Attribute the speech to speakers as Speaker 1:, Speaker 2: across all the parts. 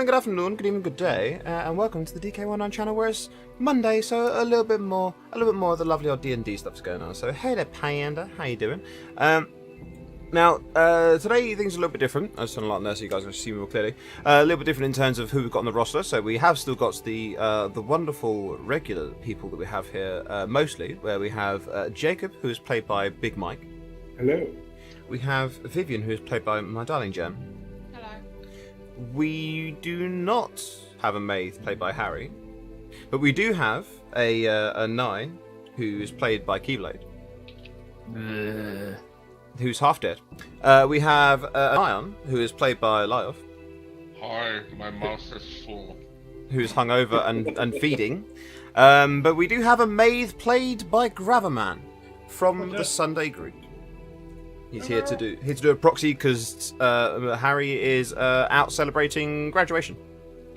Speaker 1: morning, good afternoon, good evening, good day, and welcome to the DK19 channel, where it's Monday, so a little bit more of the lovely old D&D stuff's going on. So hey there, Panda, how you doing? Now, today things are a little bit different. I just done a lot there, so you guys can see me more clearly. A little bit different in terms of who we've got on the roster. So we have still got the wonderful regular people that we have here, mostly, where we have Jacob, who is played by Big Mike.
Speaker 2: Hello.
Speaker 1: We have Vivian, who is played by my darling Jem.
Speaker 3: Hello.
Speaker 1: We do not have a Maeve played by Harry, but we do have a Nye, who is played by Keyblade. Who's half dead. We have an Ion, who is played by Lyof.
Speaker 4: Hi, my mouth is full.
Speaker 1: Who's hungover and feeding. But we do have a Maeve played by Graverman from the Sunday group. He's here to do a proxy because Harry is out celebrating graduation.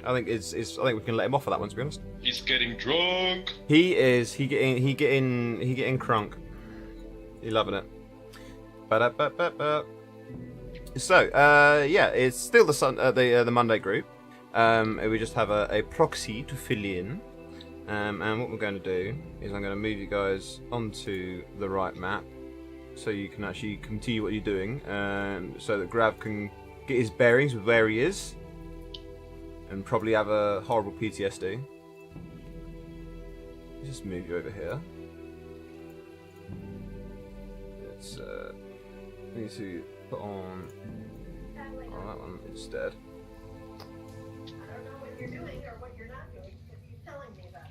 Speaker 1: I think I think we can let him off for that one, to be honest.
Speaker 4: He's getting drunk.
Speaker 1: He is. He getting crunk. He's loving it. Ba-da-ba-ba-ba. So, yeah, it's still the Monday group. We just have a proxy to fill in. And what we're going to do is I'm going to move you guys onto the right map, so you can actually continue what you're doing, so that Grav can get his bearings with where he is, and probably have a horrible PTSD. Just move you over here. Let's need to put on that one instead.
Speaker 5: I don't know what you're doing or what you're not doing, but you're telling me that.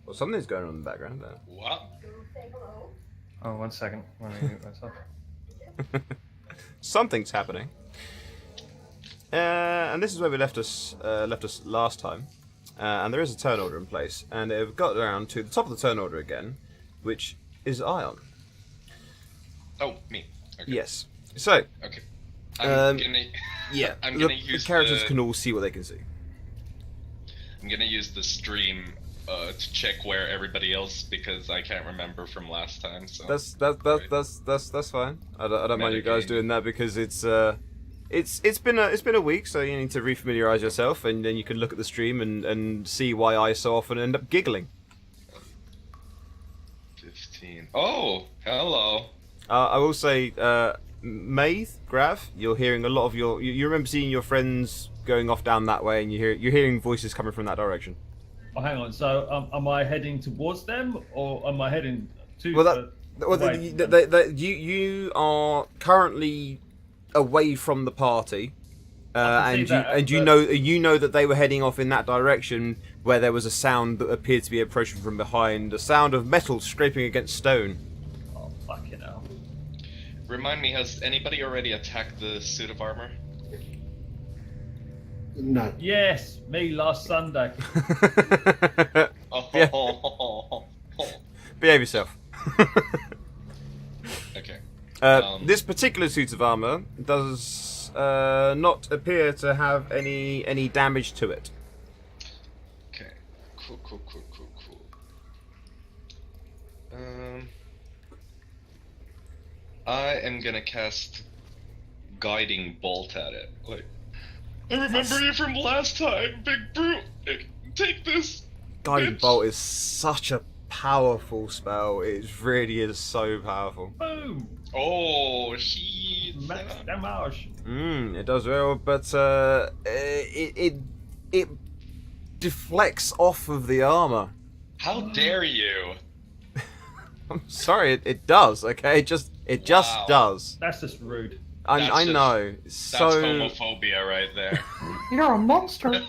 Speaker 1: Well, something's going on in the background there.
Speaker 4: What?
Speaker 5: Go say hello.
Speaker 2: Oh, 1 second. Let me mute myself.
Speaker 1: Something's happening. And this is where we left us last time. And there is a turn order in place, and they've got around to the top of the turn order again, which is Ion.
Speaker 4: Oh, me. Okay.
Speaker 1: Yes. So,
Speaker 4: Okay. I'm gonna.
Speaker 1: yeah,
Speaker 4: I'm
Speaker 1: the
Speaker 4: gonna use
Speaker 1: characters can all see what they can see.
Speaker 4: I'm gonna use the stream to check where everybody else, because I can't remember from last time. So
Speaker 1: That's fine. I don't mind you guys
Speaker 4: Metagame.
Speaker 1: doing that, because it's been a week, so you need to refamiliarize yourself, and then you can look at the stream and see why I so often end up giggling.
Speaker 4: 15. Oh, hello.
Speaker 1: I will say, Maeve, Grav, you're hearing a lot of you remember seeing your friends going off down that way, and you're hearing voices coming from that direction.
Speaker 6: Oh, hang on. So, am I heading towards them, or am I heading to?
Speaker 1: Well,
Speaker 6: away from them?
Speaker 1: you are currently away from the party,
Speaker 6: can see that,
Speaker 1: and you know that they were heading off in that direction, where there was a sound that appeared to be approaching from behind, a sound of metal scraping against stone.
Speaker 6: Oh, fucking hell.
Speaker 4: Remind me, has anybody already attacked the suit of armor?
Speaker 2: Not.
Speaker 6: Yes, me last Sunday.
Speaker 4: Oh.
Speaker 1: Yeah. Behave yourself.
Speaker 4: Okay.
Speaker 1: This particular suit of armor does not appear to have any damage to it.
Speaker 4: Okay. Cool. I am gonna cast Guiding Bolt at it. Like, I remember you from last time, Big Brute. Take this.
Speaker 1: Guiding
Speaker 4: bitch.
Speaker 1: Bolt is such a powerful spell. It really is so powerful.
Speaker 6: Boom.
Speaker 4: Oh, shit.
Speaker 6: Max damage.
Speaker 1: It does well, but it deflects off of the armor.
Speaker 4: How dare you?
Speaker 1: I'm sorry, it does. Okay, it just
Speaker 4: Wow.
Speaker 1: does.
Speaker 6: That's just rude.
Speaker 1: I know.
Speaker 4: That's
Speaker 1: So
Speaker 4: homophobia right there.
Speaker 5: You're a monster.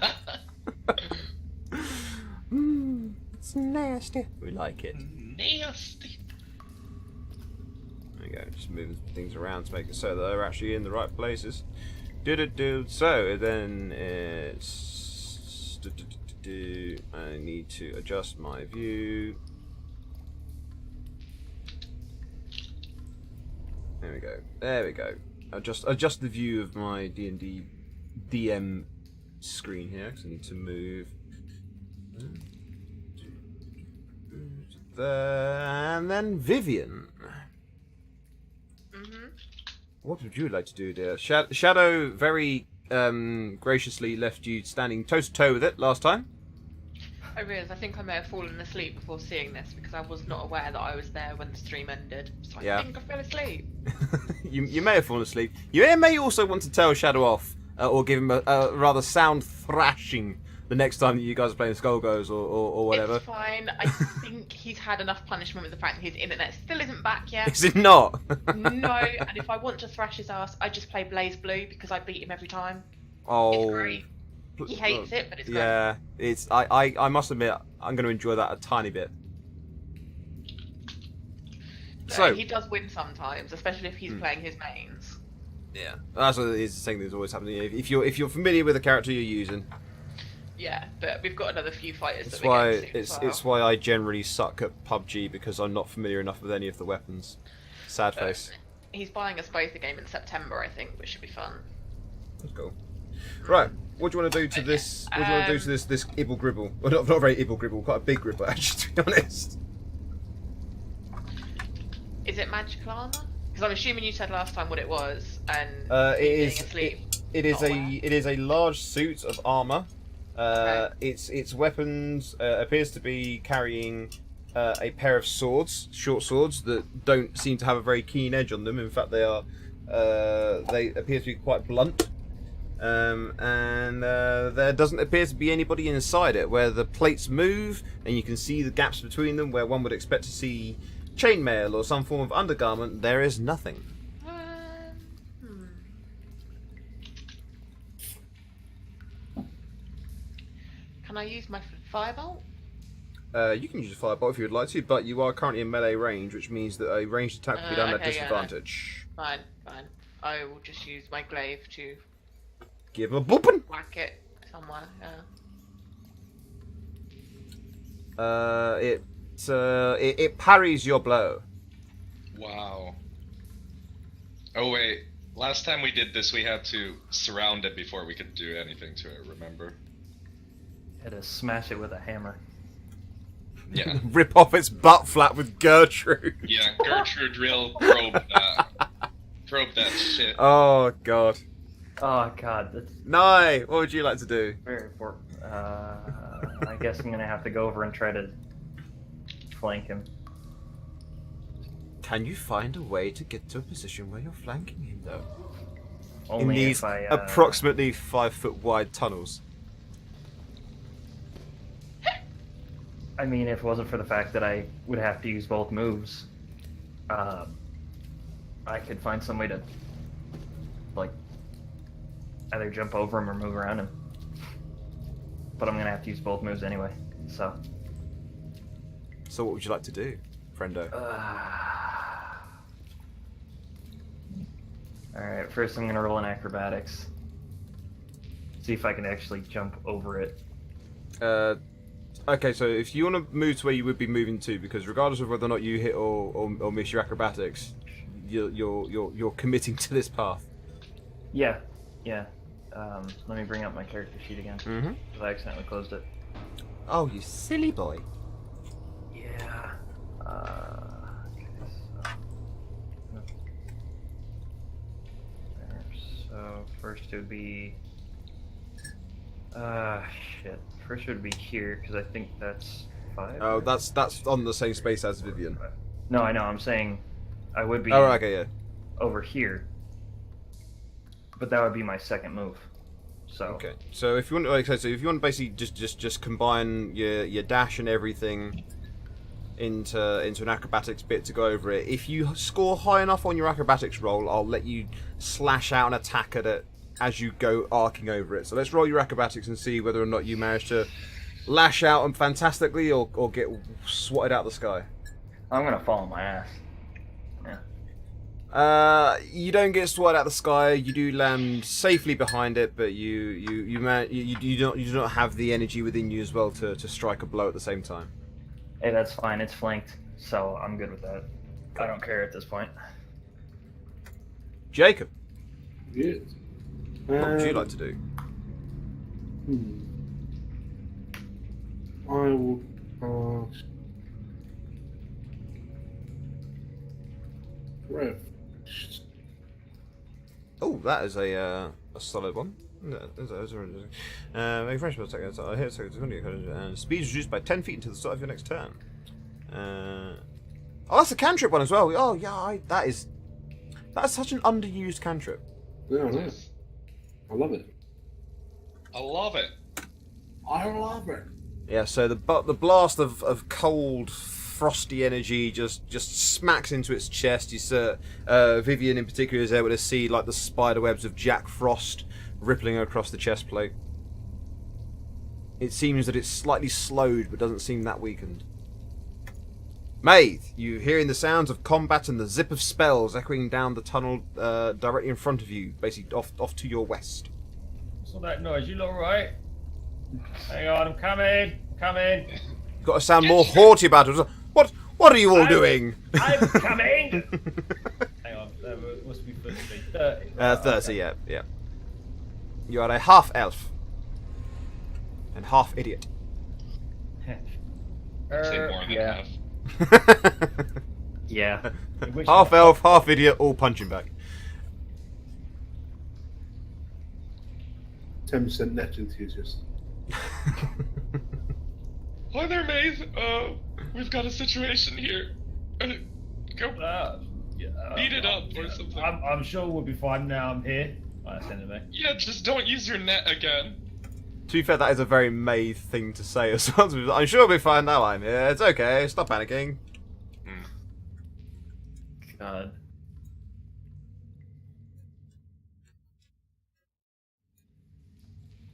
Speaker 1: it's nasty. We like it.
Speaker 4: Nasty.
Speaker 1: There we go. Just moving things around to make it so that they're actually in the right places. So then it's. I need to adjust my view. There we go. Adjust the view of my D&D DM screen here, because I need to move there. And then Vivian. What would you like to do, dear? Shadow very graciously left you standing toe to toe with it last time.
Speaker 3: I realise I think I may have fallen asleep before seeing this because I was not aware that I was there when the stream ended. So
Speaker 1: Yeah.
Speaker 3: I think I fell asleep.
Speaker 1: You may have fallen asleep. You may also want to tell Shadow off, or give him a rather sound thrashing the next time that you guys are playing Skullgirls or whatever.
Speaker 3: It's fine. I think he's had enough punishment with the fact that his internet still isn't back yet.
Speaker 1: Is it not?
Speaker 3: No, and if I want to thrash his ass, I just play Blaze Blue because I beat him every time.
Speaker 1: Oh,
Speaker 3: It's great. He hates it, but it's great.
Speaker 1: yeah. It's I must admit I'm going to enjoy that a tiny bit. So
Speaker 3: he does win sometimes, especially if he's playing his mains.
Speaker 1: yeah, that's what is the thing that's always happening. If you're familiar with the character you're using,
Speaker 3: Yeah, but we've got another few fighters
Speaker 1: that's
Speaker 3: that we're
Speaker 1: why
Speaker 3: getting to as well.
Speaker 1: it's why I generally suck at PUBG because I'm not familiar enough with any of the weapons. Sad
Speaker 3: But
Speaker 1: face.
Speaker 3: He's buying us both a game in September, I think, which should be fun.
Speaker 1: That's cool. Right, what do you want to do to this? What do you want to do to this Ibble Gribble? Well, not very Ibble Gribble, quite a big Gribble actually, to be honest.
Speaker 3: Is it magical armor? Because I'm assuming you said last time what it was, and
Speaker 1: It
Speaker 3: being
Speaker 1: is.
Speaker 3: asleep.
Speaker 1: It is
Speaker 3: not
Speaker 1: a.
Speaker 3: aware.
Speaker 1: It is a large suit of armor.
Speaker 3: Okay.
Speaker 1: Its weapons appears to be carrying a pair of swords, short swords that don't seem to have a very keen edge on them. In fact, they are. They appear to be quite blunt. And there doesn't appear to be anybody inside it. Where the plates move, and you can see the gaps between them, where one would expect to see chainmail or some form of undergarment, there is nothing.
Speaker 3: Hmm. Can I use my firebolt?
Speaker 1: You can use a firebolt if you would like to, but you are currently in melee range, which means that a ranged attack will be done at
Speaker 3: Okay, yeah,
Speaker 1: disadvantage.
Speaker 3: Fine, fine. I will just use my glaive to
Speaker 1: Give a boopin'!
Speaker 3: whack it somewhere. Yeah.
Speaker 1: It parries your blow.
Speaker 4: Wow. Oh wait, last time we did this we had to surround it before we could do anything to it, remember?
Speaker 2: Had to smash it with a hammer.
Speaker 4: Yeah.
Speaker 1: Rip off its butt flap with Gertrude.
Speaker 4: Yeah, Gertrude real probe that. Probe that shit.
Speaker 1: Oh god.
Speaker 2: Oh god, that's
Speaker 1: Nye, what would you like to do?
Speaker 2: very important. I guess I'm gonna have to go over and try to flank him.
Speaker 1: Can you find a way to get to a position where you're flanking him though? In
Speaker 2: Only
Speaker 1: these
Speaker 2: if I
Speaker 1: approximately 5 foot wide tunnels.
Speaker 2: I mean, if it wasn't for the fact that I would have to use both moves, I could find some way to, like, either jump over him or move around him. But I'm gonna have to use both moves anyway, so.
Speaker 1: So what would you like to do, friendo?
Speaker 2: Alright, first I'm gonna roll an acrobatics. See if I can actually jump over it.
Speaker 1: Okay, so if you want to move to where you would be moving to, because regardless of whether or not you hit or miss your acrobatics, you're committing to this path.
Speaker 2: Yeah, yeah. Let me bring up my character sheet again,
Speaker 1: Mm-hmm.
Speaker 2: because I accidentally closed it.
Speaker 1: Oh, you silly boy.
Speaker 2: Yeah. Okay, so first it would be. Shit. First it would be here because I think that's 5.
Speaker 1: Oh,
Speaker 2: right?
Speaker 1: that's on the same space as Vivian.
Speaker 2: No, I know. I'm saying I would be
Speaker 1: Oh, okay, yeah.
Speaker 2: over here, but that would be my second move. So.
Speaker 1: Okay, so if you want, okay, so if you want to basically just combine your dash and everything into an acrobatics bit to go over it. If you score high enough on your acrobatics roll, I'll let you slash out and attack at it as you go arcing over it. So let's roll your acrobatics and see whether or not you manage to lash out and fantastically or get swatted out of the sky.
Speaker 2: I'm gonna fall on my ass. Yeah.
Speaker 1: You don't get swatted out of the sky. You do land safely behind it, but you do not have the energy within you as well to strike a blow at the same time.
Speaker 2: Hey, that's fine. It's flanked, so I'm good with that. I don't care at this point.
Speaker 1: Jacob,
Speaker 7: Yes.
Speaker 1: what would you like to do?
Speaker 7: I will cast Rev.
Speaker 1: Oh, that is a solid one. Make French attack. I hit so it's going to get and speed is reduced by 10 feet until the start of your next turn. Oh, that's a cantrip one as well. Oh yeah, that's such an underused cantrip.
Speaker 7: Yeah, I know. I love it.
Speaker 4: I love it.
Speaker 7: I love it.
Speaker 1: Yeah, so the blast of cold, frosty energy just smacks into its chest. You see, Vivian in particular is able to see like the spider webs of Jack Frost rippling across the chest plate. It seems that it's slightly slowed, but doesn't seem that weakened. Maeve, you hearing the sounds of combat and the zip of spells echoing down the tunnel directly in front of you, basically off to your west.
Speaker 6: What's all that noise? You look alright? Hang on, I'm coming.
Speaker 1: You've got to sound more haughty about it. What are you all doing?
Speaker 6: I'm coming! Hang on, what's my foot speed? 30.
Speaker 1: 30,
Speaker 6: Okay.
Speaker 1: yeah. You are a half elf. And half idiot.
Speaker 4: Say more than
Speaker 2: yeah.
Speaker 4: half.
Speaker 2: Yeah.
Speaker 1: Half elf, half idiot, all punching back.
Speaker 7: 10% net enthusiast.
Speaker 4: Hi there, Maeve. We've got a situation here. Go beat it up or something.
Speaker 6: I'm sure we'll be fine now. I'm here. Right, send it back.
Speaker 4: Yeah, just don't use your net again.
Speaker 1: To be fair, that is a very Maeve thing to say as well. I'm sure we'll be fine now I'm here. It's okay, stop panicking.
Speaker 2: God.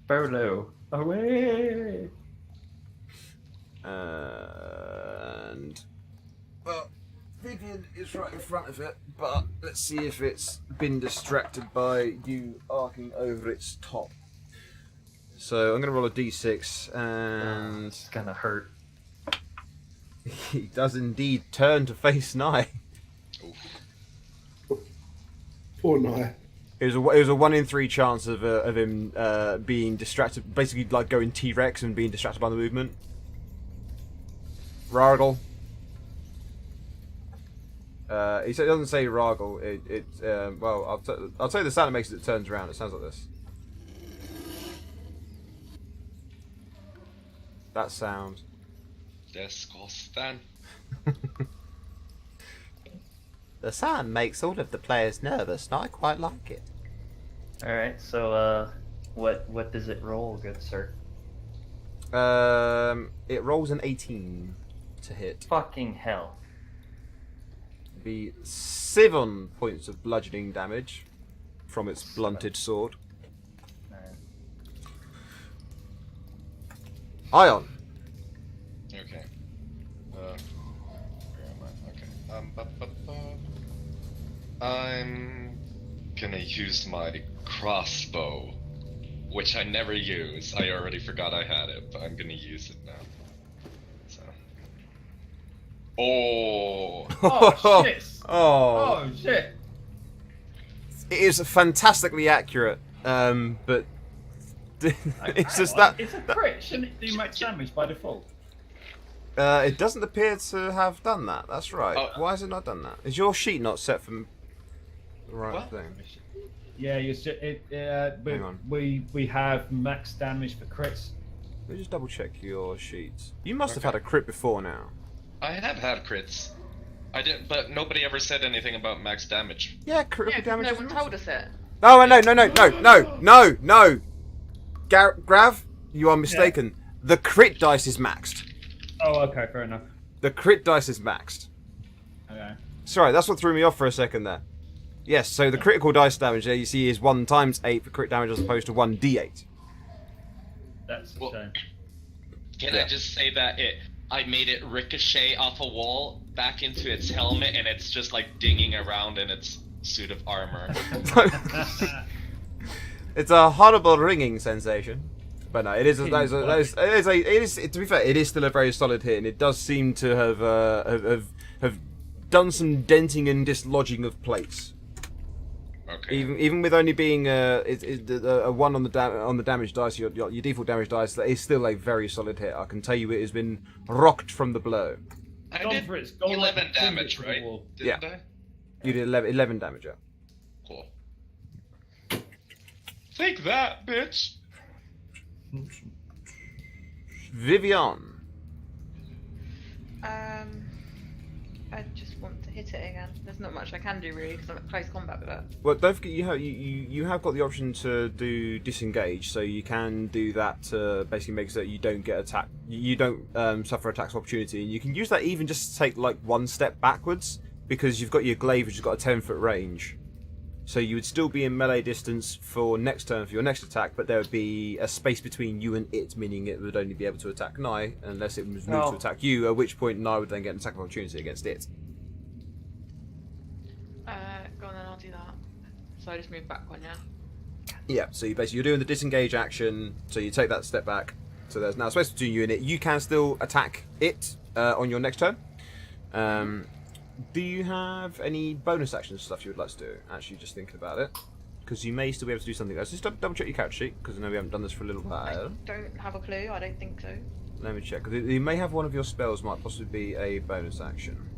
Speaker 2: Berlo. Away!
Speaker 1: And... well, Vivian is right in front of it, but let's see if it's been distracted by you arcing over its top. So I'm going to roll a d6, and
Speaker 2: It's gonna hurt.
Speaker 1: he does indeed turn to face Nye.
Speaker 7: Poor Nye.
Speaker 1: It was a 1 in 3 chance of him being distracted, basically like going T-Rex and being distracted by the movement. Rargle. He doesn't say Rargle. Well, I'll tell you the sound it makes as it turns around. It sounds like this. That sound.
Speaker 4: Disgusting.
Speaker 1: The sound makes all of the players nervous, and I quite like it.
Speaker 2: Alright, so, what does it roll, good sir?
Speaker 1: It rolls an 18 to hit.
Speaker 2: Fucking hell.
Speaker 1: Be 7 points of bludgeoning damage from its blunted sword.
Speaker 2: Alright.
Speaker 1: Ion.
Speaker 4: Okay. Where am I? Okay. I'm gonna use my crossbow, which I never use. I already forgot I had it, but I'm gonna use it now. So. Oh.
Speaker 6: Oh shit!
Speaker 1: Oh.
Speaker 6: Oh shit!
Speaker 1: It is fantastically accurate, but it's just that
Speaker 6: It's a crit. Shouldn't it do max damage by default?
Speaker 1: it doesn't appear to have done that. That's right.
Speaker 4: Oh.
Speaker 1: Why has it not done that? Is your sheet not set from the right
Speaker 4: What?
Speaker 1: thing?
Speaker 6: Yeah,
Speaker 1: Hang on.
Speaker 6: we have max damage for crits.
Speaker 1: Let me just double check your sheets. You must have
Speaker 4: Okay.
Speaker 1: had a crit before now.
Speaker 4: I have had crits. I did, but nobody ever said anything about max damage.
Speaker 1: Yeah, critical
Speaker 3: Yeah, 'cause
Speaker 1: damage.
Speaker 3: no
Speaker 1: is
Speaker 3: one
Speaker 1: massive.
Speaker 3: told us it.
Speaker 1: No. Grav, you are mistaken. The crit dice is maxed.
Speaker 6: Oh, okay, fair enough.
Speaker 1: The crit dice is maxed.
Speaker 6: Okay.
Speaker 1: Sorry, that's what threw me off for a second there. Yes, so the critical dice damage there you see is 1 times 8 for crit damage as opposed to 1d8.
Speaker 6: That's a
Speaker 4: Well-
Speaker 6: shame.
Speaker 4: Can
Speaker 1: Yeah.
Speaker 4: I just say that I made it ricochet off a wall back into its helmet, and it's just like dinging around in its suit of armor.
Speaker 1: It's a horrible ringing sensation. But no, it is. To be fair, it is still a very solid hit, and it does seem to have done some denting and dislodging of plates.
Speaker 4: Okay.
Speaker 1: Even with only being a 1 on the damage dice, your default damage dice, that is still a very solid hit. I can tell you, it has been rocked from the blow.
Speaker 4: I
Speaker 6: Gone
Speaker 4: did
Speaker 6: for it, gone
Speaker 4: 11
Speaker 6: like
Speaker 4: damage,
Speaker 6: to the
Speaker 4: right?
Speaker 6: wall.
Speaker 4: Didn't I?
Speaker 1: You did 11 damage. Yeah.
Speaker 4: Cool. Take that, bitch.
Speaker 1: Vivian.
Speaker 3: I just want to hit it again. There's not much I can do really because I'm at close combat with it.
Speaker 1: Well, don't forget you have got the option to do disengage, so you can do that to basically make so that you don't get attacked. You don't suffer attacks of opportunity. You can use that even just to take like one step backwards because you've got your glaive, which has got a 10-foot range. So you would still be in melee distance for next turn for your next attack, but there would be a space between you and it, meaning it would only be able to attack Nye unless it was moved to attack you, at which point Nye would then get an attack of opportunity against it.
Speaker 3: Go on then, I'll do that. So I just move back one, yeah?
Speaker 1: Yeah, so you're doing the disengage action, so you take that step back. So there's now space between you and it. You can still attack it on your next turn. Do you have any bonus action stuff you would like to do? Actually, just thinking about it. Because you may still be able to do something else. Just double check your character sheet, because I know we haven't done this for a little
Speaker 3: I
Speaker 1: while.
Speaker 3: don't have a clue, I don't think so.
Speaker 1: Let me check. 'Cause you may have one of your spells might possibly be a bonus action.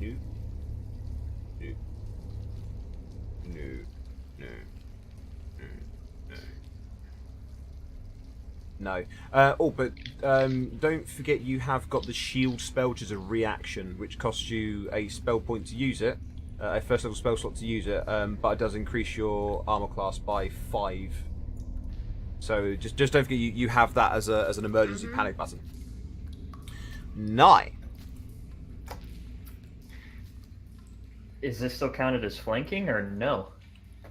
Speaker 1: No. No. No. No. No. But don't forget you have got the shield spell, which is a reaction, which costs you a spell point to use it, a first level spell slot to use it, but it does increase your armor class by 5. So just don't forget you have that as an emergency panic button. 9.
Speaker 2: Is this still counted as flanking or no?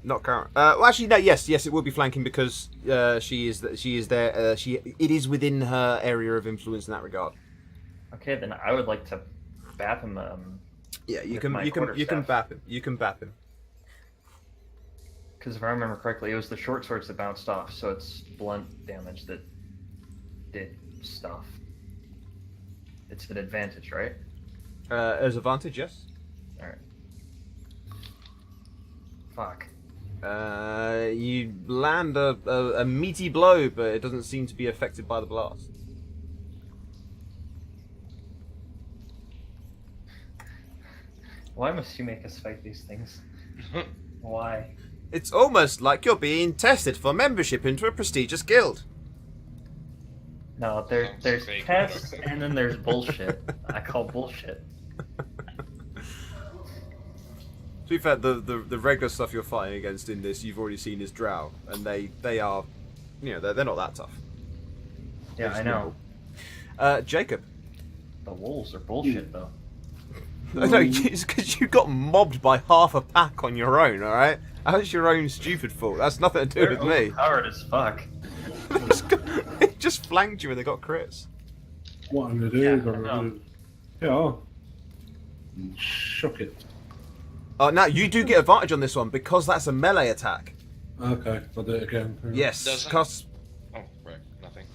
Speaker 1: Not current. Well, actually, no. Yes, it will be flanking because she is there. It is within her area of influence in that regard.
Speaker 2: Okay, then I would like to bap him.
Speaker 1: Yeah, you
Speaker 2: with
Speaker 1: can
Speaker 2: my
Speaker 1: you can
Speaker 2: quarterstaff.
Speaker 1: bap him. You can bap him.
Speaker 2: Because if I remember correctly, it was the short swords that bounced off, so it's blunt damage that did stuff. It's an advantage, right?
Speaker 1: As advantage, yes.
Speaker 2: All right. Fuck.
Speaker 1: You land a meaty blow, but it doesn't seem to be affected by the blast.
Speaker 2: Why must you make us fight these things? Why?
Speaker 1: It's almost like you're being tested for membership into a prestigious guild.
Speaker 2: No,
Speaker 4: Sounds
Speaker 2: there's
Speaker 4: fake.
Speaker 2: tests and then there's bullshit. I call bullshit.
Speaker 1: To be fair, the regular stuff you're fighting against in this, you've already seen is Drow, and they are, they're not that tough.
Speaker 2: Yeah, I know.
Speaker 1: Jacob.
Speaker 2: The wolves are bullshit though.
Speaker 1: No, it's because you got mobbed by half a pack on your own, alright? That's your own stupid fault. That's nothing to do
Speaker 2: They're
Speaker 1: with me.
Speaker 2: overpowered as fuck.
Speaker 1: They just flanked you and they got crits.
Speaker 7: What I'm gonna do?
Speaker 2: Yeah,
Speaker 7: I'm
Speaker 2: I
Speaker 7: gonna
Speaker 2: know.
Speaker 7: do. Yeah. I'll shock it.
Speaker 1: Now, you do get advantage on this one because that's a melee attack.
Speaker 7: Okay, I'll do it again.
Speaker 1: Yes,
Speaker 4: Doesn't-
Speaker 1: costs...
Speaker 4: Oh, right, nothing.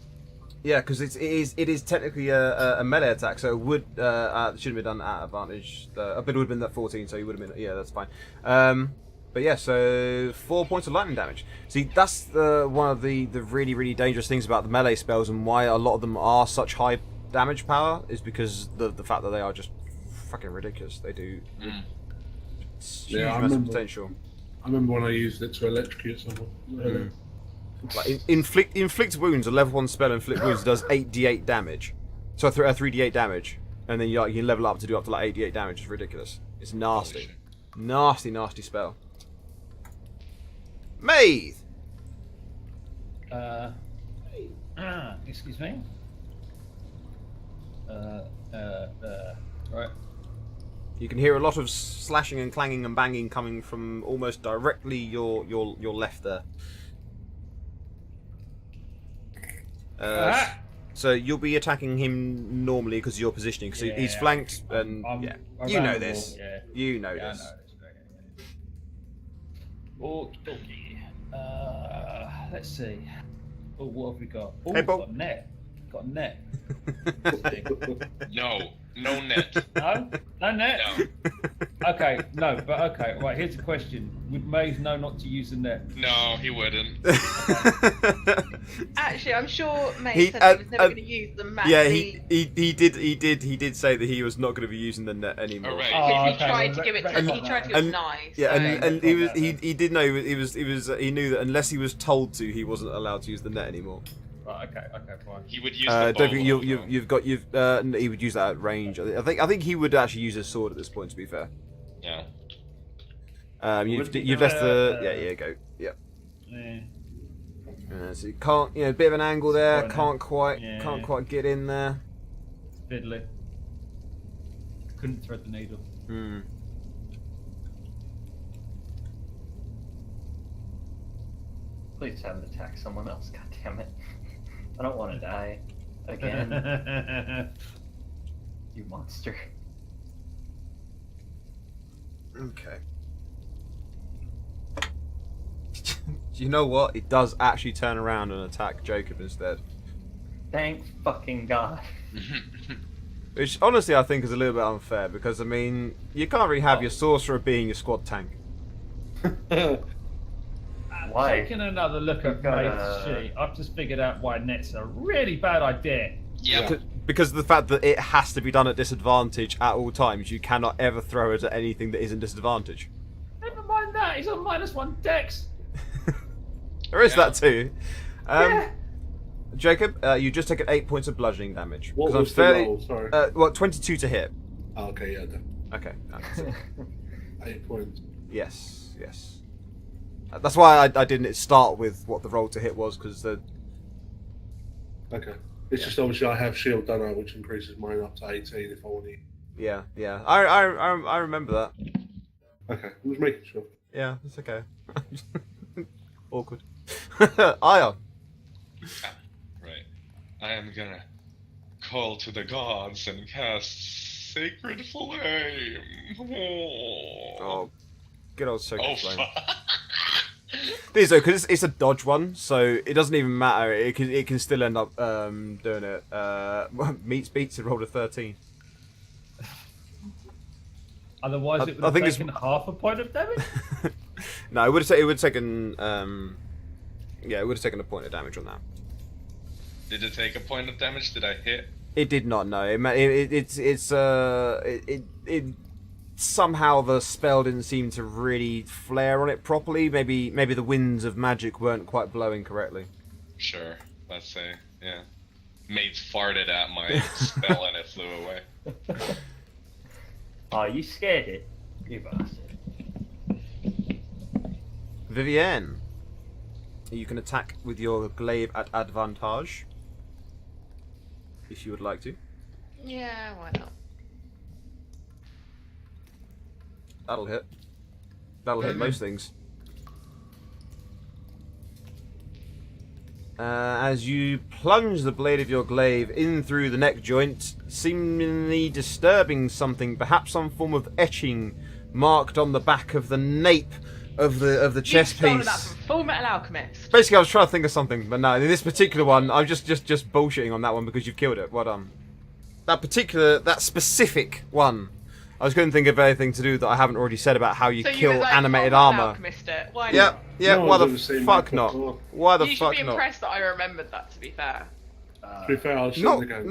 Speaker 1: Yeah, because it is technically a melee attack, so it would shouldn't have been done at advantage. But it would have been that 14, so you would have been that's fine. But yeah, so 4 points of lightning damage. See, that's one of the really really dangerous things about the melee spells and why a lot of them are such high damage power is because the fact that they are just fucking ridiculous. They do huge
Speaker 7: Yeah, I
Speaker 1: amounts of
Speaker 7: remember.
Speaker 1: potential.
Speaker 7: I remember when I used it to electrocute someone.
Speaker 1: Like inflict wounds. A level 1 spell inflict wounds does 8d8 damage. So 3d8 damage, and then you can level up to do up to like 8d8 damage. It's ridiculous. It's nasty, nasty spell. Maeve.
Speaker 6: Excuse me. Right.
Speaker 1: You can hear a lot of slashing and clanging and banging coming from almost directly your left there. So you'll be attacking him normally because of your positioning. Because he's
Speaker 6: Yeah.
Speaker 1: flanked, and
Speaker 6: I'm
Speaker 1: you know
Speaker 6: around the
Speaker 1: this.
Speaker 6: wall, yeah.
Speaker 1: You know
Speaker 6: Yeah, I
Speaker 1: this.
Speaker 6: know this. Okay. Let's see. Oh, what have we got? Oh,
Speaker 1: Hey,
Speaker 6: we've
Speaker 1: Bob.
Speaker 6: got a net. Got a net.
Speaker 4: No net.
Speaker 6: No? No net?
Speaker 4: No.
Speaker 6: Okay, no, but okay. Right, here's a question: would Maze know not to use the net?
Speaker 4: No, he wouldn't.
Speaker 3: Actually, I'm sure May
Speaker 1: He-
Speaker 3: said he was never going to use the map.
Speaker 1: Yeah, he did say that he was not going to be using the net anymore.
Speaker 4: Alright.
Speaker 6: Oh,
Speaker 3: He
Speaker 6: okay,
Speaker 3: tried
Speaker 6: well,
Speaker 3: to give it
Speaker 6: that-
Speaker 3: to.
Speaker 6: that-
Speaker 3: He tried to
Speaker 6: that-
Speaker 3: give it knives.
Speaker 1: Yeah,
Speaker 3: so.
Speaker 1: and he did know he knew that unless he was told to, he wasn't allowed to use the net anymore.
Speaker 6: Right, okay, fine.
Speaker 4: He would use
Speaker 1: Don't
Speaker 4: the
Speaker 1: think
Speaker 4: bow.
Speaker 1: he would use that at range. I think he would actually use his sword at this point. To be fair,
Speaker 4: Yeah.
Speaker 1: you've left the yeah go yeah.
Speaker 6: Yeah.
Speaker 1: So you can't a bit of an angle there.
Speaker 6: Fine,
Speaker 1: Can't quite get in there.
Speaker 6: Fiddly. Couldn't thread the needle.
Speaker 1: Hmm.
Speaker 2: Please have him attack someone else. God damn it! I don't want to die again. You monster.
Speaker 1: Okay. You know what? It does actually turn around and attack Jacob instead.
Speaker 2: Thank fucking God.
Speaker 1: Which honestly I think is a little bit unfair because I mean you can't really have your sorcerer being your squad tank.
Speaker 2: Why?
Speaker 6: Taking another look at Maeve's sheet, I've just figured out why net's a really bad idea.
Speaker 4: Yep.
Speaker 1: Because of the fact that it has to be done at disadvantage at all times. You cannot ever throw it at anything that isn't disadvantage.
Speaker 6: Never mind that, he's on -1 dex.
Speaker 1: There is
Speaker 4: Yeah.
Speaker 1: that too.
Speaker 6: Yeah.
Speaker 1: Jacob, you just taken 8 points of bludgeoning damage.
Speaker 7: What
Speaker 1: 'Cause
Speaker 7: was the roll? Sorry.
Speaker 1: 22 to hit.
Speaker 7: Oh, okay, yeah, done.
Speaker 1: Okay. no,
Speaker 7: 8 points.
Speaker 1: yes. That's why I didn't start with what the roll to hit was because the
Speaker 7: Okay. It's just obviously I have shield done out, which increases mine up to 18 if I want to.
Speaker 1: yeah. I remember that.
Speaker 7: Okay, I was making sure.
Speaker 1: Yeah, it's okay. Awkward. Ion.
Speaker 4: Right. I am gonna call to the gods and cast Sacred Flame.
Speaker 1: Oh, good old Sacred
Speaker 4: Oh,
Speaker 1: Flame.
Speaker 4: fuck.
Speaker 1: Thing is though, because it's a dodge one, so it doesn't even matter. It can still end up doing it. Meets beats and rolled a 13.
Speaker 6: Otherwise,
Speaker 1: I
Speaker 6: it would have
Speaker 1: think it's-
Speaker 6: taken half a point of damage.
Speaker 1: No, it would have taken. Yeah, it would have taken a point of damage on that.
Speaker 4: Did it take a point of damage? Did I hit?
Speaker 1: It did not. No, it somehow the spell didn't seem to really flare on it properly. Maybe the winds of magic weren't quite blowing correctly.
Speaker 4: Sure. Let's say, yeah. Mates farted at my spell and it flew away.
Speaker 2: Oh, you scared it, you bastard.
Speaker 1: Vivienne, you can attack with your glaive at advantage if you would like to.
Speaker 3: Yeah, why not?
Speaker 1: That'll hit. That'll hit most things. As you plunge the blade of your glaive in through the neck joint, seemingly disturbing something, perhaps some form of etching marked on the back of the nape of the chest
Speaker 3: You've stolen
Speaker 1: piece.
Speaker 3: that from Full Metal Alchemist.
Speaker 1: Basically, I was trying to think of something, but no. In this particular one, I'm just bullshitting on that one because you've killed it. Well done. That specific one. I was going to think of anything to do that I haven't already said about how you
Speaker 3: So
Speaker 1: kill
Speaker 3: you was like,
Speaker 1: animated
Speaker 3: Full Metal
Speaker 1: armor.
Speaker 3: Alchemist it. Why
Speaker 1: Yeah,
Speaker 3: not?
Speaker 1: yeah.
Speaker 7: No
Speaker 1: Why
Speaker 7: one's ever
Speaker 1: the
Speaker 7: seen
Speaker 1: fuck
Speaker 7: that
Speaker 1: not?
Speaker 7: before.
Speaker 1: Why the
Speaker 3: You should
Speaker 1: fuck
Speaker 3: be
Speaker 1: not?
Speaker 3: impressed that I remembered that. To be fair.
Speaker 7: To be fair, I was
Speaker 1: No,
Speaker 7: sitting there going,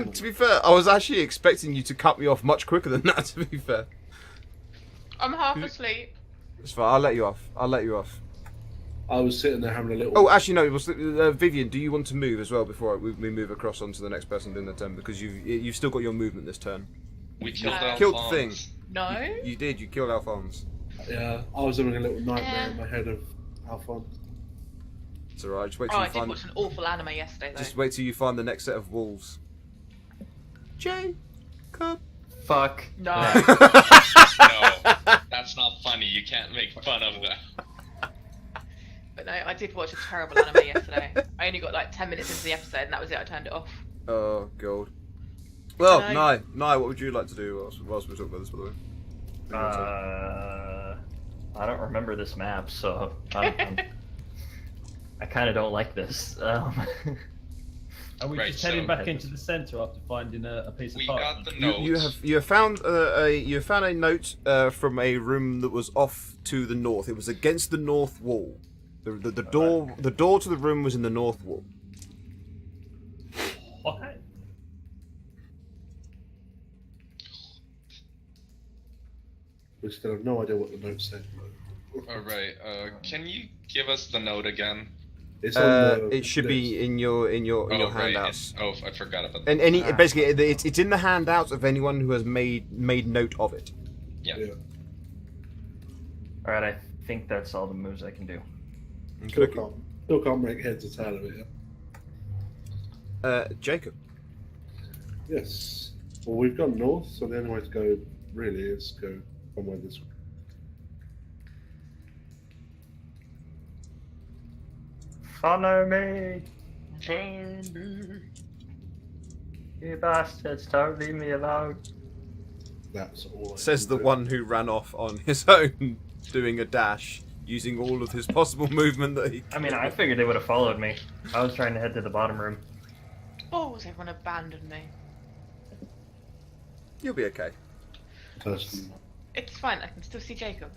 Speaker 1: no. To be fair, I was actually expecting you to cut me off much quicker than that. To be fair,
Speaker 3: I'm half asleep.
Speaker 1: it's fine. I'll let you off.
Speaker 7: I was sitting there having a little.
Speaker 1: Oh, actually, no. It was, Vivian, do you want to move as well before we move across onto the next person in the turn? Because you've still got your movement this turn.
Speaker 4: We killed
Speaker 1: Killed the
Speaker 4: Alphonse.
Speaker 1: thing.
Speaker 3: No.
Speaker 1: You did. You killed Alphonse.
Speaker 7: Yeah, I was having a little nightmare in my head of Alphonse.
Speaker 1: It's alright. Just wait
Speaker 3: Oh,
Speaker 1: till
Speaker 3: I
Speaker 1: you
Speaker 3: did
Speaker 1: find.
Speaker 3: watch an awful anime yesterday though.
Speaker 1: Just wait till you find the next set of wolves. Jacob.
Speaker 2: Fuck.
Speaker 3: No.
Speaker 4: No, that's not funny. You can't make fun of that.
Speaker 3: But no, I did watch a terrible anime yesterday. I only got like 10 minutes into the episode and that was it. I turned it off.
Speaker 1: Oh god. Well,
Speaker 3: Hello.
Speaker 1: Nye, what would you like to do whilst we're talking about this, by the way?
Speaker 2: I don't remember this map, so I kind of don't like this.
Speaker 6: Are we
Speaker 4: Right,
Speaker 6: just heading
Speaker 4: so-
Speaker 6: back into the center after finding a piece of
Speaker 4: We
Speaker 6: park?
Speaker 4: got the notes.
Speaker 1: You have found a note from a room that was off to the north. It was against the north wall. The door to the room was in the north wall.
Speaker 6: Okay.
Speaker 7: We still have no idea what the note said.
Speaker 4: Alright, can you give us the note again?
Speaker 7: It's on the
Speaker 1: It should
Speaker 7: list.
Speaker 1: be in your
Speaker 4: Right.
Speaker 1: handouts.
Speaker 4: Oh, I forgot about that.
Speaker 1: And any basically it's in the handouts of anyone who has made note of it.
Speaker 4: Yeah.
Speaker 7: Yeah.
Speaker 2: Alright, I think that's all the moves I can do.
Speaker 7: Still can't make heads or tail of it. Yeah?
Speaker 1: Jacob.
Speaker 7: Yes. Well, we've gone north, so the only way to go really is go somewhere this way.
Speaker 2: Follow me! You bastards, don't leave me alone.
Speaker 7: That's all. I
Speaker 1: Says
Speaker 7: can
Speaker 1: the
Speaker 7: do.
Speaker 1: one who ran off on his own, doing a dash, using all of his possible movement that he.
Speaker 2: I mean, I figured they would have followed me. I was trying to head to the bottom room.
Speaker 3: Oh, has everyone abandoned me?
Speaker 1: You'll be okay.
Speaker 7: Personally.
Speaker 3: It's fine, I can still see Jacob.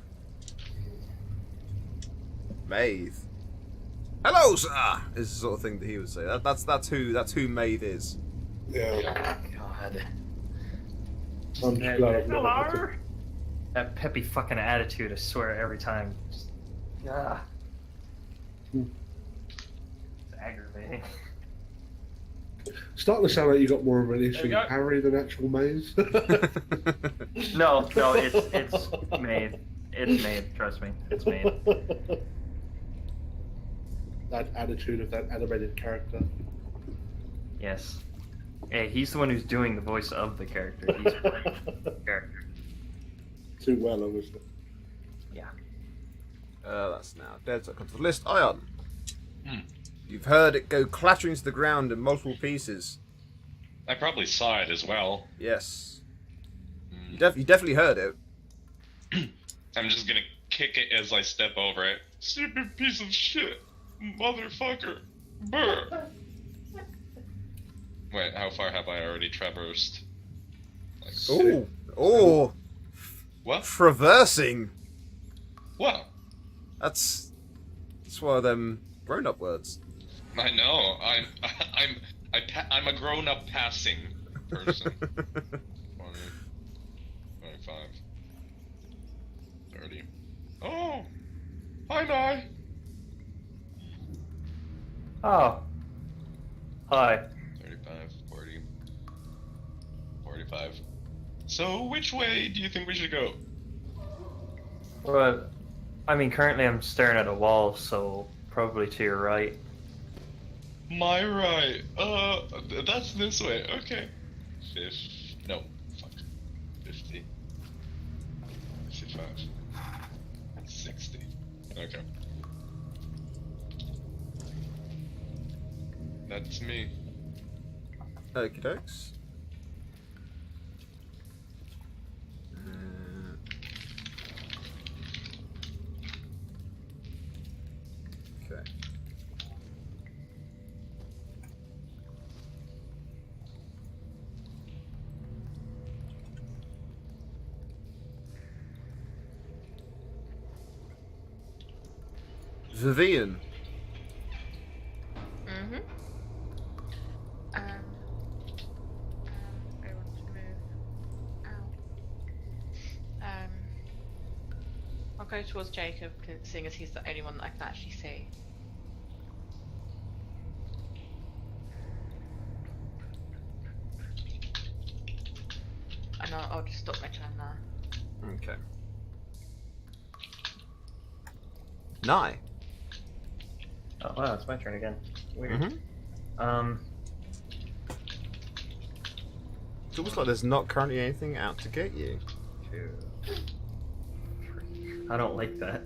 Speaker 1: Maeve. Hello, sir. Is the sort of thing that he would say. That's who Maeve is.
Speaker 7: Yeah.
Speaker 2: God.
Speaker 7: I'm just glad I've not had to-
Speaker 2: That peppy fucking attitude, I swear, every time. Just, ah.
Speaker 7: Hmm.
Speaker 2: It's aggravating.
Speaker 7: Starting to sound like you got more of an
Speaker 6: There
Speaker 7: issue
Speaker 6: we
Speaker 7: with
Speaker 6: go.
Speaker 7: Harry than actual Maze.
Speaker 2: No, it's made. It's made, trust me. It's made.
Speaker 7: That attitude of that animated character.
Speaker 2: Yes. Hey, he's the one who's doing the voice of the character. He's playing the character.
Speaker 7: Too well, obviously.
Speaker 2: Yeah.
Speaker 1: That's now dead. So that comes to the list. Ion.
Speaker 4: Hmm.
Speaker 1: You've heard it go clattering to the ground in multiple pieces.
Speaker 4: I probably saw it as well.
Speaker 1: Yes.
Speaker 4: Hmm.
Speaker 1: You definitely heard it.
Speaker 4: I'm just gonna kick it as I step over it. Stupid piece of shit. Motherfucker. Brr. Wait, how far have I already traversed? Like,
Speaker 1: Oh. Oh.
Speaker 4: what?
Speaker 1: Traversing.
Speaker 4: What?
Speaker 1: That's one of them grown-up words.
Speaker 4: I know. I'm a grown-up passing person. 20, 25, 30. Oh, hi, Nye.
Speaker 2: Oh. Hi.
Speaker 4: 35, 40, 45. So, which way do you think we should go?
Speaker 2: Well, I mean, currently I'm staring at a wall, so probably to your right.
Speaker 4: My right. That's this way. Okay. No. Fuck. 50. 55. 60. Okay. That's me.
Speaker 1: Okie dokes. Okay. Vivian.
Speaker 3: Mm-hmm. I want to move. Ow. I'll go towards Jacob, seeing as he's the only one that I can actually see. And I'll just stop my turn there.
Speaker 1: Okay. Nye.
Speaker 2: Oh wow, it's my turn again. Weird.
Speaker 1: Mm-hmm. It's almost like there's not currently anything out to get you.
Speaker 2: 2, 3. I don't like that.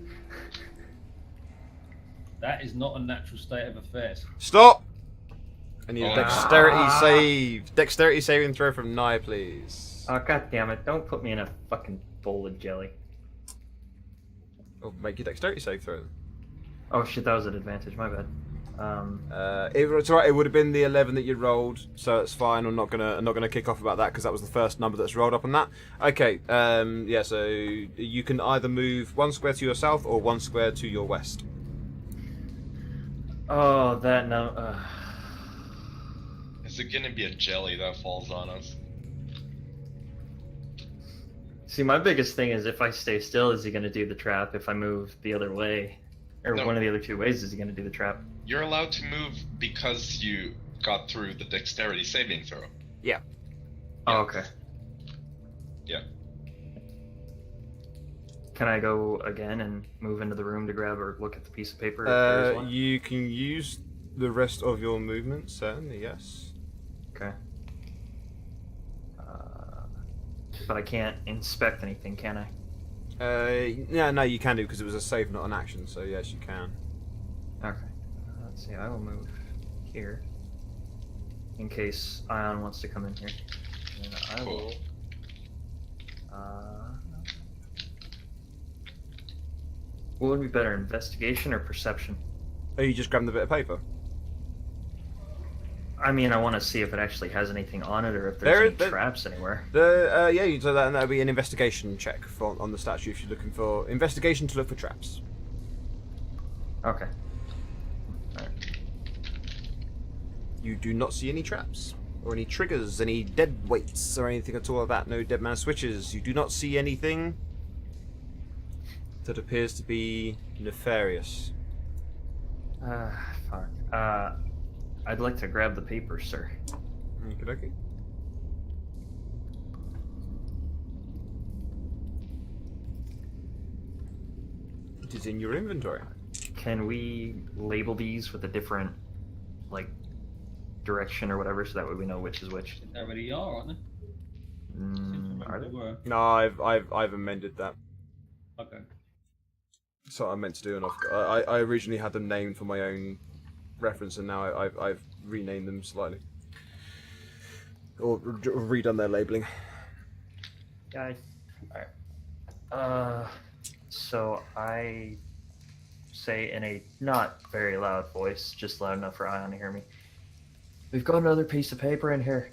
Speaker 6: That is not a natural state of affairs.
Speaker 1: Stop! I need a
Speaker 4: Oh,
Speaker 1: dexterity
Speaker 2: ah.
Speaker 1: save. Dexterity saving throw from Nye, please.
Speaker 2: Oh god damn it! Don't put me in a fucking bowl of jelly.
Speaker 1: Or make your dexterity save throw.
Speaker 2: Oh shit, that was an advantage. My bad.
Speaker 1: It's alright. It would have been the 11 that you rolled, so it's fine. I'm not gonna kick off about that because that was the first number that's rolled up on that. Okay. Yeah. So you can either move 1 square to your south or 1 square to your west.
Speaker 2: Oh, that no.
Speaker 4: Is it gonna be a jelly that falls on us?
Speaker 2: See, my biggest thing is if I stay still, is he going to do the trap? If I move the other way, or
Speaker 4: No.
Speaker 2: one of the other 2 ways, is he going to do the trap?
Speaker 4: You're allowed to move because you got through the dexterity saving throw.
Speaker 1: Yeah.
Speaker 2: Oh, okay.
Speaker 4: Yeah.
Speaker 2: Can I go again and move into the room to grab or look at the piece of paper? If there is one?
Speaker 1: You can use the rest of your movement, certainly. Yes.
Speaker 2: Okay. But I can't inspect anything, can I?
Speaker 1: Yeah. No, you can do because it was a save, not an action. So yes, you can.
Speaker 2: Okay. Let's see. I will move here in case Ion wants to come in here. And I
Speaker 4: Cool.
Speaker 2: will. What would be better, investigation or perception?
Speaker 1: Are you just grabbing the bit of paper?
Speaker 2: I mean, I want to see if it actually has anything on it or if
Speaker 1: There-
Speaker 2: there's any
Speaker 1: there-
Speaker 2: traps anywhere.
Speaker 1: Yeah, you do that, and that'll be an investigation check on the statue if you're looking for investigation to look for traps.
Speaker 2: Okay. Alright.
Speaker 1: You do not see any traps or any triggers, any dead weights or anything at all like that. No dead man switches. You do not see anything that appears to be nefarious.
Speaker 2: Fuck. I'd like to grab the paper, sir.
Speaker 1: Okay. It is in your inventory.
Speaker 2: Can we label these with a different, like, direction or whatever, so that way we know which is which?
Speaker 6: They already are, aren't they?
Speaker 2: Are they?
Speaker 6: Were.
Speaker 1: No, I've amended that.
Speaker 6: Okay.
Speaker 1: That's what I meant to do, and I originally had them named for my own reference, and now I've renamed them slightly, or redone their labeling.
Speaker 2: Guys. Alright. So I say in a not very loud voice, just loud enough for Ion to hear me. We've got another piece of paper in here.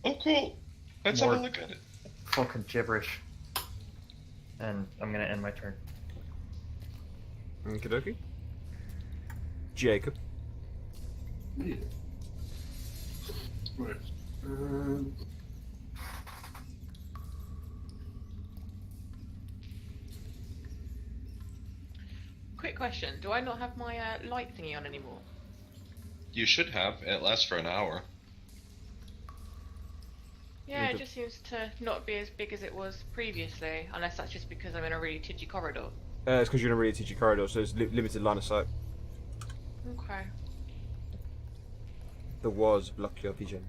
Speaker 4: Oh, cool. Let's have
Speaker 2: More-
Speaker 4: a look at it.
Speaker 2: Fucking gibberish. And I'm gonna end my turn.
Speaker 1: Okie dokie. Jacob.
Speaker 7: Yeah. Right.
Speaker 3: Quick question: do I not have my light thingy on anymore?
Speaker 4: You should have. It lasts for an hour.
Speaker 3: Yeah,
Speaker 1: Okay.
Speaker 3: it just seems to not be as big as it was previously, unless that's just because I'm in a really tidgy corridor.
Speaker 1: It's because you're in a really teachy corridor, so it's limited line of sight.
Speaker 3: Okay.
Speaker 1: The was block your vision.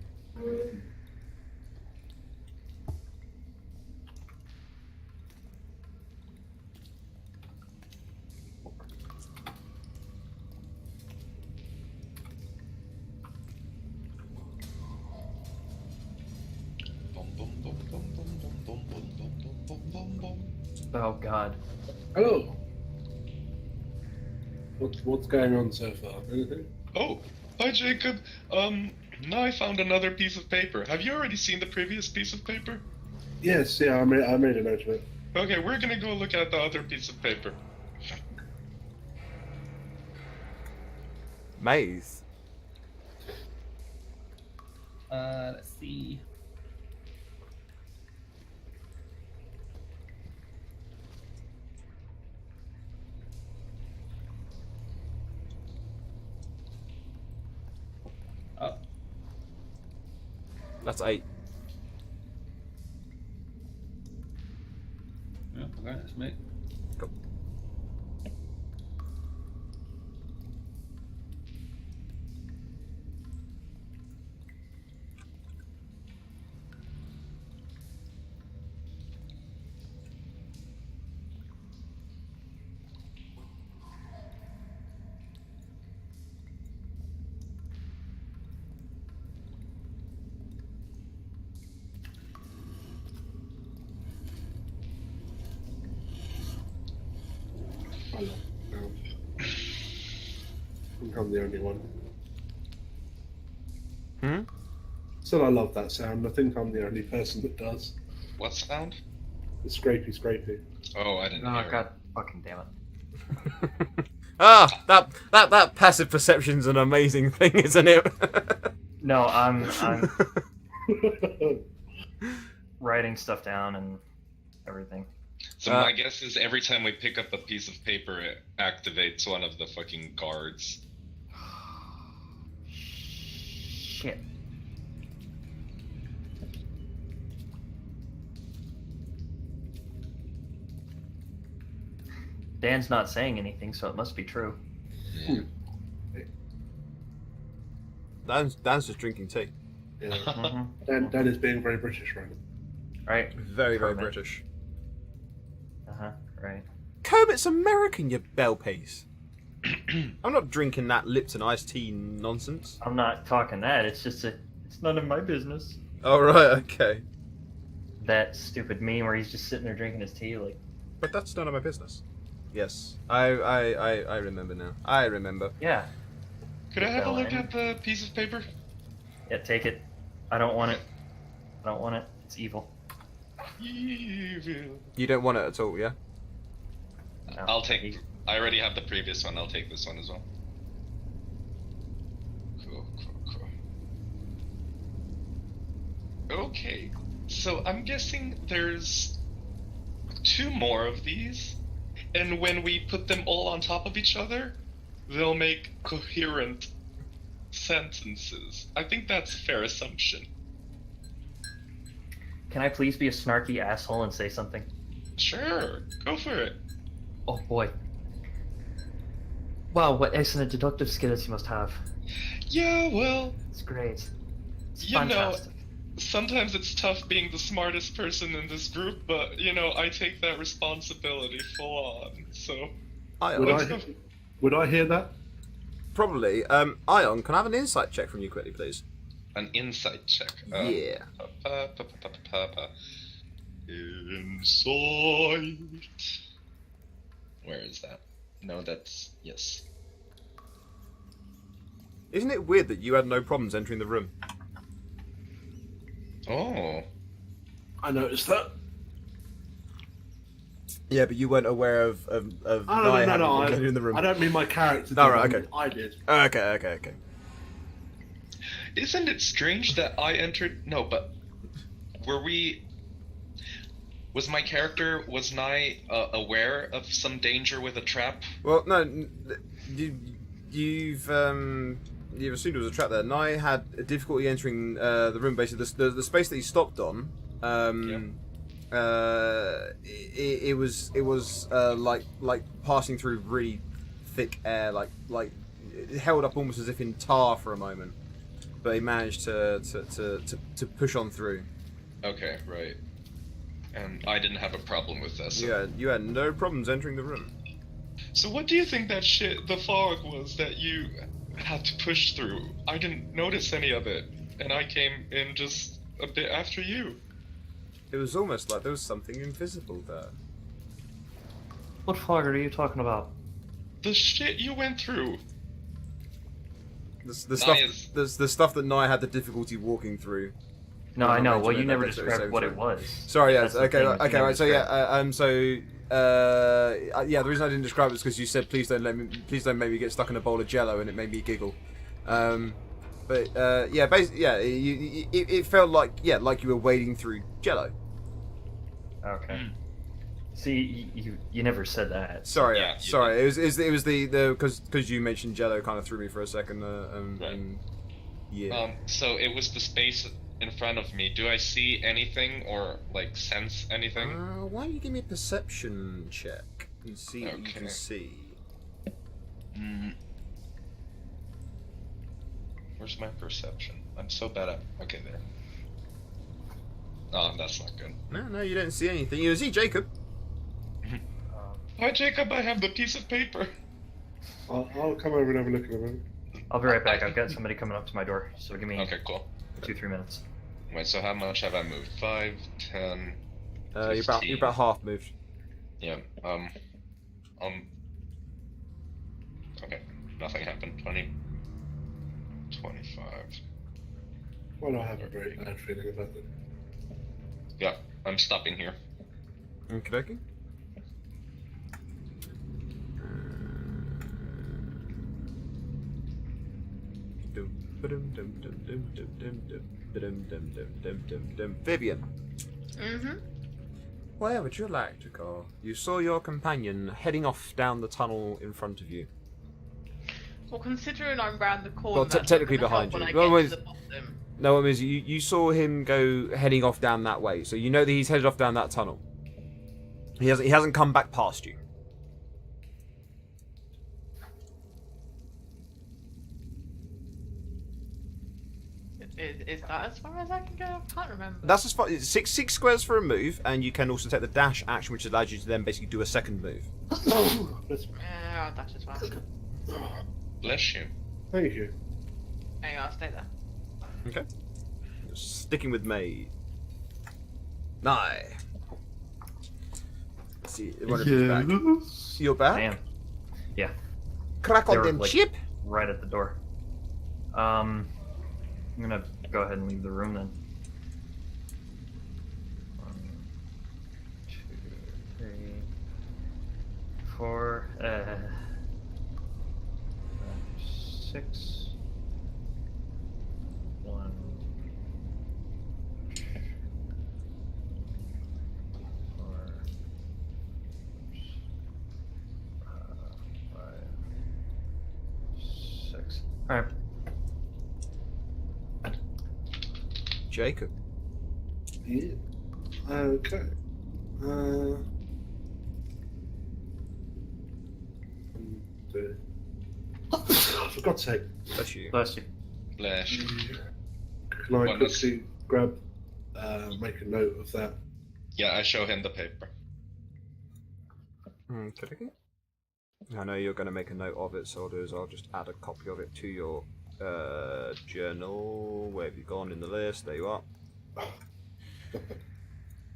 Speaker 4: Bum, bum, bum, bum, bum, bum, bum, bum, bum, bum, bum, bum.
Speaker 2: Oh god.
Speaker 7: Hello. What's going on so far? Anything?
Speaker 4: Oh, hi Jacob. Now I found another piece of paper. Have you already seen the previous piece of paper?
Speaker 7: Yes, yeah, I made a note of it.
Speaker 4: Okay, we're gonna go look at the other piece of paper.
Speaker 1: Maze.
Speaker 6: Let's see. Oh,
Speaker 1: That's 8.
Speaker 6: yeah, okay, that's me.
Speaker 1: Go.
Speaker 7: think I'm the only one.
Speaker 1: Hmm?
Speaker 7: Still, I love that sound. I think I'm the only person that does.
Speaker 4: What sound?
Speaker 7: The scrapey, scrapey.
Speaker 4: Oh, I didn't
Speaker 2: Oh
Speaker 4: hear
Speaker 2: god, fucking damn it.
Speaker 1: That passive perception's an amazing thing, isn't it?
Speaker 2: No, I'm writing stuff down and everything.
Speaker 4: So my guess is every time we pick up a piece of paper, it activates one of the fucking guards.
Speaker 2: Shit. Dan's not saying anything, so it must be true.
Speaker 1: Dan's just drinking tea.
Speaker 7: Yeah.
Speaker 2: Mm-hmm.
Speaker 7: Dan is being very British right now.
Speaker 2: Right?
Speaker 1: Very, very
Speaker 2: Kermit.
Speaker 1: British.
Speaker 2: Right.
Speaker 1: Kermit's American, you bell piece. I'm not drinking that Lipton iced tea nonsense.
Speaker 2: I'm not talking that. It's just it's none of my business.
Speaker 1: Oh, right, okay.
Speaker 2: That stupid meme where he's just sitting there drinking his tea, like,
Speaker 1: But that's none of my business. Yes, I remember now. I remember.
Speaker 2: yeah,
Speaker 4: Could I have a
Speaker 2: Well,
Speaker 4: look
Speaker 2: and-
Speaker 4: at the piece of paper?
Speaker 2: yeah, take it. I don't want it. I don't want it. It's evil.
Speaker 4: Evil.
Speaker 1: You don't want it at all, yeah?
Speaker 2: No.
Speaker 4: I'll take. I already have the previous one. I'll take this one as well. Cool. Okay, so I'm guessing there's 2 more of these, and when we put them all on top of each other, they'll make coherent sentences. I think that's a fair assumption.
Speaker 2: Can I please be a snarky asshole and say something?
Speaker 4: Sure, go for it.
Speaker 2: Oh boy. Wow, what excellent deductive skills you must have.
Speaker 4: Yeah, well,
Speaker 2: It's great. It's
Speaker 4: You know,
Speaker 2: fantastic.
Speaker 4: sometimes it's tough being the smartest person in this group, but I take that responsibility full on. So
Speaker 7: Would I hear that?
Speaker 1: Probably. Ion, can I have an insight check from you quickly, please?
Speaker 4: an insight check.
Speaker 1: Yeah.
Speaker 4: Insight. Where is that? No, that's yes.
Speaker 1: Isn't it weird that you had no problems entering the room?
Speaker 4: Oh.
Speaker 7: I noticed that.
Speaker 1: Yeah, but you weren't aware of
Speaker 7: Oh,
Speaker 1: Nye having
Speaker 7: no.
Speaker 1: been getting in the room.
Speaker 7: I don't mean my character.
Speaker 1: Oh,
Speaker 7: did,
Speaker 1: right,
Speaker 7: I
Speaker 1: okay.
Speaker 7: mean, I did.
Speaker 1: Okay.
Speaker 4: Isn't it strange that I entered? No, but were we? Was my character, was Nye aware of some danger with a trap?
Speaker 1: Well, no, you've assumed it was a trap there. Nye had difficulty entering the room. Basically, the space that he stopped on. It was like passing through really thick air, like it held up almost as if in tar for a moment. But he managed to push on through.
Speaker 4: Okay, right. And I didn't have a problem with this.
Speaker 1: You had no problems entering the room.
Speaker 4: So what do you think that shit, the fog was that you had to push through? I didn't notice any of it, and I came in just a bit after you.
Speaker 1: It was almost like there was something invisible there.
Speaker 2: What fog are you talking about?
Speaker 4: The shit you went through.
Speaker 1: The stuff that Nye had the difficulty walking through.
Speaker 2: No,
Speaker 1: I'm
Speaker 2: I
Speaker 1: not
Speaker 2: know. Well,
Speaker 1: mentioning
Speaker 2: you
Speaker 1: that,
Speaker 2: never
Speaker 1: but so
Speaker 2: described what
Speaker 1: true.
Speaker 2: it was.
Speaker 1: Sorry, yes.
Speaker 2: That's the
Speaker 1: Okay,
Speaker 2: thing, you never
Speaker 1: right. So
Speaker 2: described.
Speaker 1: yeah, the reason I didn't describe it was because you said please don't make me get stuck in a bowl of Jello, and it made me giggle. Yeah, basically, yeah, it felt like you were wading through Jello.
Speaker 2: Okay. See, you never said that.
Speaker 1: Sorry,
Speaker 4: Yeah, you
Speaker 1: sorry. It was the because you mentioned Jello kind of threw me for a second.
Speaker 4: Right.
Speaker 1: Yeah.
Speaker 4: So it was the space in front of me. Do I see anything or like sense anything?
Speaker 1: Why don't you give me a perception check and see what you can
Speaker 4: Okay.
Speaker 1: see?
Speaker 4: Where's my perception? I'm so bad at. Okay, there. Oh, that's not good.
Speaker 1: No, you don't see anything. You see Jacob.
Speaker 4: Hi, Jacob. I have the piece of paper.
Speaker 7: I'll come over and have a look at it.
Speaker 2: I'll be right back. I've got somebody coming up to my door, so give me
Speaker 4: Okay, cool.
Speaker 2: 2-3 minutes.
Speaker 4: Wait, so how much have I moved? 5, 10.
Speaker 1: You're about half moved.
Speaker 4: Yeah. Okay. Nothing happened. 20. 25.
Speaker 7: Why do I have a very bad feeling about it?
Speaker 4: Yeah, I'm stopping here.
Speaker 1: Okay, okay. Vivian,
Speaker 3: Mm-hmm.
Speaker 1: where would you like to go? You saw your companion heading off down the tunnel in front of you.
Speaker 3: Well, considering I'm round the corner,
Speaker 1: Well,
Speaker 3: that's not
Speaker 1: technically
Speaker 3: gonna help
Speaker 1: behind
Speaker 3: when
Speaker 1: you.
Speaker 3: I
Speaker 1: Well,
Speaker 3: get to the bottom.
Speaker 1: No, it means you saw him go heading off down that way, so you know that he's headed off down that tunnel. He hasn't come back past you.
Speaker 3: Is that as far as I can go? I can't remember.
Speaker 1: That's as far. It's six squares for a move, and you can also take the dash action, which allows you to then basically do a second move.
Speaker 7: Let's-
Speaker 3: Yeah, that's as well.
Speaker 4: Bless you.
Speaker 7: Thank you.
Speaker 3: Hang on, I'll stay there.
Speaker 1: Okay. Sticking with me. Nye. Let's see. One of you's back. You're back.
Speaker 2: I am. Yeah,
Speaker 1: Crack
Speaker 2: They
Speaker 1: on
Speaker 2: were,
Speaker 1: them
Speaker 2: like-
Speaker 1: chip.
Speaker 2: right at the door. I'm gonna go ahead and leave the room then. 1, 2, 3, 4, 6. 1, 4, 5, 6. All right.
Speaker 1: Jacob.
Speaker 7: Yeah. Okay. For God's sake.
Speaker 1: That's you.
Speaker 2: Bless you.
Speaker 4: Bless you.
Speaker 7: Can I
Speaker 4: Well, that's-
Speaker 7: quickly grab, make a note of that?
Speaker 4: Yeah, I show him the paper.
Speaker 1: Okay. I know you're going to make a note of it, so I'll just add a copy of it to your journal. Where have you gone in the list? There you are.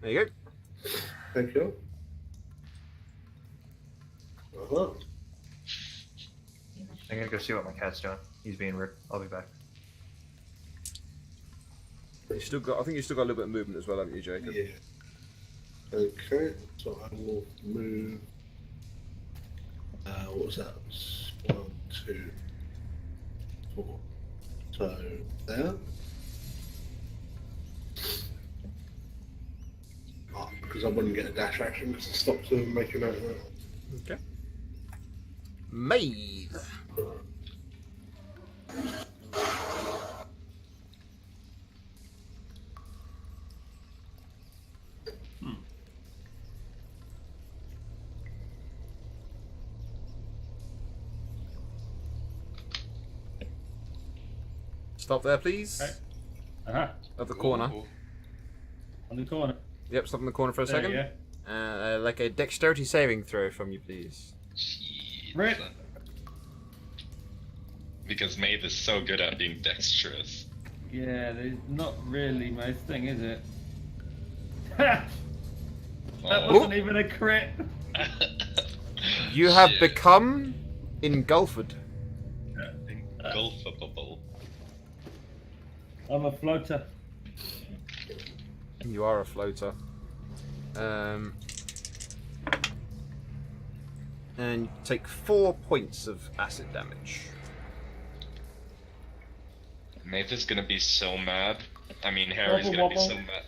Speaker 1: There you go.
Speaker 7: Thank you. Uh-huh.
Speaker 2: I'm gonna go see what my cat's doing. He's being rude. I'll be back.
Speaker 1: You still got. I think you still got a little bit of movement as well, haven't you, Jacob?
Speaker 7: Yeah. Okay, so I will move. What was that? 1, 2, 4. So there. Because I wouldn't get a dash action because it stops them making out of that.
Speaker 1: Okay. Maeve. Stop there, please.
Speaker 6: Okay. Uh-huh.
Speaker 1: At the corner.
Speaker 4: Ooh.
Speaker 6: On the corner.
Speaker 1: Yep, stop in the corner for a
Speaker 6: There
Speaker 1: second.
Speaker 6: you go.
Speaker 1: Like a dexterity saving throw from you, please.
Speaker 4: Jeez.
Speaker 6: Right.
Speaker 4: Because Maeve is so good at being dexterous.
Speaker 6: Yeah, there's not really my thing, is it? That
Speaker 4: Oh.
Speaker 6: wasn't even a crit.
Speaker 1: You have
Speaker 4: Shit.
Speaker 1: become engulfed.
Speaker 4: Engulfable.
Speaker 6: I'm a floater.
Speaker 1: You are a floater. And take 4 points of acid damage.
Speaker 4: Maeve is gonna be so mad. I mean, Harry's
Speaker 6: Wobble,
Speaker 4: gonna be
Speaker 6: wobble.
Speaker 4: so mad.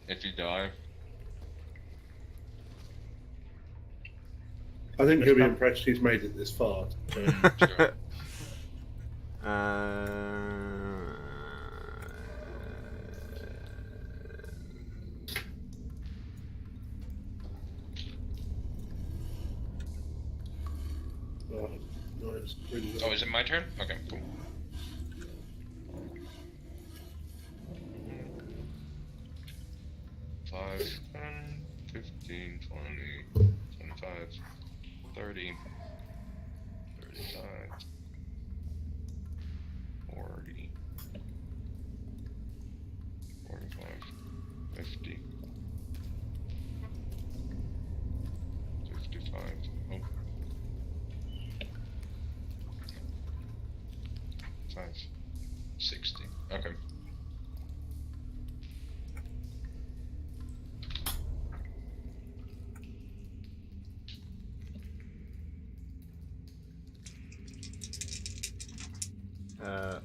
Speaker 4: If you die.
Speaker 7: I think he'll be impressed he's made it this far.
Speaker 4: Sure.
Speaker 7: Nice, really
Speaker 4: Oh, is it my turn? Okay, cool. Five, 10, 15, 20, 25, 30, 35, 40, 45, 50, 55, oh, 60. Okay.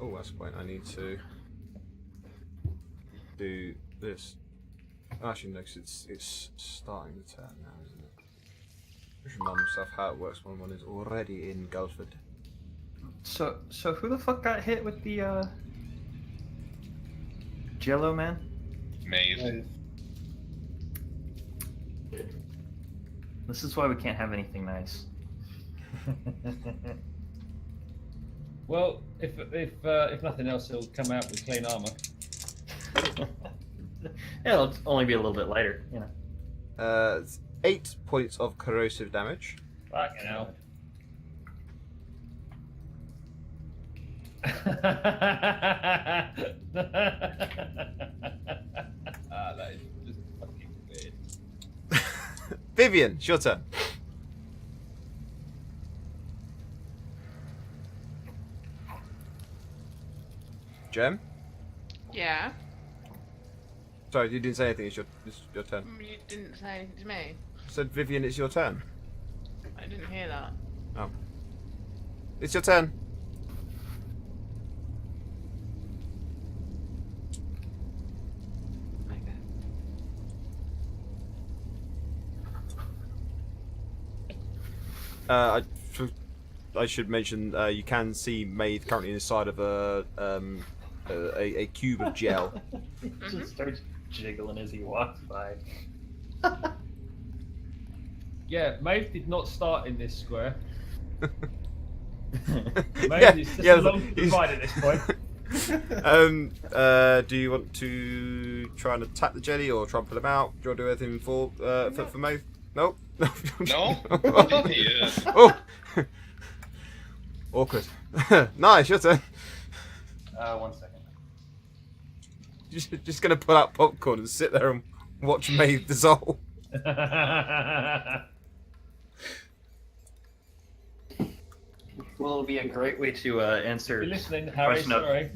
Speaker 1: Oh, that's a point. I need to do this. Actually, no, 'cause it's starting the turn now, isn't it? Just remind myself how it works when one is already engulfed.
Speaker 2: So who the fuck got hit with the Jello man?
Speaker 4: Maeve.
Speaker 2: This is why we can't have anything nice.
Speaker 6: Well, if nothing else, he'll come out with clean armor.
Speaker 2: It'll only be a little bit lighter, you know.
Speaker 1: It's 8 points of corrosive damage.
Speaker 6: Fucking hell. That is just fucking weird.
Speaker 1: Vivian, it's your turn. Gem?
Speaker 3: Yeah.
Speaker 1: Sorry, you didn't say anything. It's your turn.
Speaker 3: You didn't say anything to me.
Speaker 1: I said, Vivian, it's your turn.
Speaker 3: I didn't hear that.
Speaker 1: Oh. It's your turn.
Speaker 3: Okay.
Speaker 1: I should mention you can see Maeve currently inside of a cube of gel.
Speaker 2: He just starts jiggling as he walks by.
Speaker 6: Yeah, Maeve did not start in this square. Maeve
Speaker 1: Yeah,
Speaker 6: is just
Speaker 1: yeah,
Speaker 6: along for the
Speaker 1: he's-
Speaker 6: ride at this point.
Speaker 1: Do you want to try and attack the jelly or try and pull him out? Do you want to do anything for Maeve? No?
Speaker 4: No? Yeah.
Speaker 1: Oh! Awkward. Nice, your turn.
Speaker 2: 1 second.
Speaker 1: Just gonna pull out popcorn and sit there and watch Maeve dissolve.
Speaker 2: Well, it'll be a great way to answer
Speaker 6: You're listening, Harry,
Speaker 2: question of,
Speaker 6: sorry.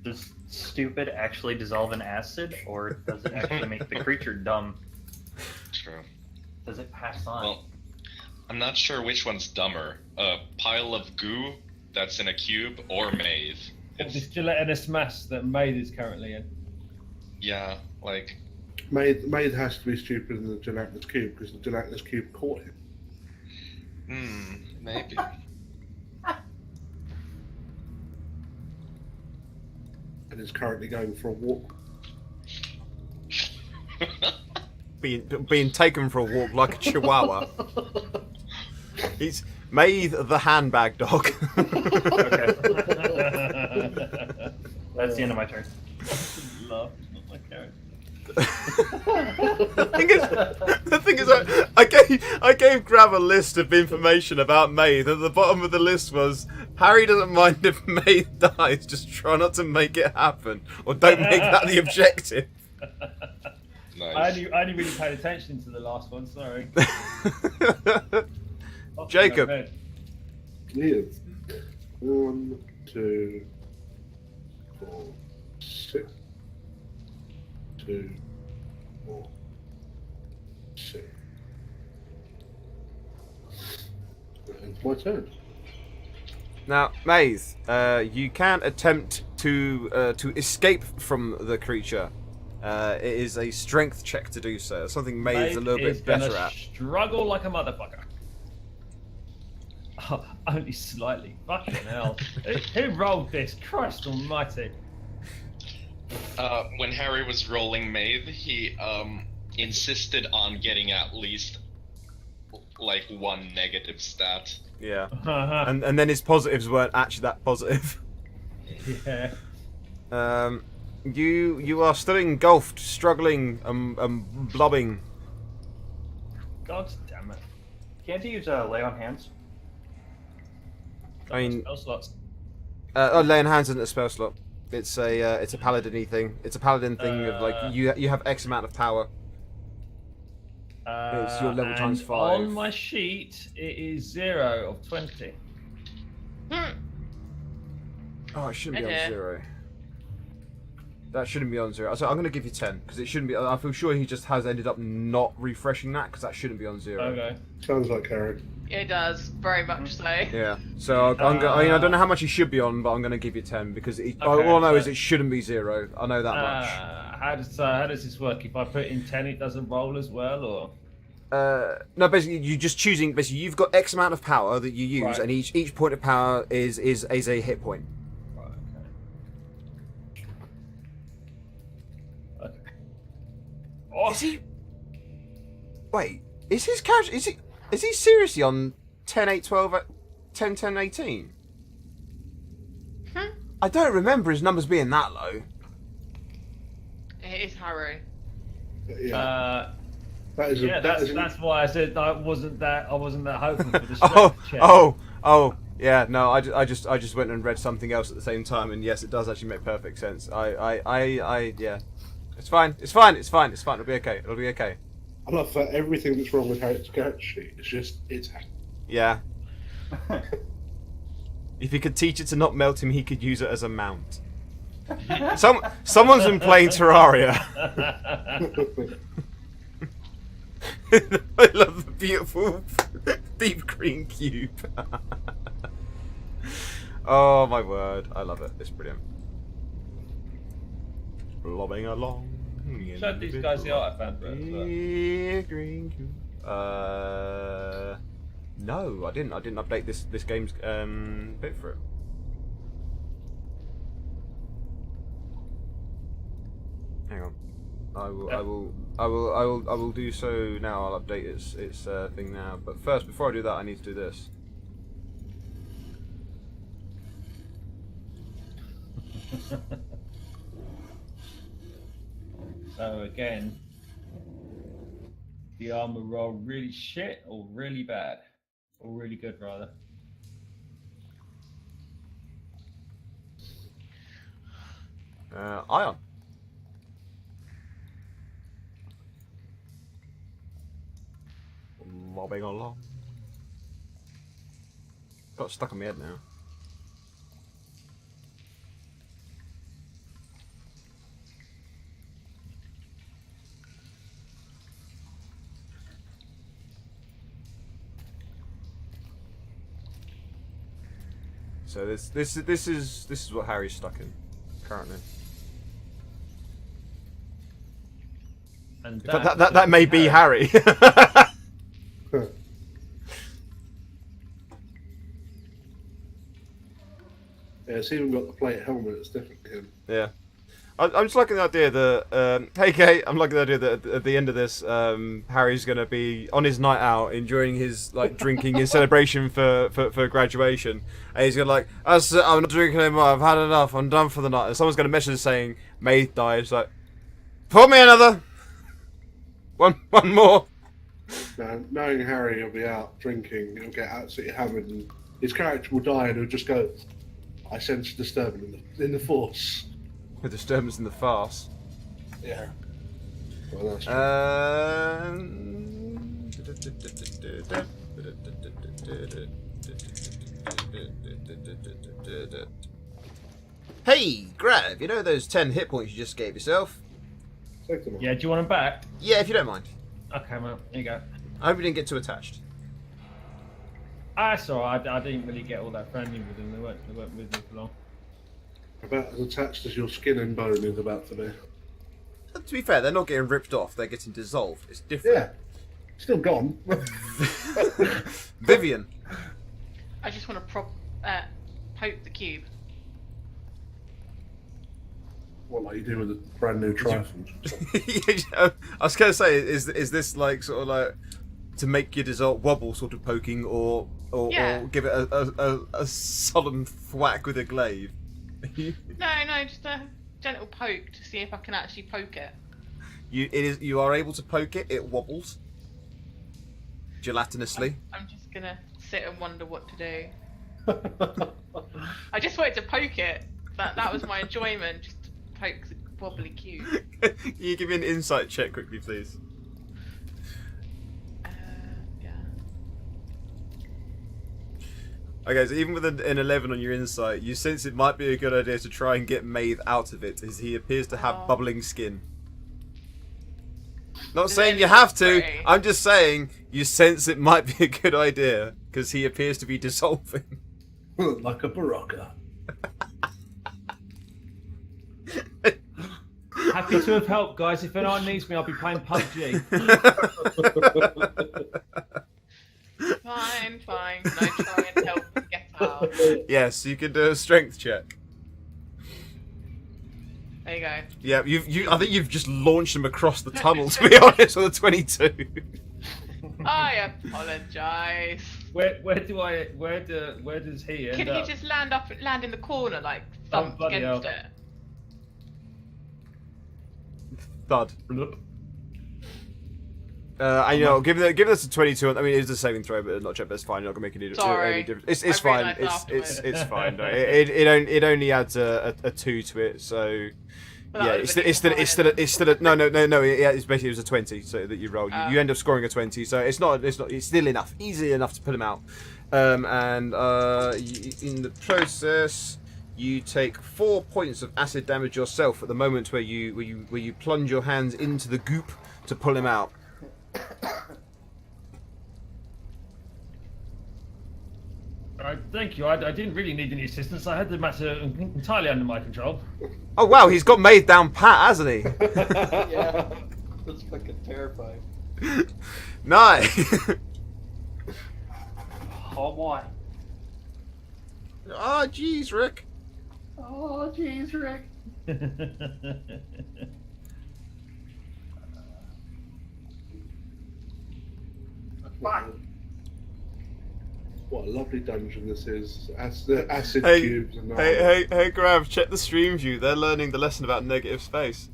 Speaker 2: does stupid actually dissolve in acid, or does it actually make the creature dumb?
Speaker 4: True.
Speaker 2: Does it pass on?
Speaker 4: Well, I'm not sure which one's dumber. A pile of goo that's in a cube or Maeve.
Speaker 6: Or this gelatinous mass that Maeve is currently in.
Speaker 4: Yeah, like,
Speaker 7: Maid has to be stupider than the gelatinous cube because the gelatinous cube caught him.
Speaker 4: maybe.
Speaker 7: And is currently going for a walk.
Speaker 1: Being taken for a walk like a chihuahua. He's Maeve the handbag dog.
Speaker 2: Okay. That's the end of my turn.
Speaker 6: Love, not my character.
Speaker 1: the thing is, I gave Grab a list of information about Maeve. At the bottom of the list was Harry doesn't mind if Maeve dies, just try not to make it happen, or don't make that the objective.
Speaker 4: Nice.
Speaker 6: I only really paid attention to the last one, sorry.
Speaker 1: Jacob.
Speaker 7: Yes. 1, 2, 4, 6. 2, 4, 6. It's my turn.
Speaker 1: Now, Maeve, you can attempt to escape from the creature. It is a strength check to do so. It's something Maeve's a little bit better at.
Speaker 6: Struggle like a motherfucker. Oh, only slightly. Fucking hell. Who rolled this? Christ almighty.
Speaker 4: When Harry was rolling Maeve, he insisted on getting at least like 1 negative stat.
Speaker 1: Yeah. And then his positives weren't actually that positive.
Speaker 6: Yeah.
Speaker 1: You are still engulfed, struggling, blobbing.
Speaker 6: God damn it.
Speaker 2: Can't you use lay on hands?
Speaker 1: I mean,
Speaker 6: Spell slots.
Speaker 1: laying hands isn't a spell slot. It's a paladin-y thing. It's a paladin thing of like you have X amount of power. It's your level times
Speaker 6: and
Speaker 1: 5.
Speaker 6: On my sheet, it is 0 of 20.
Speaker 1: Oh, it shouldn't be on
Speaker 3: Okay.
Speaker 1: 0. That shouldn't be on 0. So I'm going to give you 10 because it shouldn't be. I feel sure he just has ended up not refreshing that because that shouldn't be on 0.
Speaker 6: Okay.
Speaker 7: Sounds like Harry.
Speaker 3: It does, very much so.
Speaker 1: Yeah. So I mean, I don't know how much he should be on, but I'm going to give you 10 because all I know is it shouldn't be 0. I know that much.
Speaker 6: How does this work? If I put in 10, it doesn't roll as well, or?
Speaker 1: No, basically you're just choosing. Basically, you've got X amount of power that you use,
Speaker 6: Right.
Speaker 1: and each point of power is a hit point.
Speaker 6: Right, okay. Okay. Oh,
Speaker 1: Is he? Wait, is his character? Is he seriously on 10, 8, 12, 10, 10, 18?
Speaker 3: Hmm?
Speaker 1: I don't remember his numbers being that low.
Speaker 3: It is Harry.
Speaker 7: Yeah. That is
Speaker 6: yeah,
Speaker 7: that is
Speaker 6: that's why I said I wasn't that hopeful for the
Speaker 1: Oh,
Speaker 6: strength check.
Speaker 1: oh, yeah. No, I just went and read something else at the same time, and yes, it does actually make perfect sense. Yeah, it's fine. It'll be okay. It'll be okay.
Speaker 7: I love that everything that's wrong with Harry's character sheet. It's
Speaker 1: Yeah. If he could teach it to not melt him, he could use it as a mount. Someone's been playing Terraria. I love the beautiful deep green cube. Oh my word, I love it. It's brilliant. Lobbing along.
Speaker 6: Showed these guys the artifact, but
Speaker 1: Green cube. No, I didn't. I didn't update this game's bit for it. Hang on. I will do so now. I'll update its thing now. But first, before I do that, I need to do this.
Speaker 6: So again, the armor roll really shit or really bad, or really good rather.
Speaker 1: Ion. Lobbing along. Got stuck on my head now. So this is what Harry's stuck in currently.
Speaker 6: And
Speaker 1: That may be Harry.
Speaker 7: Yeah, it's even got the plate helmet. It's definitely him.
Speaker 1: Yeah. I'm just liking the idea that, hey Kate, I'm liking the idea that at the end of this, Harry's going to be on his night out, enjoying his, drinking in celebration for graduation. And he's going to I'm not drinking anymore, I've had enough, I'm done for the night. And someone's going to message saying, May died. It's like, pour me another! One more!
Speaker 7: Now, knowing Harry, he'll be out drinking, he'll get absolutely hammered, and his character will die, and he'll just go, I sense disturbance in the Force.
Speaker 1: A disturbance in the farce.
Speaker 7: Yeah. Well, that's true. Hey, Grav, you know those 10 hit points you just gave yourself? Take them off.
Speaker 6: Yeah, do you want them back?
Speaker 1: Yeah, if you don't mind.
Speaker 6: Okay, well, here you go.
Speaker 1: I hope you didn't get too attached.
Speaker 6: That's alright. I didn't really get all that friendly with them. They weren't with me for long.
Speaker 7: About as attached as your skin and bone is about to be.
Speaker 1: To be fair, they're not getting ripped off, they're getting dissolved. It's different.
Speaker 7: Yeah. Still gone.
Speaker 1: Vivian.
Speaker 3: I just want to poke the cube.
Speaker 7: What, like you do with a brand new trifle?
Speaker 1: I was going to say, is this to make your dissolve wobble, sort of poking, or
Speaker 3: Yeah.
Speaker 1: give it a solemn thwack with a glaive?
Speaker 3: No, just a gentle poke to see if I can actually poke it.
Speaker 1: You are able to poke it. It wobbles gelatinously.
Speaker 3: I'm just gonna sit and wonder what to do. I just wanted to poke it. That was my enjoyment, just to poke the wobbly cube.
Speaker 1: Can you give me an insight check quickly, please?
Speaker 3: Yeah.
Speaker 1: Okay, so even with an 11 on your insight, you sense it might be a good idea to try and get Maeve out of it, as he appears to have
Speaker 3: Oh.
Speaker 1: bubbling skin. Not
Speaker 3: Does
Speaker 1: saying
Speaker 3: it
Speaker 1: you have to,
Speaker 3: spray?
Speaker 1: I'm just saying you sense it might be a good idea, because he appears to be dissolving.
Speaker 7: Like a Baraka.
Speaker 6: Happy to have helped, guys. If anyone needs me, I'll be playing PUBG.
Speaker 3: Fine, fine. Can I try and help him get out?
Speaker 1: Yes, you can do a strength check.
Speaker 3: There you go.
Speaker 1: Yeah, I think you've just launched him across the tunnel, to be honest, with a 22.
Speaker 3: I apologise.
Speaker 6: Where does he end
Speaker 3: Can
Speaker 6: up?
Speaker 3: he just land in the corner, like thumped
Speaker 6: bloody
Speaker 3: against
Speaker 6: hell.
Speaker 3: it?
Speaker 1: Thud. I know. Give this a 22. I mean, it is a saving throw, but not check. But it's fine. You're not gonna make any
Speaker 3: Sorry.
Speaker 1: difference. It's
Speaker 3: I
Speaker 1: fine.
Speaker 3: realised afterwards.
Speaker 1: It's fine. No, it only adds a 2 to it. So
Speaker 3: Well, that
Speaker 1: yeah,
Speaker 3: would've been even
Speaker 1: it's still a no. Yeah, it's basically it was a 20. So that you roll, you end up scoring a 20. So it's still enough, easy enough to put him out. In the process, you take 4 points of acid damage yourself at the moment where you plunge your hands into the goop to pull him out.
Speaker 6: Alright, thank you. I didn't really need any assistance. I had the matter entirely under my control.
Speaker 1: Oh wow, he's got Maeve down pat, hasn't he?
Speaker 8: Yeah, that's fucking terrifying.
Speaker 1: Nice.
Speaker 8: Oh boy.
Speaker 1: Oh jeez, Rick.
Speaker 8: Oh jeez, Rick. Fuck.
Speaker 7: What a lovely dungeon this is. Acid
Speaker 1: Hey,
Speaker 7: cubes and all.
Speaker 1: hey, Grav, check the stream view. They're learning the lesson about negative space.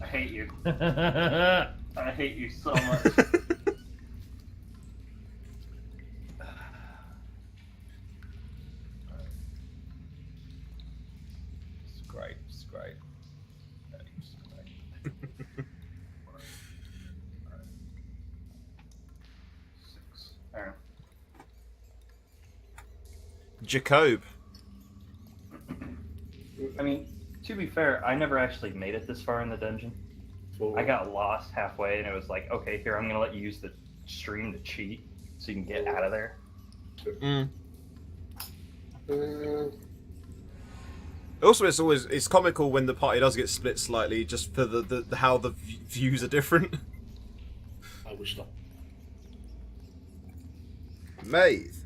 Speaker 8: I hate you. I hate you so much.
Speaker 6: It's great. It's great. It's great.
Speaker 8: Six. Alright.
Speaker 1: Jacob.
Speaker 2: I mean, to be fair, I never actually made it this far in the dungeon.
Speaker 7: For-
Speaker 2: I got lost halfway, and it was like, okay, here, I'm gonna let you use the stream to cheat, so you can get out of there.
Speaker 1: Mm.
Speaker 7: Uh,
Speaker 1: Also, it's comical when the party does get split slightly, just for the how the views are different.
Speaker 7: I will stop.
Speaker 1: Maeve.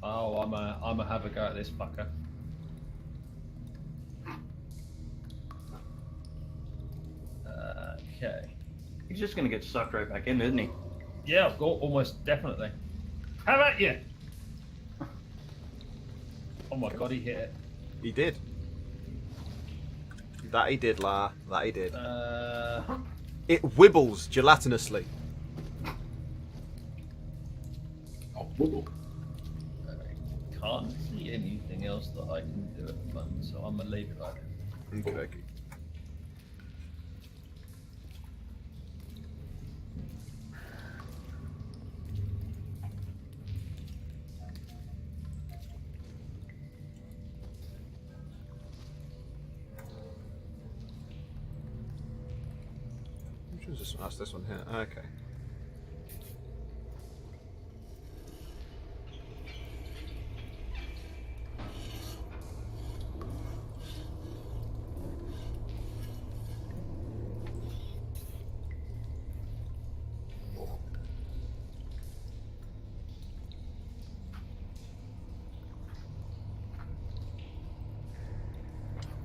Speaker 6: Oh, I'm a have a go at this fucker. Okay.
Speaker 2: He's just gonna get sucked right back in, isn't he?
Speaker 6: Yeah, almost definitely. How about you? Oh my god, he hit it.
Speaker 1: He did. That he did, La. That he did. It wibbles gelatinously.
Speaker 7: Oh, wiggle.
Speaker 6: I can't see anything else that I can do at the moment, so I'm gonna leave it like that.
Speaker 1: Okay. Which was this one? That's this one here. Okay.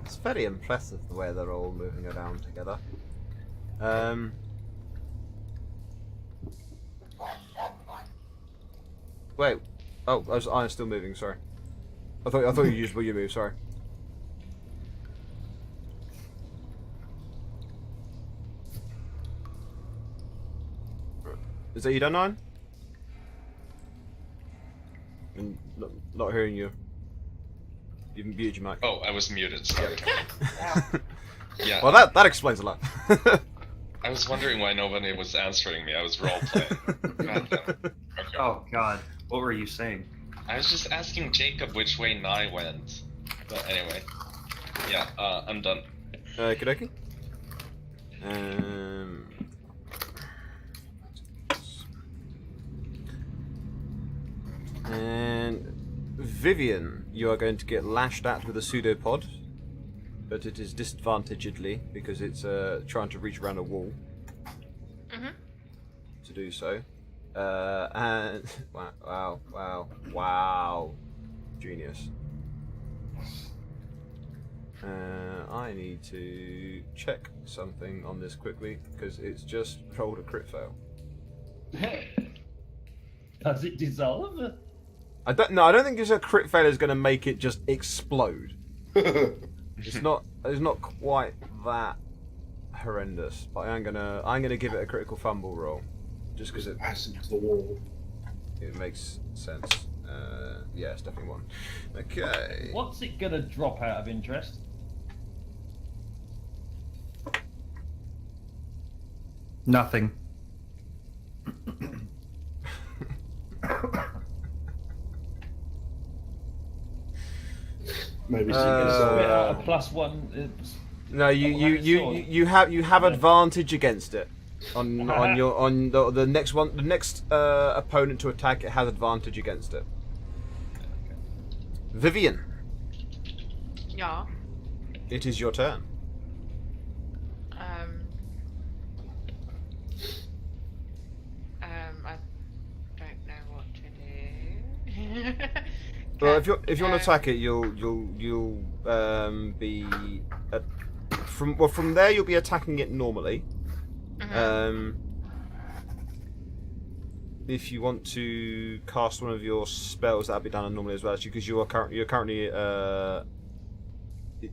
Speaker 1: It's very impressive the way they're all moving around together. Wait. Oh, I'm still moving. Sorry. I thought you used your move. Sorry. Is that you done, Nine? And not hearing you. You've muted your mic.
Speaker 4: Oh, I was muted. Sorry. Yeah.
Speaker 1: Well, that explains a lot.
Speaker 4: I was wondering why nobody was answering me. I was role playing. God damn it. Okay.
Speaker 2: Oh god. What were you saying?
Speaker 4: I was just asking Jacob which way Nye went. But anyway. Yeah, I'm done.
Speaker 1: Okie dokie. And Vivian, you are going to get lashed at with a pseudopod, but it is disadvantagedly because it's trying to reach around a wall to do so. And wow, genius. I need to check something on this quickly because it's just rolled a crit fail.
Speaker 6: Does it dissolve?
Speaker 1: I don't think a crit fail is going to make it just explode. It's not quite that horrendous, but I'm gonna give it a critical fumble roll, just because
Speaker 7: Acid to the wall.
Speaker 1: it makes sense. Yeah, it's definitely one. Okay.
Speaker 6: What's it gonna drop out of interest?
Speaker 2: Nothing.
Speaker 7: Maybe
Speaker 6: A +1.
Speaker 1: No, you have advantage against it. On the next one, the next opponent to attack, it has advantage against it. Vivian,
Speaker 3: Yeah.
Speaker 1: it is your turn.
Speaker 3: I don't know what to do.
Speaker 1: Well, if you want to attack it, you'll be from there you'll be attacking it normally. If you want to cast one of your spells, that'll be done normally as well, because you're currently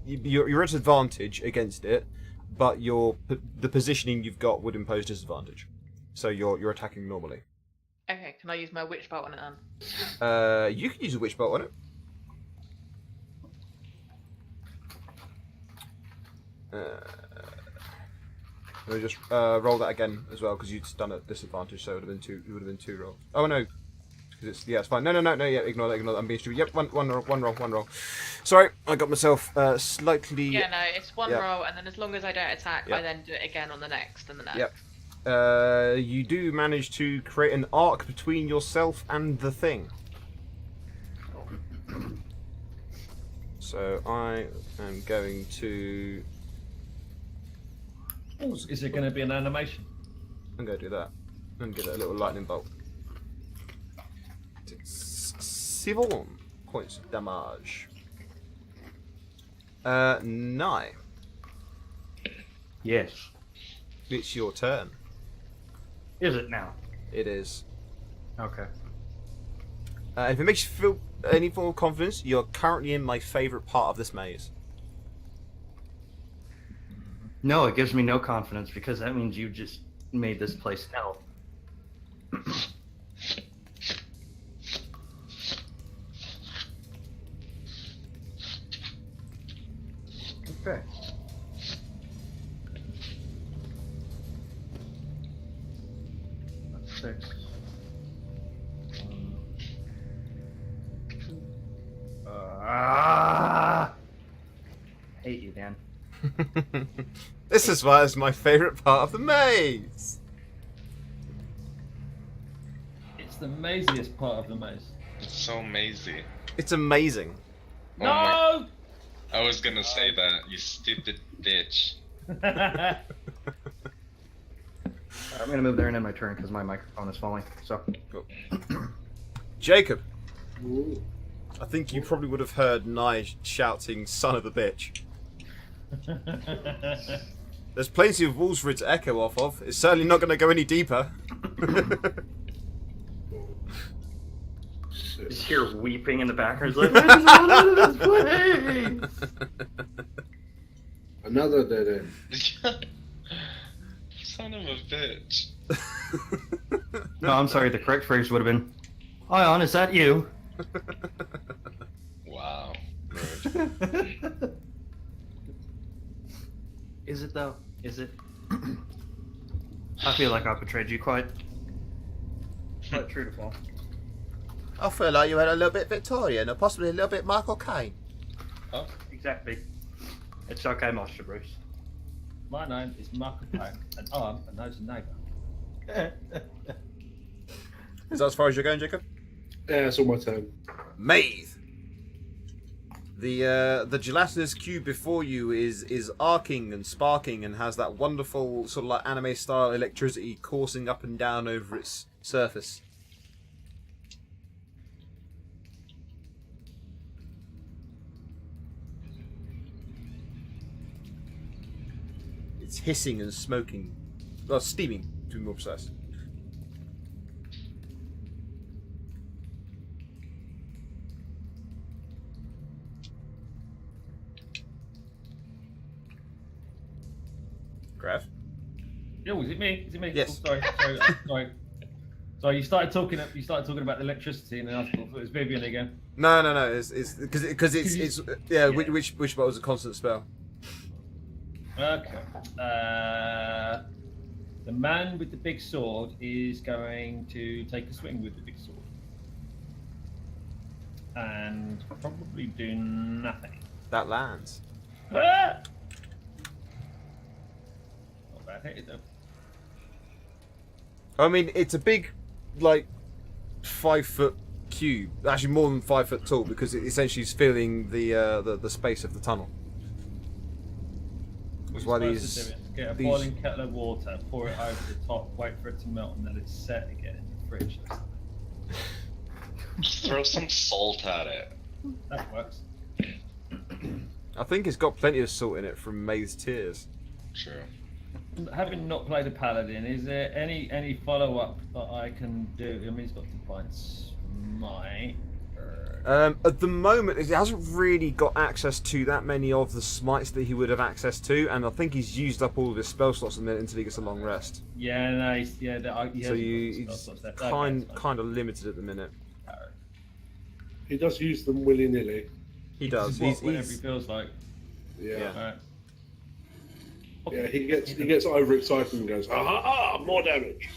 Speaker 1: you're at advantage against it, but the positioning you've got would impose disadvantage. So you're attacking normally.
Speaker 3: Okay, can I use my witch bolt on it then?
Speaker 1: You can use a witch bolt on it. Let me just roll that again as well, because you'd done at disadvantage, so it would have been two rolls. Oh no, because it's fine. No, yeah, ignore that. I'm being stupid. Yep, one roll. Sorry, I got myself slightly.
Speaker 3: Yeah, no, it's one roll, and then as long as I don't attack, I then do it again on the next and the next.
Speaker 1: Yep. You do manage to create an arc between yourself and the thing. So I am going to.
Speaker 6: Is it going to be an animation?
Speaker 1: I'm going to do that and get a little lightning bolt. 7 points of damage. Nye.
Speaker 2: Yes.
Speaker 1: It's your turn.
Speaker 2: Is it now?
Speaker 1: It is.
Speaker 2: Okay.
Speaker 1: If it makes you feel any form of confidence, you're currently in my favourite part of this maze.
Speaker 2: No, it gives me no confidence because that means you just made this place hell. Okay. That's 6. Hate you, Dan.
Speaker 1: This is why it's my favourite part of the maze.
Speaker 6: It's the maziest part of the maze.
Speaker 4: It's so mazy.
Speaker 1: It's amazing.
Speaker 4: Oh
Speaker 6: No!
Speaker 4: I was gonna say that, you stupid bitch.
Speaker 2: I'm gonna move there and end my turn because my microphone is falling. So.
Speaker 1: Cool. Jacob,
Speaker 7: Ooh.
Speaker 1: I think you probably would have heard Nye shouting, "Son of a bitch." There's plenty of walls for it to echo off of. It's certainly not going to go any deeper.
Speaker 2: Just hear weeping in the background. Like, I just want out of this place.
Speaker 7: Another dead end.
Speaker 4: Son of a bitch.
Speaker 2: No, I'm sorry. The correct phrase would have been, "Ion, is that you?"
Speaker 4: Wow. Rude.
Speaker 2: Is it though? Is it? I feel like I betrayed you quite true to fall.
Speaker 1: I feel like you had a little bit Victorian or possibly a little bit Michael Caine.
Speaker 6: Oh,
Speaker 8: Exactly. It's okay, Master Bruce.
Speaker 6: my name is Michael Payne, and I'm a nosy neighbour.
Speaker 1: Is that as far as you're going, Jacob?
Speaker 7: Yeah, it's all my turn.
Speaker 1: Maeve. The gelatinous cube before you is arcing and sparking and has that wonderful sort of like anime style electricity coursing up and down over its surface. It's hissing and smoking. Well, steaming, to be more precise. Grav?
Speaker 6: Yo, is it me? Is it me?
Speaker 1: Yes.
Speaker 6: Oh, sorry. Sorry, you started talking about the electricity, and then I thought it was Vivian again.
Speaker 1: No. It's because it's yeah. Which spell was a constant spell?
Speaker 6: Okay. The man with the big sword is going to take a swing with the big sword, and probably do nothing.
Speaker 1: That lands.
Speaker 6: Ah! Not bad hit, though.
Speaker 1: I mean, it's a big, like, 5-foot cube. Actually, more than 5 foot tall because it essentially is filling the space of the tunnel. That's why
Speaker 6: What you're supposed to
Speaker 1: these.
Speaker 6: do is get a
Speaker 1: these-
Speaker 6: boiling kettle of water, pour it over the top, wait for it to melt, and then it's set again in the fridge.
Speaker 4: Just throw some salt at it.
Speaker 6: That works.
Speaker 1: I think it's got plenty of salt in it from Maeve's tears.
Speaker 4: True.
Speaker 6: Having not played a paladin, is there any follow up that I can do? I mean, he's got Divine Smite.
Speaker 1: At the moment, he hasn't really got access to that many of the smites that he would have access to, and I think he's used up all of his spell slots and then until he gets a long rest.
Speaker 6: Yeah, nice. Yeah,
Speaker 1: So he's kind of limited at the minute.
Speaker 7: He does use them willy-nilly.
Speaker 1: He does.
Speaker 6: Whenever he feels like.
Speaker 7: Yeah.
Speaker 6: Alright.
Speaker 7: Yeah, he gets overexcited and goes, ah, more damage.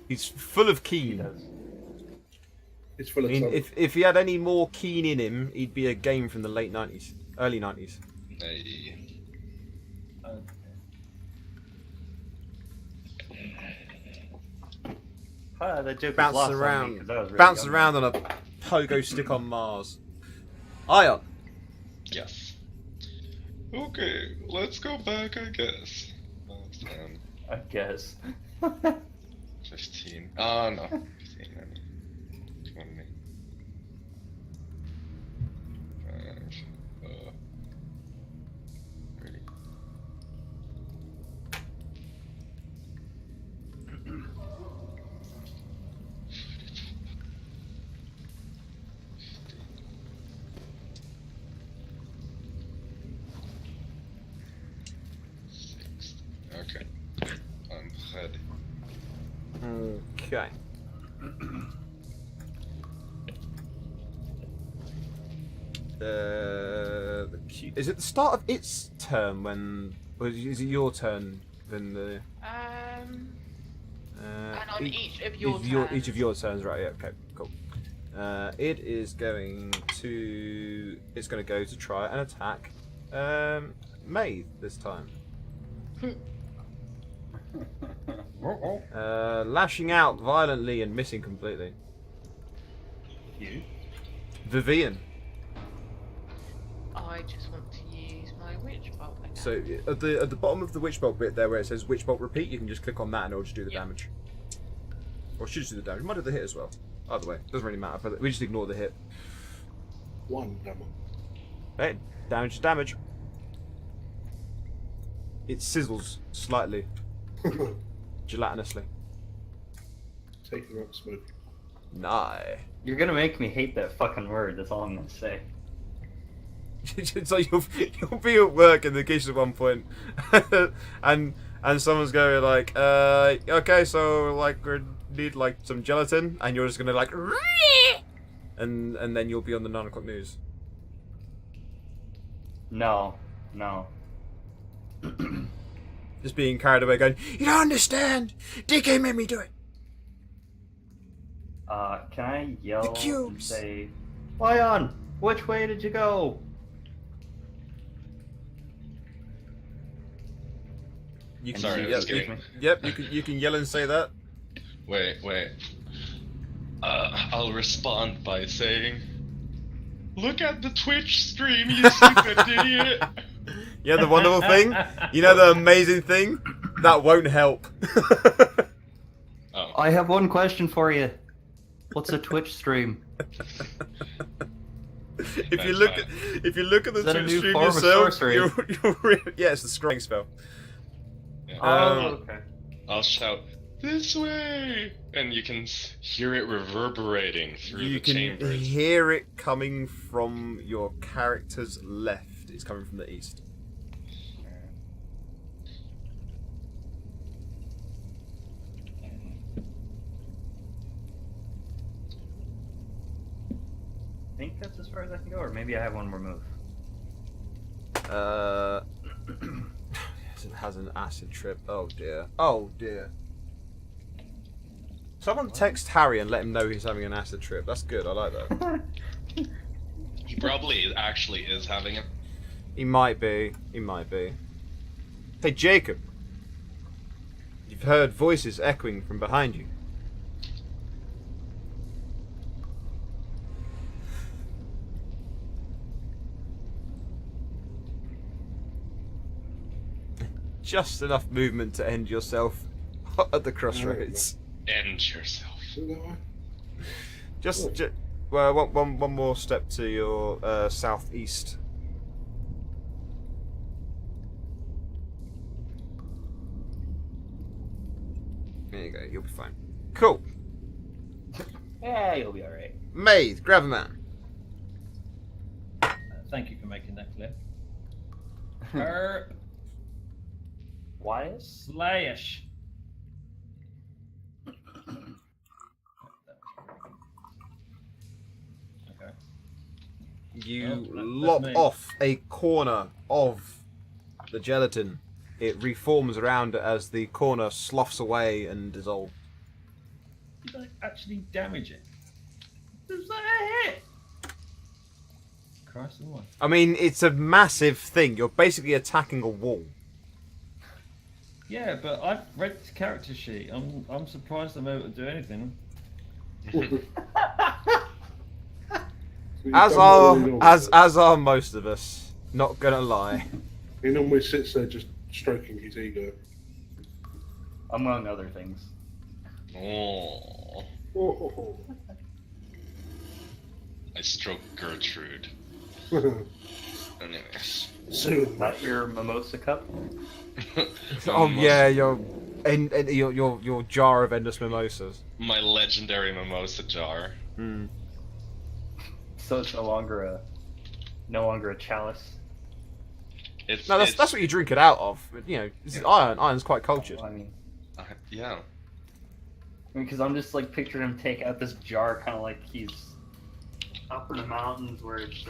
Speaker 1: He's full of keen.
Speaker 7: It's full
Speaker 1: I
Speaker 7: of
Speaker 1: mean,
Speaker 7: stuff.
Speaker 1: if he had any more keen in him, he'd be a game from the late 90s, early 90s.
Speaker 4: Hey.
Speaker 8: That joke was
Speaker 1: Bounce
Speaker 8: lost on me,
Speaker 1: around,
Speaker 8: 'cause I was really
Speaker 1: bounce
Speaker 8: young.
Speaker 1: around on a pogo stick on Mars. Ion.
Speaker 4: Yes. Okay, let's go back, I guess. Last time.
Speaker 8: I guess.
Speaker 4: 15. Oh, no. 15, I mean. 20. 5. 30. Okay. I'm ready.
Speaker 1: Okay. Is it the start of its turn when, or is it your turn? Then the
Speaker 3: And on each of your
Speaker 1: each of your turns, right? Yeah. Okay. Cool. It is going to. It's going to go to try and attack Maeve this time. Lashing out violently and missing completely.
Speaker 8: You?
Speaker 1: Vivian.
Speaker 3: I just want to use my witch bolt again.
Speaker 1: So at the bottom of the witch bolt bit there, where it says witch bolt repeat, you can just click on that and it'll just do the
Speaker 3: Yep.
Speaker 1: damage. Or it should just do the damage. It might do the hit as well. Either way, doesn't really matter. But we just ignore the hit.
Speaker 7: One damage.
Speaker 1: Hey, damage is damage. It sizzles slightly, gelatinously.
Speaker 7: Taking out smoke.
Speaker 1: Nah.
Speaker 8: You're gonna make me hate that fucking word, that's all I'm gonna say.
Speaker 1: So you'll be at work in the kitchen at one point, and someone's going like, okay, so like we need like some gelatin, and you're just gonna like, and then you'll be on the 9 o'clock news.
Speaker 8: No.
Speaker 1: Just being carried away, going, you don't understand. DK made me do it.
Speaker 2: Can I yell and
Speaker 1: cubes.
Speaker 2: say, Lion, which way did you go?
Speaker 1: You can,
Speaker 4: Sorry, I
Speaker 1: yep,
Speaker 4: was kidding.
Speaker 1: yep, you can yell and say that.
Speaker 4: Wait. I'll respond by saying, "Look at the Twitch stream, you stupid idiot!"
Speaker 1: Yeah, the wonderful thing. You know the amazing thing that won't help.
Speaker 4: Oh,
Speaker 2: I have one question for you. What's a Twitch stream?
Speaker 1: If you look at the
Speaker 2: Is that a
Speaker 1: Twitch
Speaker 2: new
Speaker 1: stream
Speaker 2: form of
Speaker 1: yourself,
Speaker 2: sorcery?
Speaker 1: you're really, yeah, it's the scrying spell.
Speaker 4: yeah.
Speaker 2: Okay.
Speaker 4: I'll shout, "This way!" and you can hear it reverberating through
Speaker 1: You
Speaker 4: the
Speaker 1: can
Speaker 4: chambers.
Speaker 1: hear it coming from your character's left. It's coming from the east.
Speaker 2: I think that's as far as I can go, or maybe I have one more move.
Speaker 1: It has an acid trip. Oh dear. Oh dear. Someone text Harry and let him know he's having an acid trip. That's good. I like that.
Speaker 4: He probably actually is having it.
Speaker 1: He might be. He might be. Hey Jacob. You've heard voices echoing from behind you. Just enough movement to end yourself at the crossroads.
Speaker 4: End yourself.
Speaker 7: So that way.
Speaker 1: Well, one more step to your southeast. There you go. You'll be fine. Cool.
Speaker 2: Yeah, you'll be alright.
Speaker 1: Maid, grab a man.
Speaker 6: Thank you for making that clear.
Speaker 2: Wise?
Speaker 6: Slayish. Okay.
Speaker 1: You
Speaker 6: Well, that's
Speaker 1: lop
Speaker 6: me.
Speaker 1: off a corner of the gelatin. It reforms around it as the corner sloughs away and dissolves.
Speaker 6: Did I actually damage it? Was that a hit? Christ alive.
Speaker 1: I mean, it's a massive thing. You're basically attacking a wall.
Speaker 6: Yeah, but I've read the character sheet. I'm surprised I'm able to do anything.
Speaker 7: So you've
Speaker 1: As
Speaker 7: done what
Speaker 1: are
Speaker 7: we normally
Speaker 1: as
Speaker 7: do.
Speaker 1: as are most of us. Not gonna lie.
Speaker 7: He normally sits there just stroking his ego.
Speaker 2: Among other things.
Speaker 4: Oh,
Speaker 7: Oh,
Speaker 4: I stroke Gertrude. Anyways.
Speaker 7: Soon.
Speaker 2: Not your mimosa cup?
Speaker 1: Oh yeah, your jar of endless mimosas.
Speaker 4: My legendary mimosa jar.
Speaker 1: Hmm.
Speaker 2: So it's no longer a chalice.
Speaker 4: It's,
Speaker 1: No, that's what you drink it out of. You know, this is iron. Iron's quite cultured.
Speaker 2: Well, I mean,
Speaker 4: yeah.
Speaker 2: because I'm just like picturing him take out this jar, kind of like he's
Speaker 8: Up in the mountains where it's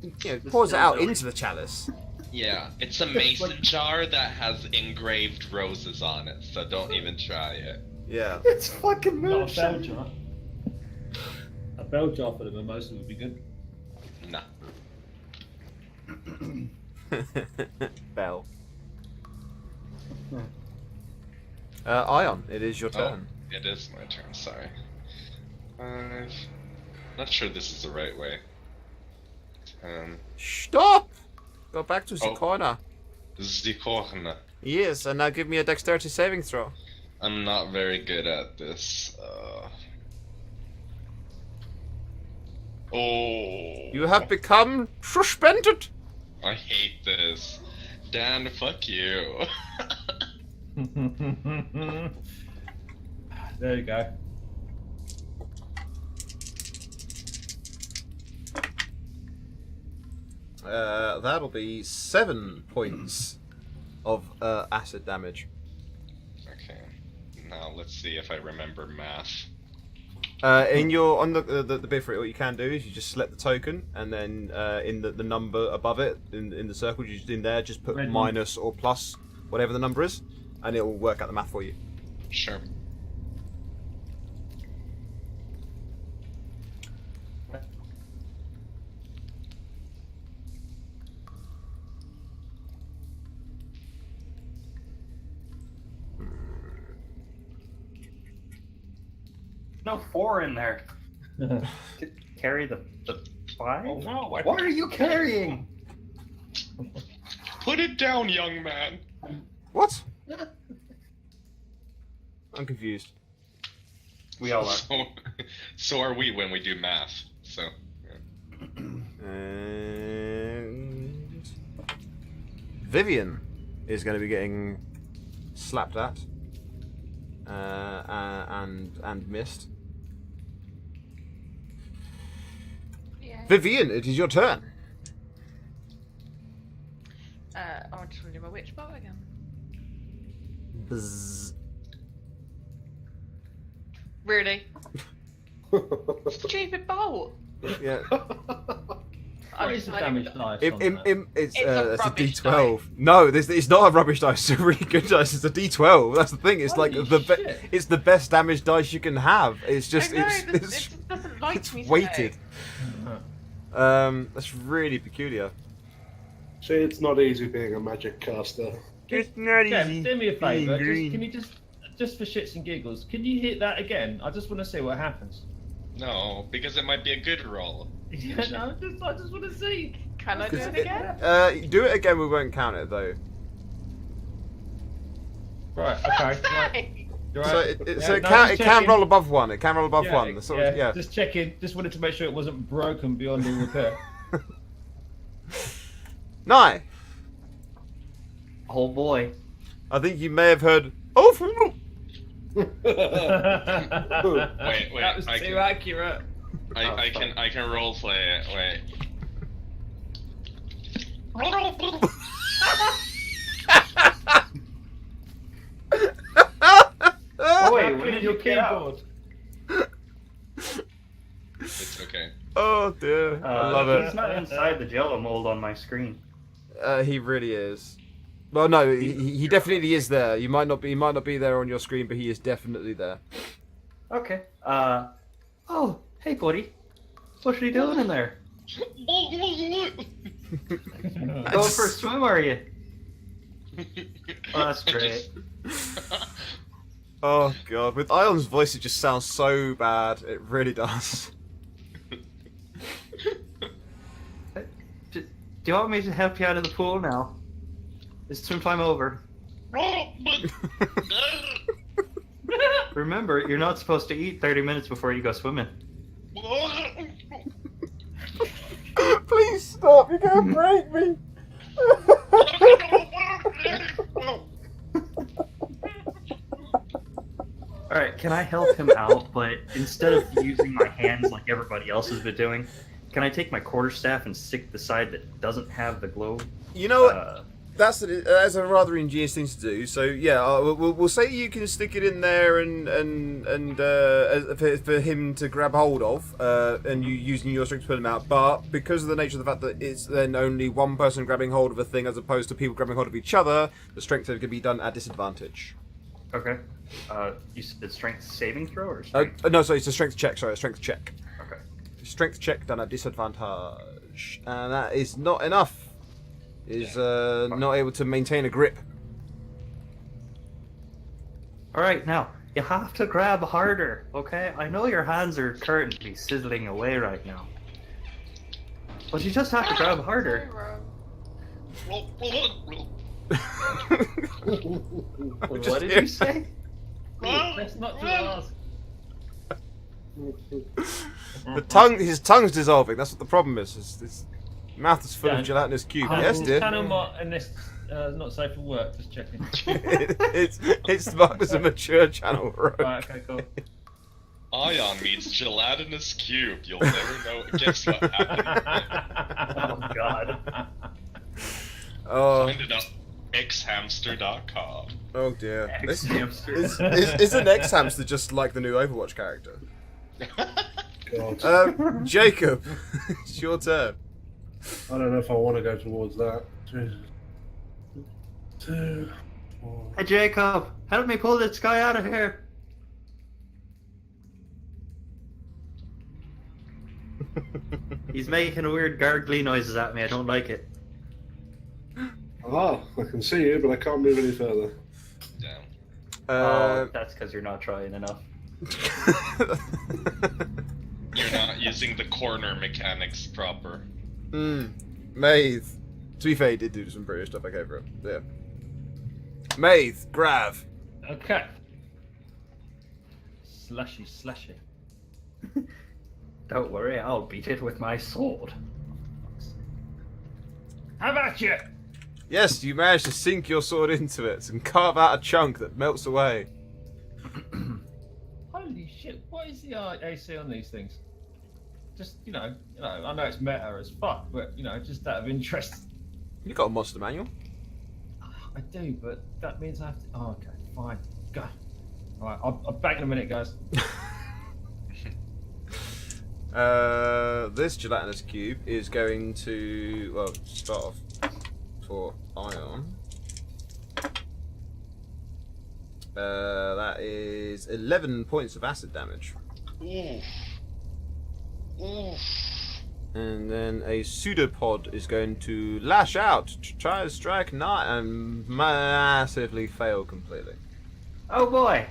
Speaker 1: You know, pours it out into the chalice.
Speaker 4: Yeah, it's a mason jar that has engraved roses on it, so don't even try it.
Speaker 1: Yeah.
Speaker 2: It's fucking
Speaker 6: Not a bell
Speaker 2: moonshine.
Speaker 6: jar. A bell jar for the mimosa would be good.
Speaker 4: Nah.
Speaker 1: Bell. Ion, it is your
Speaker 4: Oh,
Speaker 1: turn.
Speaker 4: it is my turn, sorry. 5. Not sure this is the right way. 10.
Speaker 1: Stop! Go back to the
Speaker 4: Oh.
Speaker 1: corner.
Speaker 4: Zikorna.
Speaker 1: Yes, and now give me a dexterity saving throw.
Speaker 4: I'm not very good at this. Oh.
Speaker 1: You have become suspended.
Speaker 4: I hate this. Dan, fuck you.
Speaker 6: There you go.
Speaker 1: That'll be 7 points of acid damage.
Speaker 4: Okay. Now let's see if I remember math.
Speaker 1: In your on the bit for it, what you can do is you just select the token, and then in the number above it, in the circle, you just in there just put
Speaker 6: Red one.
Speaker 1: minus or plus whatever the number is, and it will work out the math for you.
Speaker 4: Sure.
Speaker 8: No 4 in there.
Speaker 2: Carry the 5?
Speaker 6: Oh no!
Speaker 2: What are you carrying?
Speaker 4: Put it down, young man.
Speaker 1: What? I'm confused.
Speaker 2: We all are.
Speaker 4: So are we when we do math. So. Yeah.
Speaker 1: And Vivian is going to be getting slapped at and missed.
Speaker 3: Yeah.
Speaker 1: Vivian, it is your turn.
Speaker 3: I just want to do my witch bow again.
Speaker 1: Bzz.
Speaker 3: Really? Stupid bolt.
Speaker 1: Yeah.
Speaker 6: What is the damage dice on that?
Speaker 1: It's
Speaker 3: It's a
Speaker 1: a
Speaker 3: rubbish
Speaker 1: D12. No, it's not a rubbish dice. It's a really good dice. It's a D12. That's the thing. It's like
Speaker 6: Holy
Speaker 1: the
Speaker 6: shit.
Speaker 1: it's the best damage dice you can have. It's just
Speaker 3: I know,
Speaker 1: it's
Speaker 3: this just doesn't like
Speaker 1: it's
Speaker 3: me
Speaker 1: weighted.
Speaker 6: Uh-huh.
Speaker 1: That's really peculiar.
Speaker 7: See, it's not easy being a magic caster.
Speaker 1: It's not
Speaker 6: Jeff, do me a favour.
Speaker 1: green.
Speaker 6: Can you just for shits and giggles, can you hit that again? I just want to see what happens.
Speaker 4: No, because it might be a good roll.
Speaker 6: Yeah, no, I just want to see.
Speaker 3: Can I do it again?
Speaker 1: Do it again. We won't count it though.
Speaker 6: Right. Okay. Right. You're
Speaker 1: So
Speaker 6: right.
Speaker 1: it
Speaker 6: Yeah,
Speaker 1: so
Speaker 6: no,
Speaker 1: can
Speaker 6: just
Speaker 1: it can
Speaker 6: checking.
Speaker 1: roll above 1. It can roll above
Speaker 6: Yeah,
Speaker 1: 1. The sort of, yeah.
Speaker 6: Just checking. Just wanted to make sure it wasn't broken beyond all repair.
Speaker 1: Nye,
Speaker 2: Oh boy.
Speaker 1: I think you may have heard. Oh,
Speaker 4: Wait,
Speaker 6: That was
Speaker 4: I
Speaker 6: too
Speaker 4: can-
Speaker 6: accurate.
Speaker 4: I can role play it. Wait.
Speaker 2: Oh wait,
Speaker 6: Clean
Speaker 2: when did
Speaker 6: your
Speaker 2: you get out?
Speaker 6: keyboard.
Speaker 4: It's okay.
Speaker 1: oh dear, I love
Speaker 2: He's
Speaker 1: it.
Speaker 2: not inside the Jello mold on my screen.
Speaker 1: He really is. Well, no, he definitely is there. He might not be there on your screen, but he is definitely there.
Speaker 2: Okay. Oh, hey buddy. What are you doing in there? Going for a swim, are you? Oh, that's great.
Speaker 1: Oh god, with Ion's voice, it just sounds so bad. It really does.
Speaker 2: Do you want me to help you out of the pool now? Is swim time over? Remember, you're not supposed to eat 30 minutes before you go swimming.
Speaker 1: Please stop! You're gonna break me.
Speaker 2: Alright, can I help him out, but instead of using my hands like everybody else has been doing, can I take my quarterstaff and stick the side that doesn't have the glow?
Speaker 1: You know what? That's a rather ingenious thing to do. So yeah, we'll say you can stick it in there and for him to grab hold of, and you using your strength to pull him out. But because of the nature of the fact that it's then only one person grabbing hold of a thing as opposed to people grabbing hold of each other, the strength save can be done at disadvantage.
Speaker 2: Okay. You said strength saving throw or strength?
Speaker 1: No, sorry, it's a strength check. Sorry, a strength check.
Speaker 2: Okay.
Speaker 1: Strength check done at disadvantage, and that is not enough. Is not able to maintain a grip.
Speaker 2: Alright, now, you have to grab harder, okay? I know your hands are currently sizzling away right now. But you just have to grab harder. What did you say?
Speaker 6: Let's not do ask.
Speaker 1: His tongue's dissolving. That's what the problem is. His mouth is full of gelatinous cube. Yes, dear.
Speaker 6: Channel mark and this not safe for work. Just checking.
Speaker 1: It's marked as a mature channel, bro.
Speaker 6: Right, okay, cool.
Speaker 4: Ion meets gelatinous cube. You'll never know. Guess what happened.
Speaker 2: Oh god.
Speaker 1: Oh,
Speaker 4: Find it up. xhamster.com.
Speaker 1: oh dear.
Speaker 2: Ex-hamster.
Speaker 1: Is an X-hamster just like the new Overwatch character?
Speaker 7: God.
Speaker 1: Jacob, it's your turn.
Speaker 7: I don't know if I want to go towards that. 2, 4.
Speaker 2: Hey Jacob, help me pull this guy out of here. He's making weird gargly noises at me. I don't like it.
Speaker 7: Ah, I can see you, but I can't move any further.
Speaker 4: Damn.
Speaker 2: Oh, that's because you're not trying enough.
Speaker 4: You're not using the corner mechanics proper.
Speaker 1: Maeve. To be fair, he did do some British stuff. I gave her. Yeah. Maeve, Grav.
Speaker 6: Okay. Slushy.
Speaker 2: Don't worry, I'll beat it with my sword.
Speaker 6: How about you?
Speaker 1: Yes, you managed to sink your sword into it and carve out a chunk that melts away.
Speaker 6: Holy shit! What is the AC on these things? Just I know it's meta as fuck, but just out of interest.
Speaker 1: You got a monster manual.
Speaker 6: I do, but that means I have to. Oh, okay, fine. Go. All right, I'll back in a minute, guys.
Speaker 1: This gelatinous cube is going to start off for Ion. That is 11 points of acid damage.
Speaker 4: Oof. Oof.
Speaker 1: And then a pseudopod is going to lash out to try to strike Knight and massively fail completely.
Speaker 2: Oh boy!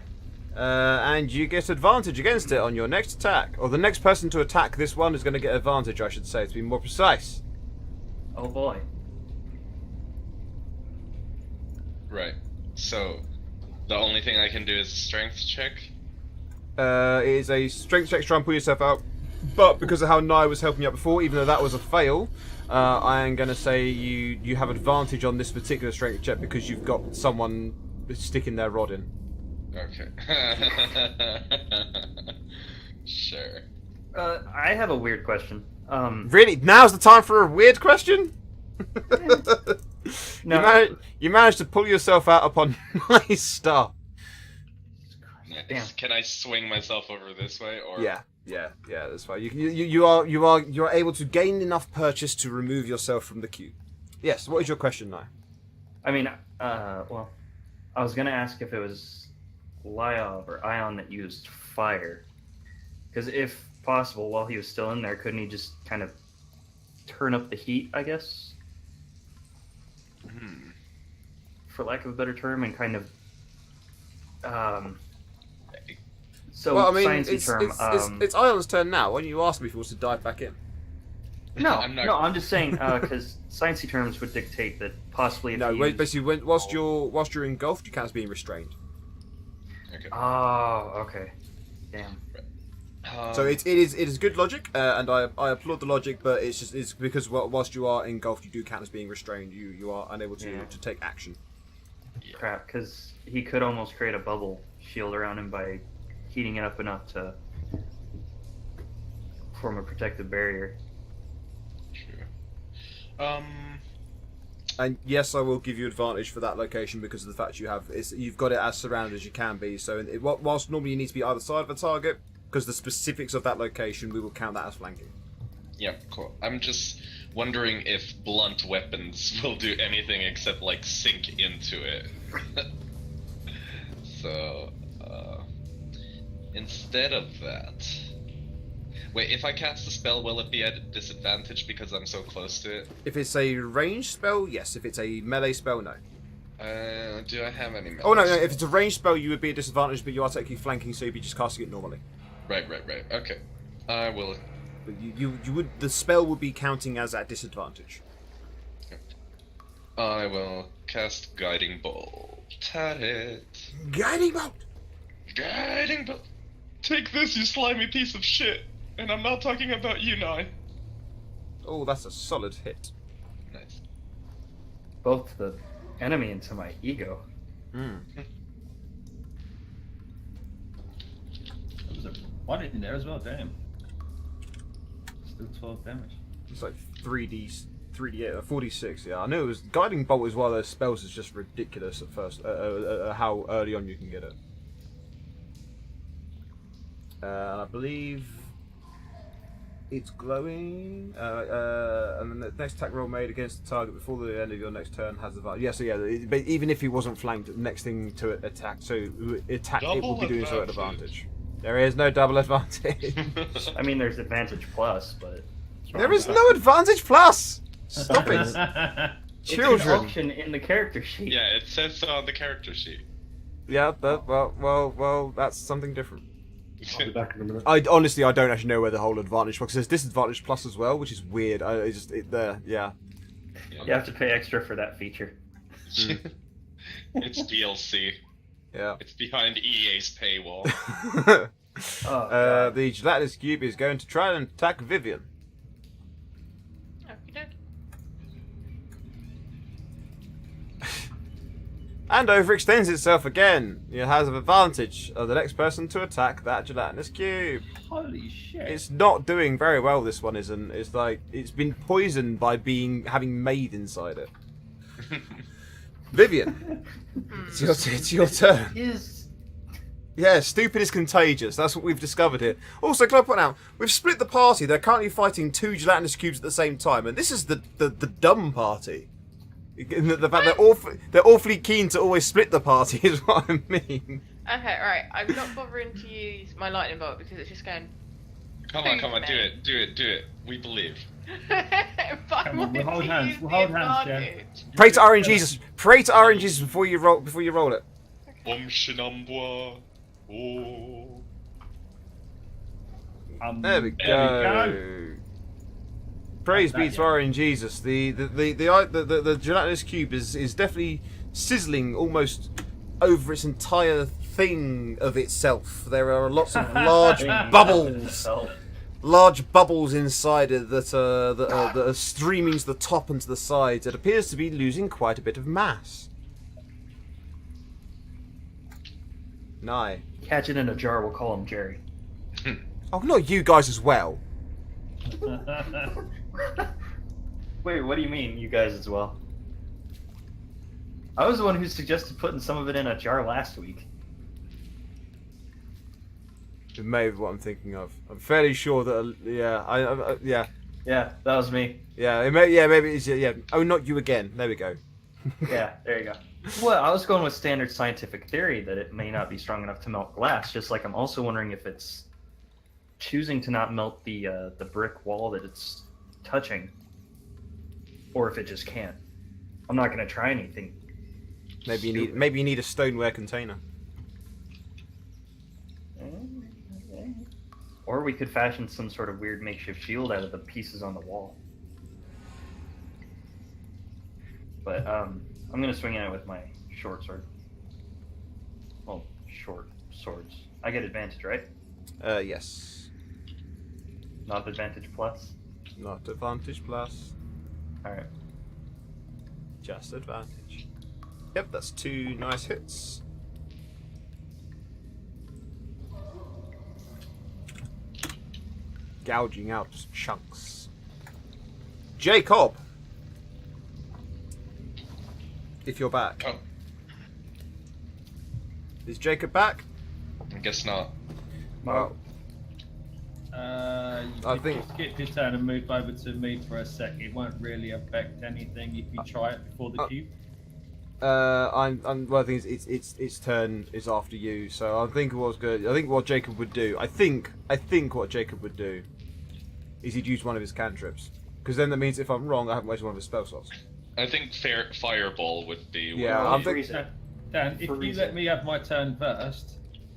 Speaker 1: And you get advantage against it on your next attack. Or the next person to attack this one is going to get advantage, I should say, to be more precise.
Speaker 2: Oh boy.
Speaker 4: Right. So, the only thing I can do is a strength check.
Speaker 1: It is a strength check to try and pull yourself out. But because of how Nye was helping you out before, even though that was a fail, I am going to say you have advantage on this particular strength check because you've got someone sticking their rod in.
Speaker 4: Okay. Sure.
Speaker 2: I have a weird question.
Speaker 1: Really? Now's the time for a weird question?
Speaker 2: No.
Speaker 1: You managed to pull yourself out upon nice stuff.
Speaker 4: Nice.
Speaker 2: Damn.
Speaker 4: Can I swing myself over this way, or?
Speaker 1: Yeah, that's fine. You are able to gain enough purchase to remove yourself from the queue. Yes. What is your question now?
Speaker 2: I mean, well, I was gonna ask if it was Lyov or Ion that used fire, because if possible, while he was still in there, couldn't he just kind of turn up the heat? I guess, for lack of a better term, and kind of. So,
Speaker 1: well, I mean,
Speaker 2: sciencey term.
Speaker 1: it's Ion's turn now. Why don't you ask me if he wants to dive back in?
Speaker 2: No,
Speaker 4: I'm
Speaker 2: I'm just saying because sciencey terms would dictate that possibly. If
Speaker 1: No,
Speaker 2: he used...
Speaker 1: basically, whilst you're engulfed, you count as being restrained.
Speaker 4: Okay.
Speaker 2: Oh, okay. Damn.
Speaker 1: So it is good logic, and I applaud the logic, but it's because whilst you are engulfed, you do count as being restrained. You are unable to take action.
Speaker 4: Yeah.
Speaker 2: Crap, because he could almost create a bubble shield around him by heating it up enough to form a protective barrier.
Speaker 4: Sure.
Speaker 1: And yes, I will give you advantage for that location because of the fact you've got it as surrounded as you can be. So whilst normally you need to be either side of a target, because the specifics of that location, we will count that as flanking.
Speaker 4: Yeah, cool. I'm just wondering if blunt weapons will do anything except like sink into it. So, instead of that, wait, if I cast a spell, will it be at a disadvantage because I'm so close to it?
Speaker 1: If it's a ranged spell, yes. If it's a melee spell, no.
Speaker 4: Do I have any melee
Speaker 1: Oh no,
Speaker 4: spells?
Speaker 1: if it's a ranged spell, you would be at disadvantage, but you are technically flanking, so you'd be just casting it normally.
Speaker 4: Right. Okay. I will.
Speaker 1: But the spell would be counting as at disadvantage.
Speaker 4: I will cast Guiding Bolt at it.
Speaker 1: Guiding bolt.
Speaker 4: Guiding Bolt. Take this, you slimy piece of shit. And I'm not talking about you, Nye.
Speaker 1: Oh, that's a solid hit.
Speaker 4: Nice.
Speaker 2: Both the enemy and to my ego.
Speaker 6: There's a one in there as well, damn. Still 12 damage.
Speaker 1: It's like 46. Yeah, I knew it was guiding bolt is one of those spells that's just ridiculous at first. How early on you can get it. I believe it's glowing. And then the next attack roll made against the target before the end of your next turn has the value. Yeah, so but even if he wasn't flanked, the next thing to attack, it will be doing so at advantage. There is no double advantage.
Speaker 2: I mean, there's advantage plus, but
Speaker 1: There is no advantage plus. Stop it,
Speaker 2: it's an
Speaker 1: children.
Speaker 2: option in the character sheet.
Speaker 4: Yeah, it says so on the character sheet.
Speaker 1: Yeah, well, that's something different.
Speaker 7: I'll be back in a minute.
Speaker 1: I honestly I don't actually know where the whole advantage because there's disadvantage plus as well, which is weird. Yeah.
Speaker 2: You have to pay extra for that feature.
Speaker 4: It's DLC.
Speaker 1: Yeah.
Speaker 4: It's behind EA's paywall.
Speaker 2: Oh, God.
Speaker 1: The gelatinous cube is going to try and attack Vivian.
Speaker 3: Okey-doke.
Speaker 1: And overextends itself again. It has an advantage of the next person to attack that gelatinous cube.
Speaker 6: Holy shit.
Speaker 1: It's not doing very well, this one isn't. It's like, it's been poisoned by having made inside it. Vivian, it's your turn.
Speaker 2: Is
Speaker 1: Yeah, stupid is contagious. That's what we've discovered here. Also, can I point out, we've split the party. They're currently fighting 2 gelatinous cubes at the same time, and this is the dumb party. The fact they're awfully keen to always split the party is what I mean.
Speaker 3: Okay, right. I'm not bothering to use my lightning bolt because it's just going.
Speaker 4: Come on, do it. We believe.
Speaker 3: But I
Speaker 6: Come on,
Speaker 3: wanted
Speaker 6: we'll hold
Speaker 3: to
Speaker 6: hands,
Speaker 3: use
Speaker 6: we'll
Speaker 3: the
Speaker 6: hold hands, Jen.
Speaker 3: advantage.
Speaker 1: Pray to RNGesus. Pray to RNGesus before you roll it.
Speaker 4: Om Shinambwa. Oh.
Speaker 1: There we go. Praise be to RNGesus. The gelatinous cube is definitely sizzling almost over its entire thing of itself. There are lots of large bubbles. Large bubbles inside it that are streaming to the top and to the sides. It appears to be losing quite a bit of mass. Nye.
Speaker 2: catch it in a jar, we'll call him Jerry.
Speaker 1: Oh, not you guys as well.
Speaker 2: Wait, what do you mean, you guys as well? I was the one who suggested putting some of it in a jar last week.
Speaker 1: It may be what I'm thinking of. I'm fairly sure that. Yeah.
Speaker 2: Yeah, that was me.
Speaker 1: Yeah. It may. Yeah. Maybe it's. Yeah. Oh, not you again. There we go.
Speaker 2: Yeah, there you go. Well, I was going with standard scientific theory that it may not be strong enough to melt glass. Just like I'm also wondering if it's choosing to not melt the brick wall that it's touching, or if it just can't. I'm not gonna try anything.
Speaker 1: Maybe you need a stoneware container.
Speaker 2: Or we could fashion some sort of weird makeshift shield out of the pieces on the wall. But I'm gonna swing at it with my short sword. Well, short swords. I get advantage, right?
Speaker 1: Yes.
Speaker 2: Not advantage plus.
Speaker 1: Not advantage plus.
Speaker 2: All right.
Speaker 1: Just advantage. Yep, that's 2 nice hits. Gouging out chunks. Jacob! If you're back.
Speaker 4: Oh,
Speaker 1: Is Jacob back?
Speaker 4: I guess not.
Speaker 1: Well,
Speaker 6: I
Speaker 1: think-
Speaker 6: skip his turn and move over to me for a sec. It won't really affect anything if you try it before the cube.
Speaker 1: well, I think its turn is after you, so I think what's good. I think what Jacob would do. I think what Jacob would do is he'd use one of his cantrips, because then that means if I'm wrong, I haven't wasted one of his spell slots.
Speaker 4: I think Fireball would be.
Speaker 1: Yeah,
Speaker 2: Well,
Speaker 1: I'm thinking.
Speaker 2: freeze it.
Speaker 6: Dan, if you
Speaker 2: Freeze
Speaker 6: let
Speaker 2: it.
Speaker 6: me have my turn first,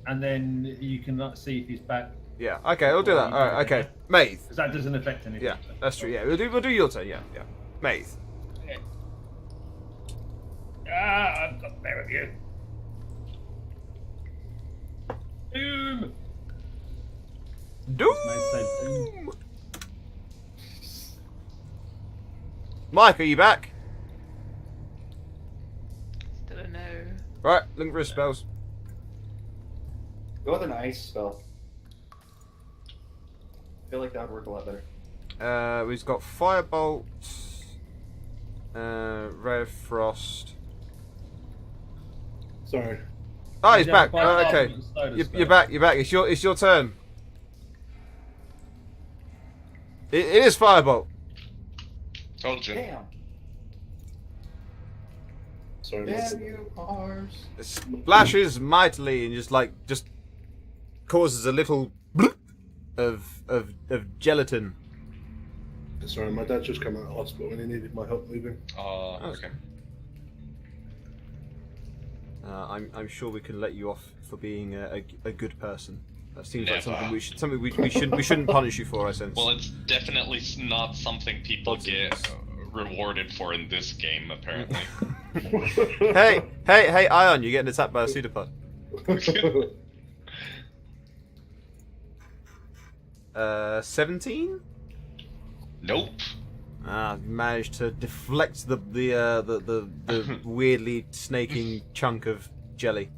Speaker 6: and then you can see if he's back,
Speaker 1: Yeah. Okay, we'll do that. All right. Okay, Maith.
Speaker 6: because that doesn't affect anything.
Speaker 1: Yeah, that's true. Yeah, we'll do your turn. Yeah. Maith.
Speaker 6: I've got there of you. Doom! Nice save,
Speaker 1: Doom. Mike, are you back?
Speaker 3: Still a no.
Speaker 1: Right, looking for his spells.
Speaker 9: Go with an ice spell. I feel like that would work a lot better.
Speaker 1: We've got Firebolt, Ray of Frost.
Speaker 7: Sorry.
Speaker 1: Oh, he's
Speaker 6: Yeah,
Speaker 1: back.
Speaker 6: Firebolt
Speaker 1: Okay,
Speaker 6: and Soda
Speaker 1: you're
Speaker 6: spell.
Speaker 1: back. You're back. It's your turn. It is Firebolt.
Speaker 4: Told you.
Speaker 9: Damn.
Speaker 7: Sorry.
Speaker 9: Damn you, Mars.
Speaker 1: It splashes mightily and just causes a little bloop of gelatin.
Speaker 7: Sorry, my dad just came out of hospital and he needed my help moving.
Speaker 4: Okay.
Speaker 1: I'm sure we can let you off for being a good person. That seems like
Speaker 4: Never.
Speaker 1: something we shouldn't punish you for. I sense.
Speaker 4: Well, it's definitely not something people get
Speaker 1: Nonsense.
Speaker 4: rewarded for in this game, apparently.
Speaker 1: hey, Ion, you're getting attacked by a pseudopod. 17?
Speaker 4: Nope.
Speaker 1: Ah, you managed to deflect the weirdly snaking chunk of jelly.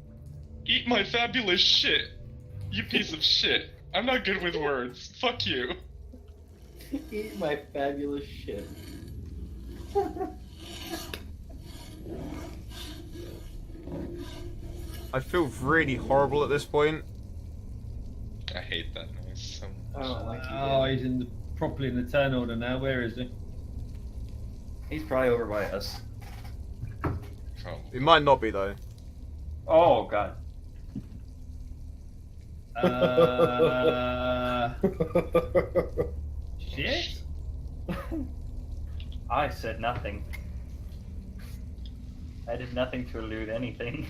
Speaker 4: Eat my fabulous shit. You piece of shit. I'm not good with words. Fuck you.
Speaker 9: Eat my fabulous shit.
Speaker 1: I feel really horrible at this point.
Speaker 4: I hate that noise so
Speaker 9: I
Speaker 4: much.
Speaker 9: don't like you.
Speaker 6: Oh, he's properly in the turn order now. Where is he?
Speaker 9: He's probably over by us.
Speaker 4: Oh.
Speaker 1: It might not be though.
Speaker 8: Oh god.
Speaker 6: Shit.
Speaker 8: I said nothing. I did nothing to elude anything.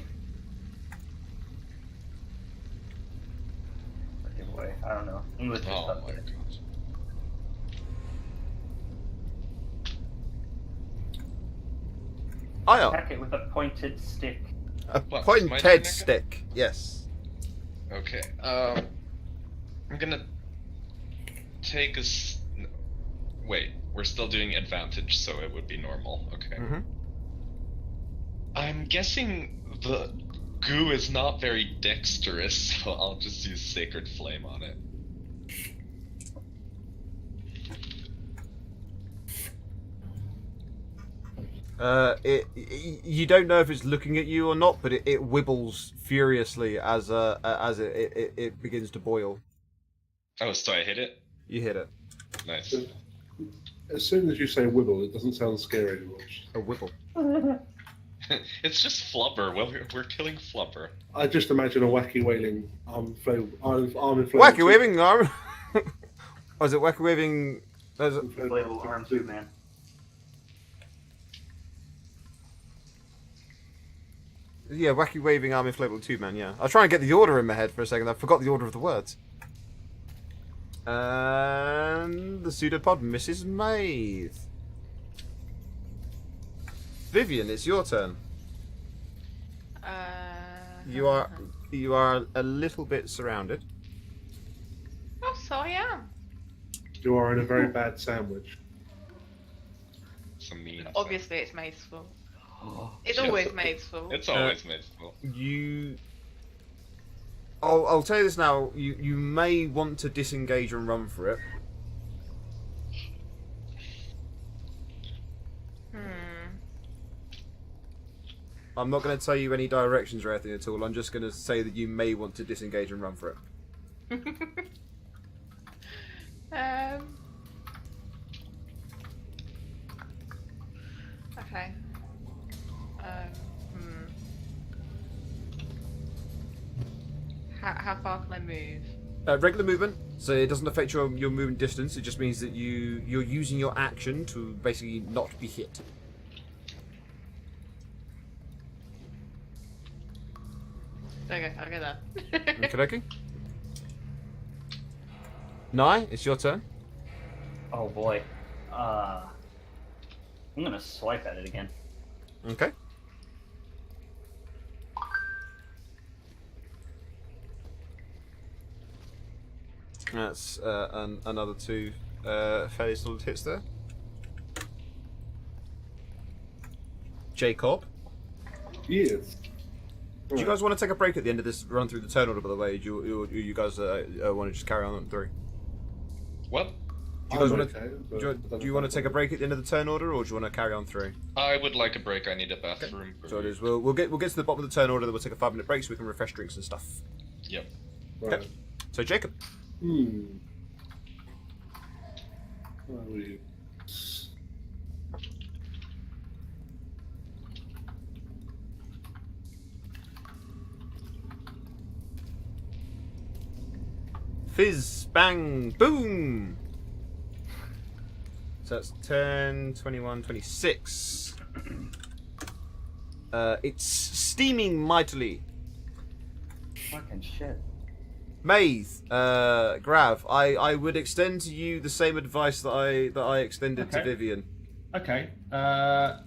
Speaker 8: Giveaway. I don't know. English is
Speaker 4: Oh
Speaker 8: tough.
Speaker 4: my god.
Speaker 1: Ion,
Speaker 8: Attack it with a pointed stick.
Speaker 1: a
Speaker 4: What,
Speaker 1: pointed
Speaker 4: my turn again?
Speaker 1: stick. Yes.
Speaker 4: Okay. I'm gonna take wait, we're still doing advantage, so it would be normal. Okay.
Speaker 1: Mhm.
Speaker 4: I'm guessing the goo is not very dexterous, so I'll just use Sacred Flame on it.
Speaker 1: You don't know if it's looking at you or not, but it wibbles furiously as it begins to boil.
Speaker 4: Oh, so I hit it?
Speaker 1: You hit it.
Speaker 4: Nice.
Speaker 7: As soon as you say wibble, it doesn't sound scary anymore.
Speaker 1: A wibble.
Speaker 4: It's just Flubber. Well, we're killing Flubber.
Speaker 7: I just imagine a wacky wailing arm inflatable.
Speaker 1: Wacky waving arm. Was it wacky waving?
Speaker 8: Inflatable arm too, man.
Speaker 1: Yeah, wacky waving arm inflatable tube man. Yeah, I'll try and get the order in my head for a second. I forgot the order of the words. And the pseudopod misses Maeve. Vivian, it's your turn. You are a little bit surrounded.
Speaker 3: Oh, so I am.
Speaker 7: You are in a very bad sandwich.
Speaker 4: Some mean.
Speaker 3: Obviously, it's Maeve's fault. It's always Maeve's fault.
Speaker 4: It's always Maeve's fault.
Speaker 1: I'll tell you this now. You may want to disengage and run for it. I'm not going to tell you any directions or anything at all. I'm just going to say that you may want to disengage and run for it.
Speaker 3: Okay. How far can I move?
Speaker 1: Regular movement, so it doesn't affect your movement distance. It just means that you're using your action to basically not be hit.
Speaker 3: Okay, I'll go there.
Speaker 1: Okay. Nye, it's your turn.
Speaker 8: Oh boy. I'm gonna swipe at it again.
Speaker 1: Okay. That's another two fairly solid hits there. Jacob,
Speaker 7: Yes.
Speaker 1: do you guys want to take a break at the end of this run through the turn order, by the way? Do you guys want to just carry on through?
Speaker 4: What?
Speaker 1: Do you guys
Speaker 7: I'm
Speaker 1: want to?
Speaker 7: okay, but
Speaker 1: Do
Speaker 7: I don't
Speaker 1: you
Speaker 7: know
Speaker 1: want
Speaker 7: if
Speaker 1: to take a break at the end of the turn order, or do you want to carry on through?
Speaker 4: I would like a break. I need a bathroom.
Speaker 1: So it is. We'll get to the bottom of the turn order. Then we'll take a 5-minute break so we can refresh drinks and stuff.
Speaker 4: Yep.
Speaker 7: Right.
Speaker 1: So Jacob,
Speaker 7: Where are we?
Speaker 1: fizz, bang, boom. So that's 10, 21, 26. It's steaming mightily.
Speaker 8: Fucking shit.
Speaker 1: Maeve, Grav, I would extend to you the same advice that I extended to
Speaker 6: Okay.
Speaker 1: Vivian.
Speaker 6: Okay. I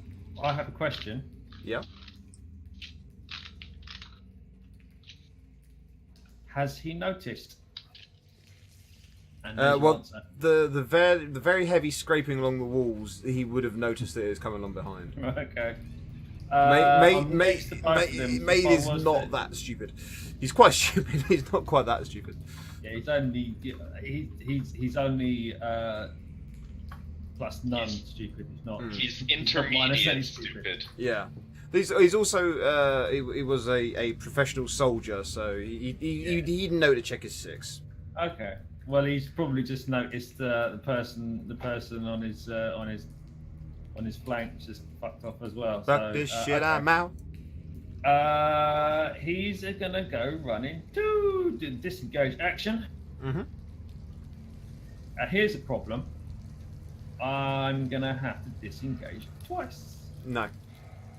Speaker 6: have a question.
Speaker 1: Yeah.
Speaker 6: Has he noticed? And there's your
Speaker 1: Well,
Speaker 6: answer.
Speaker 1: the very heavy scraping along the walls, he would have noticed that it was coming along behind.
Speaker 6: Okay.
Speaker 1: Maeve is
Speaker 6: was
Speaker 1: not that stupid. He's quite stupid. He's not quite that stupid.
Speaker 6: Yeah, he's only he's only plus none stupid. He's not.
Speaker 4: He's
Speaker 6: He's not minus any
Speaker 4: intermediate stupid.
Speaker 1: Yeah. He's also he was a professional soldier, so he'd know to check his six.
Speaker 6: Okay. Well, he's probably just noticed the person on his flank just fucked off as well.
Speaker 1: Fuck
Speaker 6: so,
Speaker 1: this shit
Speaker 6: okay.
Speaker 1: I'm out.
Speaker 6: He's gonna go running to disengage action.
Speaker 1: Mm-hmm.
Speaker 6: Here's a problem. I'm gonna have to disengage twice.
Speaker 1: No.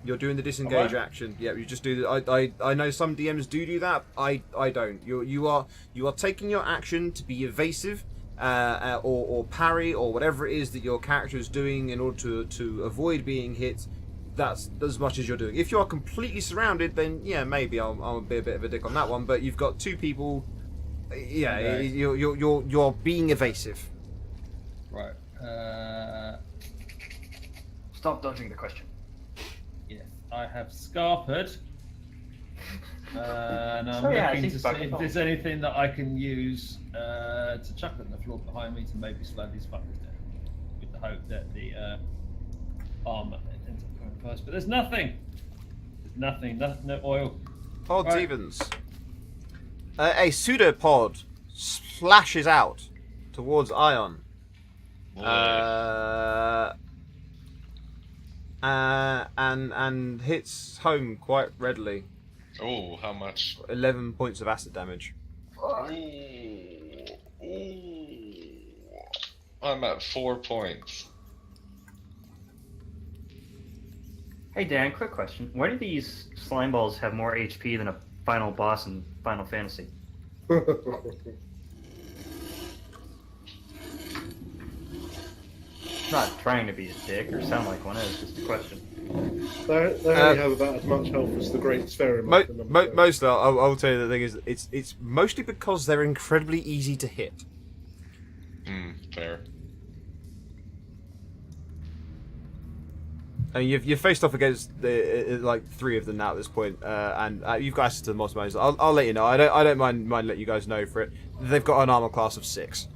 Speaker 1: You're doing the disengage
Speaker 6: Alright.
Speaker 1: action. Yeah, you just do that. I know some DMs do that. I don't. You are taking your action to be evasive, or parry or whatever it is that your character is doing in order to avoid being hit. That's as much as you're doing. If you are completely surrounded, then yeah, maybe I'll be a bit of a dick on that one. But you've got two people. Yeah,
Speaker 6: Okay.
Speaker 1: you're being evasive.
Speaker 6: Right.
Speaker 2: Stop dodging the question.
Speaker 6: Yes, I have Scarpered. And I'm
Speaker 8: Oh, yeah, I
Speaker 6: looking
Speaker 8: think
Speaker 6: to see
Speaker 8: fucking
Speaker 6: if
Speaker 8: cool.
Speaker 6: there's anything that I can use to chuck on the floor behind me to maybe slow these fuckers down. With the hope that the armor ends up going first. But there's nothing! There's nothing, no oil.
Speaker 1: Pod
Speaker 6: Right.
Speaker 1: Stevens. A pseudopod splashes out towards Ion. And hits home quite readily.
Speaker 4: Oh, how much?
Speaker 1: 11 points of acid damage.
Speaker 4: I'm at 4 points.
Speaker 8: Hey Dan, quick question. Why do these slime balls have more HP than a final boss in Final Fantasy? Not trying to be a dick or sound like one is, just a question.
Speaker 7: They only have about as much health as the Great Spheromoth.
Speaker 1: Most, I'll tell you the thing is, it's mostly because they're incredibly easy to hit.
Speaker 4: Fair.
Speaker 1: And you've faced off against like 3 of them now at this point, and you've got access to the most modes. I'll let you know. I don't mind let you guys know for it. They've got an armor class of 6.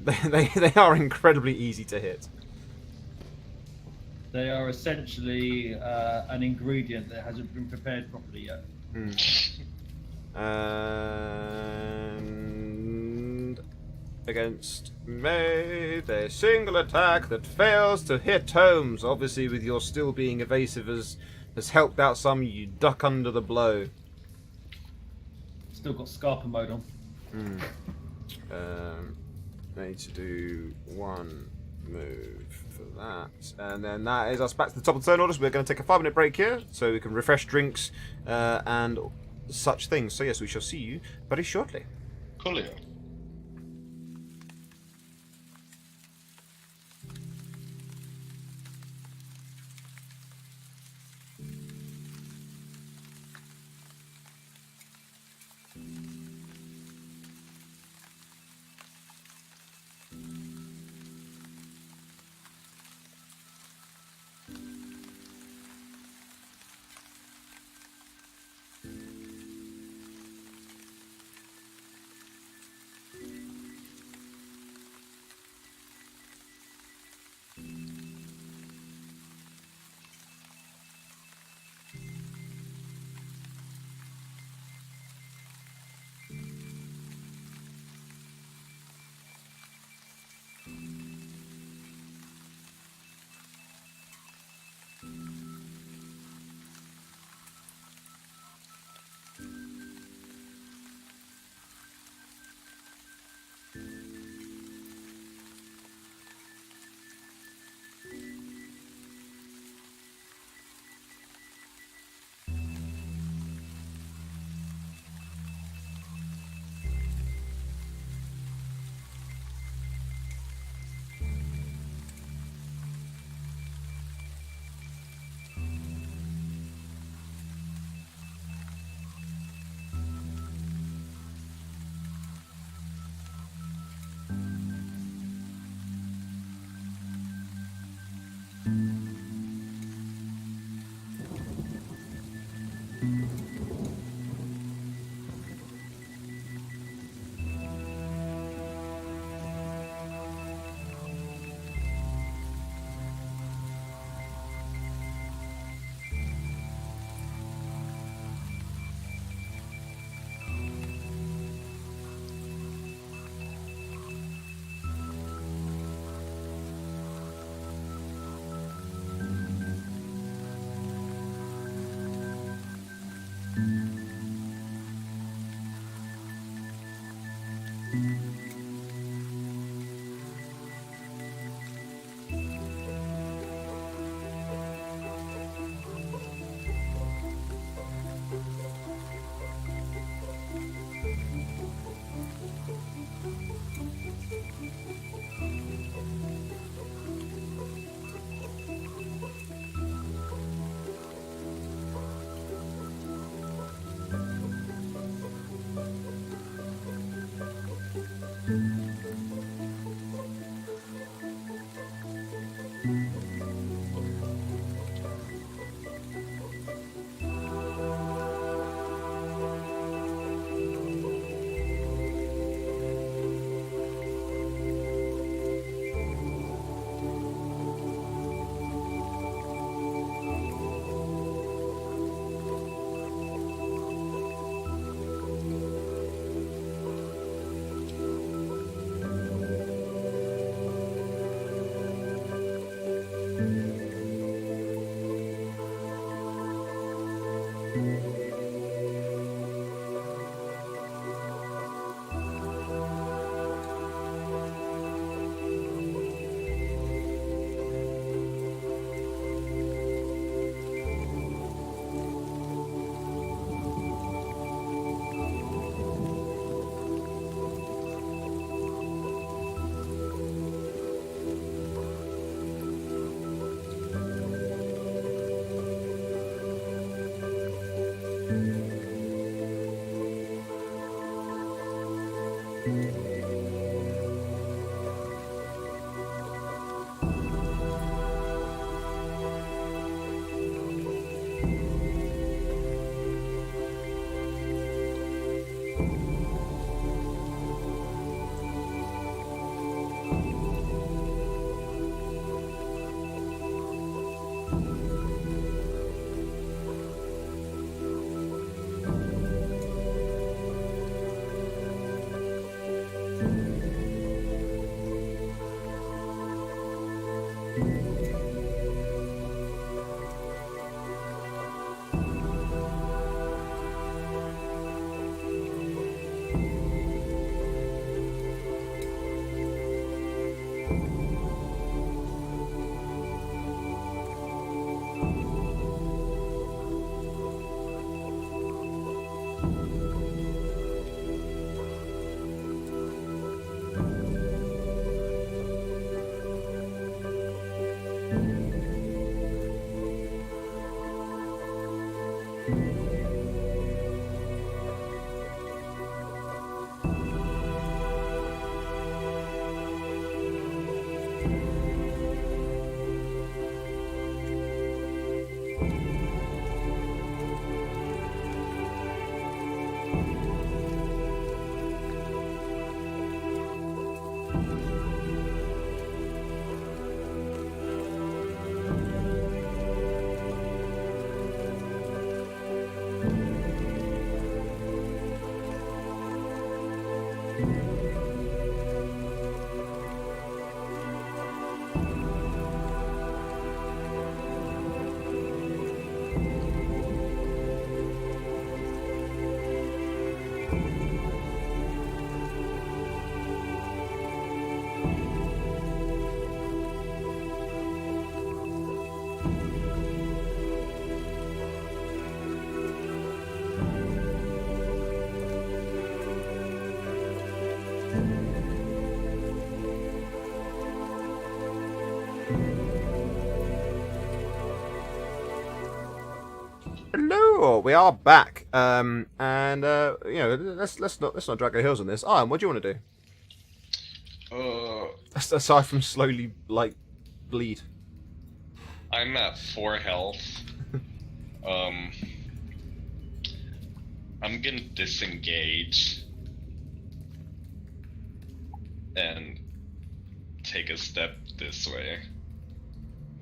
Speaker 1: They are incredibly easy to hit.
Speaker 6: They are essentially an ingredient that hasn't been prepared properly yet.
Speaker 1: And against May, their single attack that fails to hit Holmes. Obviously, with your still being evasive has helped out some. You duck under the blow.
Speaker 6: Still got Scarper mode on.
Speaker 1: I need to do 1 move for that, and then that is us back to the top of the turn order. So we're going to take a 5-minute break here, so we can refresh drinks and such things. So yes, we shall see you very shortly.
Speaker 4: Coolio.
Speaker 1: Hello, we are back. And you know, let's not drag our heels on this. Iron, what do you want to do? Aside from slowly like bleed.
Speaker 4: I'm at 4 health. I'm gonna disengage and take a step this way.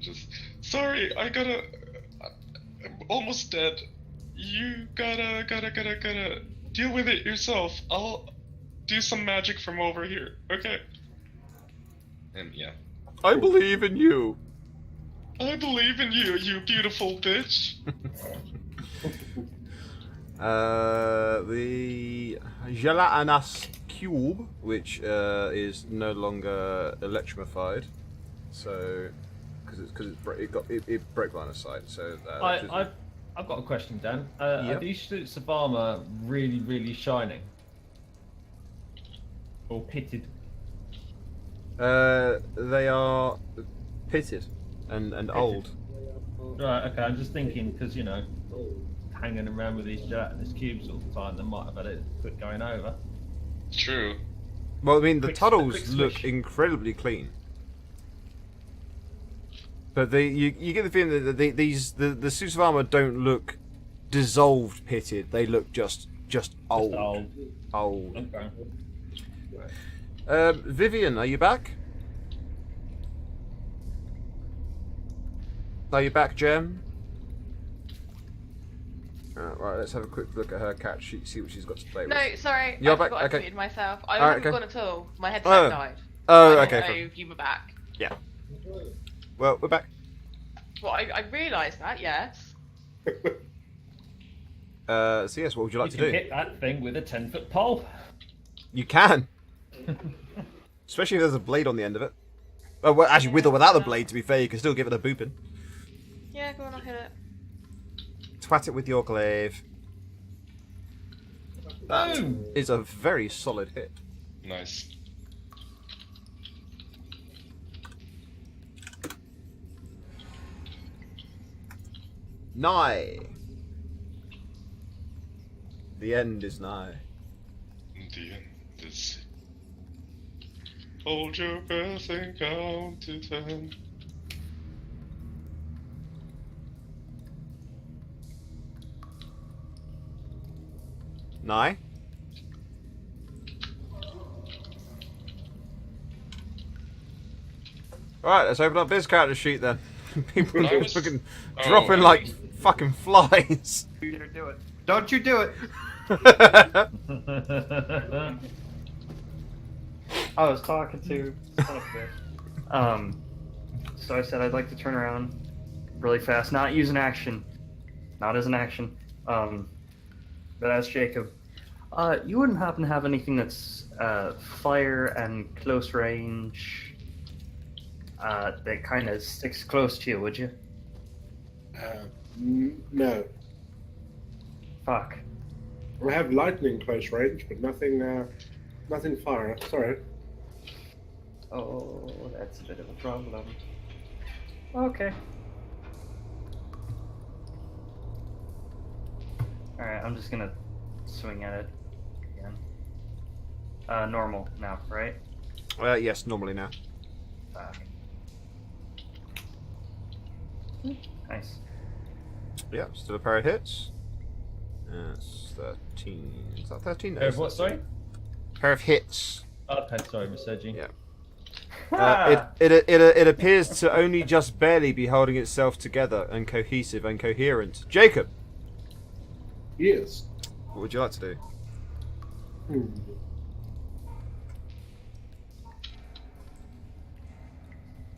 Speaker 4: Just sorry, I'm almost dead. You gotta deal with it yourself. I'll do some magic from over here. Okay. And yeah.
Speaker 1: I believe in you.
Speaker 4: I believe in you, you beautiful bitch.
Speaker 1: The gelatinous cube, which is no longer electrified, so because it broke line of sight. So
Speaker 6: I've got a question, Dan.
Speaker 1: Yep.
Speaker 6: Are these suits of armor really shining or pitted?
Speaker 1: They are pitted and old.
Speaker 6: Right. Okay. I'm just thinking because you know, hanging around with these gelatinous cubes all the time, they might have had it quick going over.
Speaker 4: True.
Speaker 1: Well, I mean, the
Speaker 6: Quick
Speaker 1: tunnels look
Speaker 6: swish.
Speaker 1: incredibly clean. But you get the feeling that the suits of armor don't look dissolved pitted. They look just old.
Speaker 6: Just old.
Speaker 1: Old.
Speaker 6: Okay.
Speaker 1: Vivian, are you back? Are you back, Gem? Right, let's have a quick look at her cat sheet, see what she's got to play with.
Speaker 3: No, sorry,
Speaker 1: You're
Speaker 3: I
Speaker 1: back?
Speaker 3: forgot I
Speaker 1: Okay.
Speaker 3: muted myself. I
Speaker 1: Alright,
Speaker 3: wasn't
Speaker 1: okay.
Speaker 3: gone at all. My headset
Speaker 1: Oh.
Speaker 3: died.
Speaker 1: Oh,
Speaker 3: I
Speaker 1: okay.
Speaker 3: didn't know you were back.
Speaker 1: Yeah. Well, we're back.
Speaker 3: Well, I realised that, yes.
Speaker 1: So yes, what would you like
Speaker 6: You
Speaker 1: to
Speaker 6: can
Speaker 1: do?
Speaker 6: hit that thing with a 10-foot pole.
Speaker 1: You can. Especially if there's a blade on the end of it. Oh, well, actually, with or without the blade, to be fair, you can still give it a booping.
Speaker 3: Yeah, go on, I'll hit it.
Speaker 1: Twat it with your glaive. That
Speaker 6: Boom.
Speaker 1: is a very solid hit.
Speaker 4: Nice.
Speaker 1: Nigh. The end is nigh.
Speaker 4: The end is. Hold your breath and count to 10.
Speaker 1: Nigh? Right, let's open up this character sheet then. People
Speaker 4: I
Speaker 1: are
Speaker 4: was-
Speaker 1: fucking
Speaker 4: Oh,
Speaker 1: dropping
Speaker 4: I
Speaker 1: like
Speaker 4: was-
Speaker 1: fucking flies.
Speaker 8: You do it. Don't you do it. I was talking to so I said I'd like to turn around really fast, not use an action, not as an action, but as Jacob. You wouldn't happen to have anything that's fire and close range that kind of sticks close to you, would you?
Speaker 7: No.
Speaker 8: Fuck.
Speaker 7: I have lightning close range, but nothing fire. Sorry.
Speaker 8: Oh, that's a bit of a problem. Okay. Alright, I'm just gonna swing at it again. Normal now, right?
Speaker 1: Yes, normally now.
Speaker 8: Fuck. Nice.
Speaker 1: Yeah, still a pair of hits. That's 13. Is that 13? No, it's
Speaker 6: What,
Speaker 1: not.
Speaker 6: sorry?
Speaker 1: Pair of hits.
Speaker 6: Okay, sorry, Misogi.
Speaker 1: Yeah. It appears to only just barely be holding itself together and cohesive and coherent. Jacob,
Speaker 7: Yes.
Speaker 1: what would you like to do?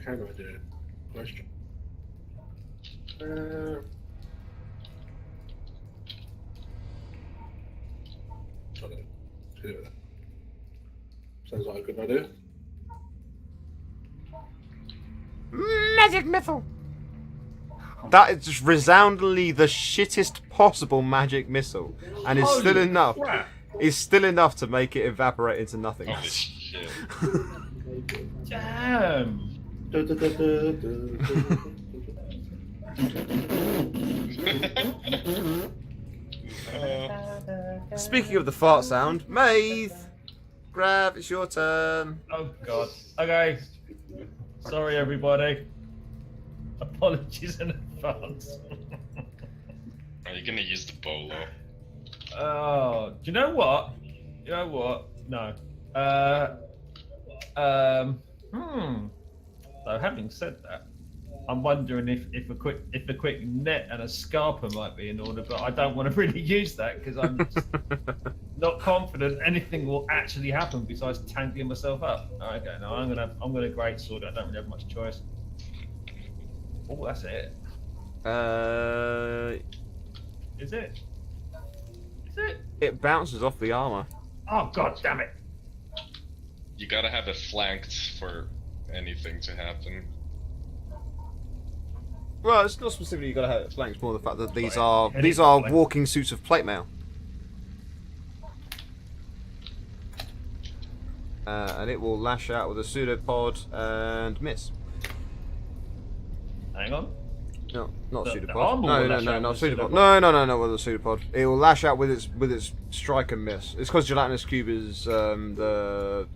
Speaker 7: Can I do it? Question. I don't know. Sounds like a good idea.
Speaker 1: Magic missile. That is just resoundingly the shittest possible magic missile, and is still
Speaker 6: Holy
Speaker 1: enough.
Speaker 6: crap.
Speaker 1: Is still enough to make it evaporate into nothing.
Speaker 4: Holy shit.
Speaker 6: Damn.
Speaker 1: Speaking of the fart sound, Maeve, Grav, it's your turn.
Speaker 6: Oh god. Okay. Sorry everybody. Apologies in advance.
Speaker 4: Are you gonna use the bolo?
Speaker 6: Oh, do you know what? You know what? No. So having said that, I'm wondering if a quick net and a scarper might be in order, but I don't want to really use that because I'm just not confident anything will actually happen besides tangling myself up. Okay, no, I'm gonna great sword. I don't really have much choice. Oh, that's it. Is it? Is it?
Speaker 1: It bounces off the armor.
Speaker 6: Oh god damn it!
Speaker 4: You gotta have it flanked for anything to happen.
Speaker 1: Well, it's not specifically you got to have it flanked. More the fact that these
Speaker 6: Right.
Speaker 1: are
Speaker 6: Flank.
Speaker 1: walking suits of plate mail. And it will lash out with a pseudopod and miss.
Speaker 6: Hang on.
Speaker 1: No, not
Speaker 6: The
Speaker 1: pseudopod.
Speaker 6: armor
Speaker 1: No,
Speaker 6: will
Speaker 1: no,
Speaker 6: lash
Speaker 1: no,
Speaker 6: out
Speaker 1: not
Speaker 6: with the
Speaker 1: pseudopod.
Speaker 6: pseudopod.
Speaker 1: No, not with the pseudopod. It will lash out with its strike and miss. It's because gelatinous cube is the.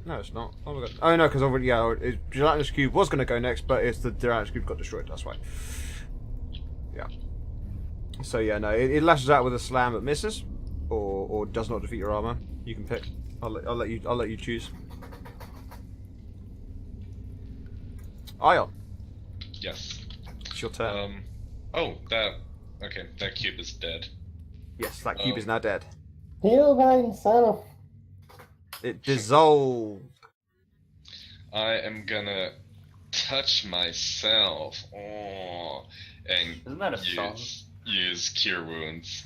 Speaker 1: No, it's not. Oh my god. Oh no, because already gelatinous cube was going to go next, but it's the gelatinous cube got destroyed. That's why. Yeah. So yeah, no, it lashes out with a slam that misses, or does not defeat your armor. You can pick. I'll let you choose. Ion,
Speaker 4: Yes.
Speaker 1: it's your turn.
Speaker 4: Oh, that. Okay, that cube is dead.
Speaker 1: Yes, that cube is now dead.
Speaker 5: Heal thyself.
Speaker 1: It dissolved.
Speaker 4: I am gonna touch myself. Oh, and
Speaker 8: Isn't that a song?
Speaker 4: use cure wounds.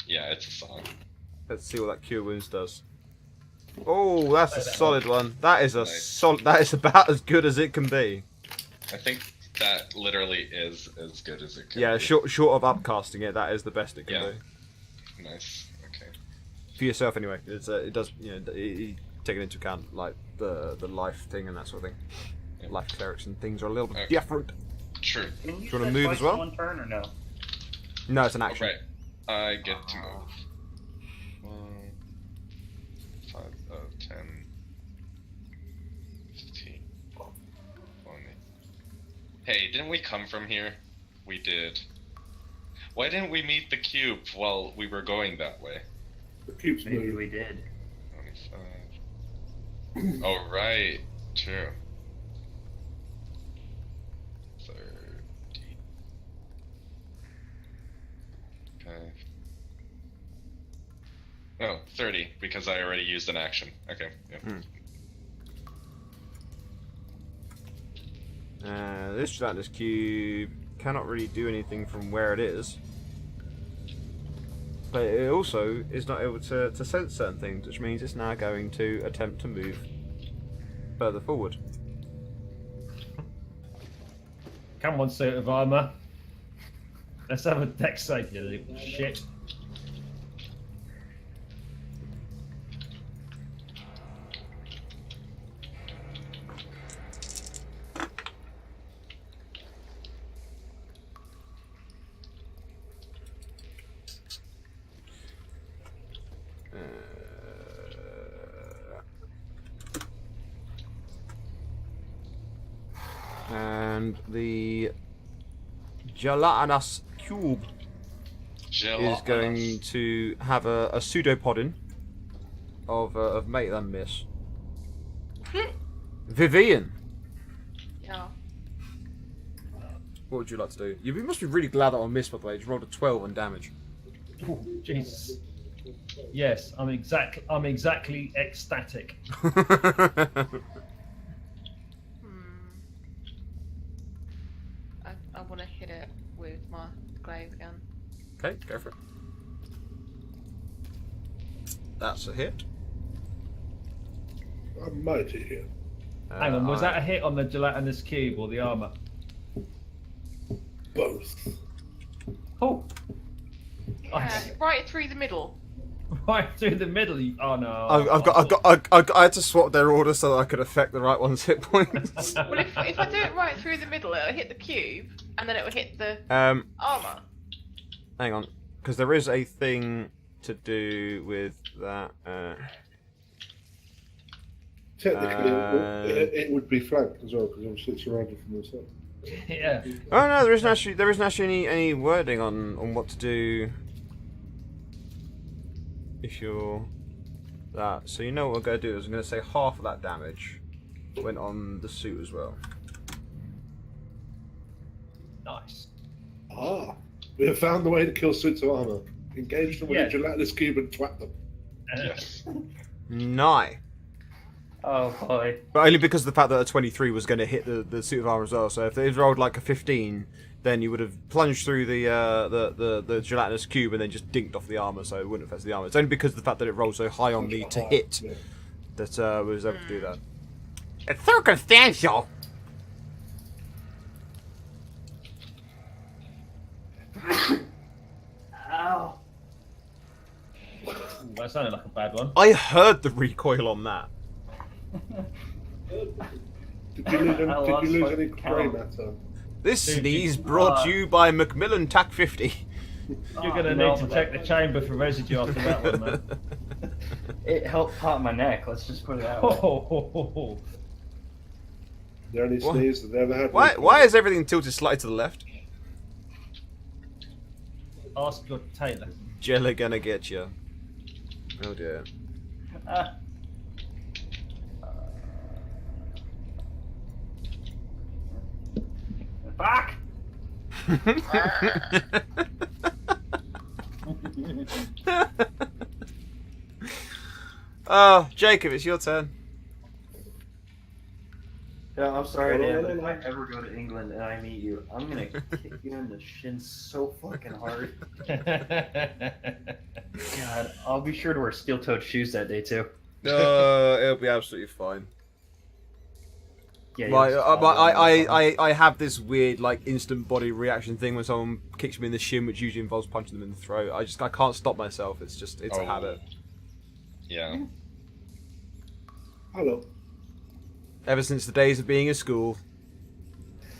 Speaker 4: Yeah, it's a song.
Speaker 1: Let's see what that cure wounds does. Oh, that's a solid one. That is a
Speaker 4: Nice.
Speaker 1: solid. That is about as good as it can be.
Speaker 4: I think that literally is as good as it can
Speaker 1: Yeah,
Speaker 4: be.
Speaker 1: short of upcasting it, that is the best it can
Speaker 4: Yeah.
Speaker 1: do.
Speaker 4: Nice. Okay.
Speaker 1: For yourself, anyway. It does, take it into account like the life thing and that sort of thing.
Speaker 4: Yeah.
Speaker 1: Life clerics and things are a little bit
Speaker 4: Okay.
Speaker 1: different.
Speaker 4: True.
Speaker 8: Can you
Speaker 1: Do
Speaker 8: use
Speaker 1: you wanna
Speaker 8: that
Speaker 1: move
Speaker 8: twice
Speaker 1: as well?
Speaker 8: in one turn or no?
Speaker 1: No, it's an action.
Speaker 4: Right. I get to move. 1, 5, 10, 15, 20. Hey, didn't we come from here? We did. Why didn't we meet the cube while we were going that way?
Speaker 7: The cube's
Speaker 8: Maybe
Speaker 7: moved.
Speaker 8: we did.
Speaker 4: 25. Oh, right. True. 30. Okay. Oh, 30, because I already used an action. Okay, yeah.
Speaker 1: This gelatinous cube cannot really do anything from where it is. But it also is not able to sense certain things, which means it's now going to attempt to move further forward.
Speaker 6: Come on, suit of armor. Let's have a dex save, you little shit.
Speaker 1: And the gelatinous cube is going to have a pseudopodin of mate than miss. Vivian,
Speaker 3: Yeah.
Speaker 1: what would you like to do? You must be really glad that I missed, by the way. You rolled a 12 on damage.
Speaker 6: Oh, Jesus. Yes, I'm exactly ecstatic.
Speaker 3: I want to hit it with my glaive again.
Speaker 1: Okay, go for it. That's a hit.
Speaker 7: I'm mighty here.
Speaker 6: Hang on, was that a hit on the gelatinous cube or the armor?
Speaker 7: Both.
Speaker 6: Oh,
Speaker 3: Yeah, right through the middle.
Speaker 6: right through the middle. Oh no!
Speaker 1: I had to swap their order so that I could affect the right one's hit points.
Speaker 3: Well, if I do it right through the middle, it'll hit the cube, and then it will hit the armor.
Speaker 1: Hang on, because there is a thing to do with that.
Speaker 7: Technically, it would be flanked as well, because obviously it's surrounded from the side.
Speaker 6: Yeah.
Speaker 1: Oh no, there isn't actually any wording on what to do if you're that. So you know what we're going to do is I'm going to say half of that damage went on the suit as well.
Speaker 6: Nice.
Speaker 7: Ah, we have found the way to kill suits of armor. Engage them with
Speaker 6: Yeah.
Speaker 7: a gelatinous cube and twat them.
Speaker 4: Yes.
Speaker 1: Nigh.
Speaker 8: Oh boy.
Speaker 1: But only because of the fact that a 23 was going to hit the suit of armor as well. So if they rolled like a 15, then you would have plunged through the gelatinous cube and then just dinked off the armor, so it wouldn't affect the armor. It's only because of the fact that it rolled so high on me to hit
Speaker 7: Yeah.
Speaker 1: that was able to do that. It's circumstantial.
Speaker 8: Ow.
Speaker 6: That sounded like a bad one.
Speaker 1: I heard the recoil on that.
Speaker 7: Did you lose
Speaker 8: I lost my
Speaker 7: any grey
Speaker 8: count.
Speaker 7: matter?
Speaker 1: This
Speaker 6: Dude,
Speaker 1: sneeze brought to you by Macmillan TAC 50.
Speaker 6: You're gonna
Speaker 8: no,
Speaker 6: need to
Speaker 8: but
Speaker 6: check the chamber for residue after that one, man.
Speaker 8: It helped pop my neck. Let's just put it out.
Speaker 6: Oh,
Speaker 7: The only
Speaker 1: What?
Speaker 7: sneeze that they ever had.
Speaker 1: Why is everything tilted slightly to the left?
Speaker 6: ask your tailor.
Speaker 1: Jella gonna get you. Oh dear.
Speaker 8: Ah. Fuck!
Speaker 1: Oh, Jacob, it's your turn.
Speaker 8: Yeah, I'm sorry, Dan, but if I ever go to England and I meet you, I'm gonna kick you in the shin so fucking hard. God, I'll be sure to wear steel-toed shoes that day too.
Speaker 1: It'll be absolutely fine.
Speaker 8: Yeah,
Speaker 1: Like,
Speaker 8: you'll just
Speaker 1: but
Speaker 8: fall in.
Speaker 1: I have this weird like instant body reaction thing when someone kicks me in the shin, which usually involves punching them in the throat. I can't stop myself. It's a habit.
Speaker 4: Yeah.
Speaker 7: Hello.
Speaker 1: Ever since the days of being in school.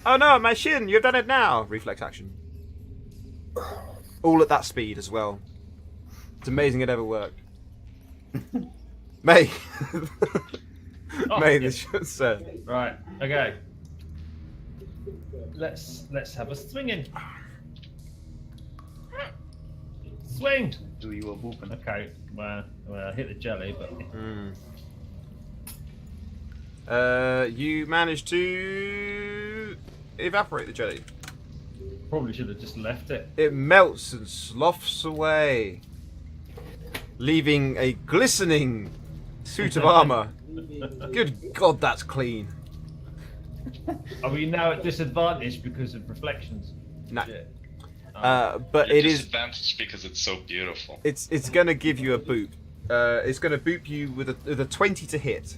Speaker 1: Oh no, my shin! You've done it now. Reflex action. All at that speed as well. It's amazing it ever worked. May.
Speaker 6: Oh,
Speaker 1: May
Speaker 6: yeah.
Speaker 1: this should say.
Speaker 6: Right. Okay. Let's have a swinging. Swing.
Speaker 8: Do you a whooping?
Speaker 6: Okay. Well, hit the jelly, but
Speaker 1: Mm. You managed to evaporate the jelly.
Speaker 6: Probably should have just left it.
Speaker 1: It melts and sloughs away, leaving a glistening suit of armor. Good God, that's clean.
Speaker 6: Are we now at disadvantage because of reflections?
Speaker 1: No.
Speaker 6: Shit.
Speaker 1: But
Speaker 4: You're
Speaker 1: it is.
Speaker 4: disadvantaged because it's so beautiful.
Speaker 1: It's gonna give you a boop. It's gonna boop you with a 20 to hit.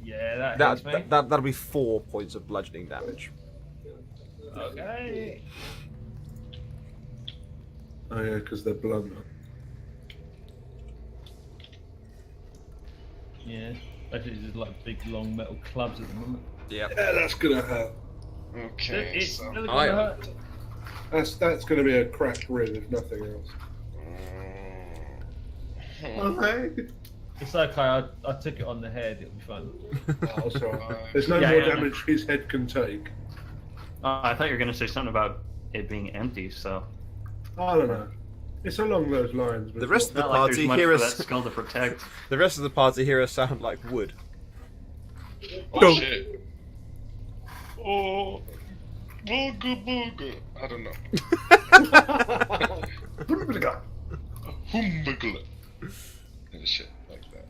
Speaker 6: Yeah, that hits me.
Speaker 1: That'll be 4 points of bludgeoning damage.
Speaker 6: Okay.
Speaker 7: Oh yeah, because they're blunt.
Speaker 6: Yeah. Actually, just like big long metal clubs at the moment.
Speaker 1: Yeah.
Speaker 7: Yeah, that's gonna hurt.
Speaker 4: Okay,
Speaker 6: It's
Speaker 4: so...
Speaker 6: really
Speaker 1: I-
Speaker 6: gonna hurt.
Speaker 7: That's gonna be a cracked rib if nothing else. Okay.
Speaker 6: It's okay. I took it on the head. It'll be fun.
Speaker 7: Oh, sorry. There's no
Speaker 8: Yeah,
Speaker 7: more
Speaker 8: yeah,
Speaker 7: damage his head can take.
Speaker 8: I thought you were gonna say something about it being empty. So
Speaker 7: I don't know. It's along those lines. But
Speaker 1: The rest of the
Speaker 8: not like
Speaker 1: party
Speaker 8: there's much
Speaker 1: hear
Speaker 8: for that
Speaker 1: us.
Speaker 8: skull to protect.
Speaker 1: The rest of the party hear us sound like wood.
Speaker 4: Oh shit. Oh... Booga booga. I don't know. Humbugla. And shit like that.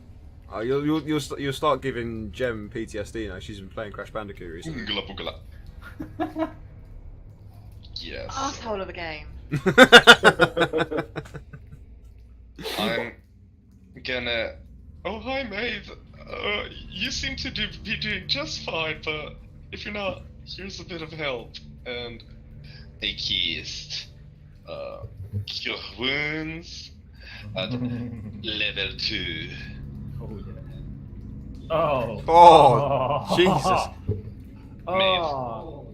Speaker 1: Oh, you'll start giving Gem PTSD now. She's been playing Crash Bandicoot recently.
Speaker 4: Humbugla boogla. Yes.
Speaker 3: Asshole of a game.
Speaker 4: I'm gonna... Oh, hi, Maeve. You seem to be doing just fine, but if you're not, here's a bit of help. And a kist. Cure wounds at level 2.
Speaker 6: Oh yeah. Oh.
Speaker 1: Oh, Jesus.
Speaker 6: Oh.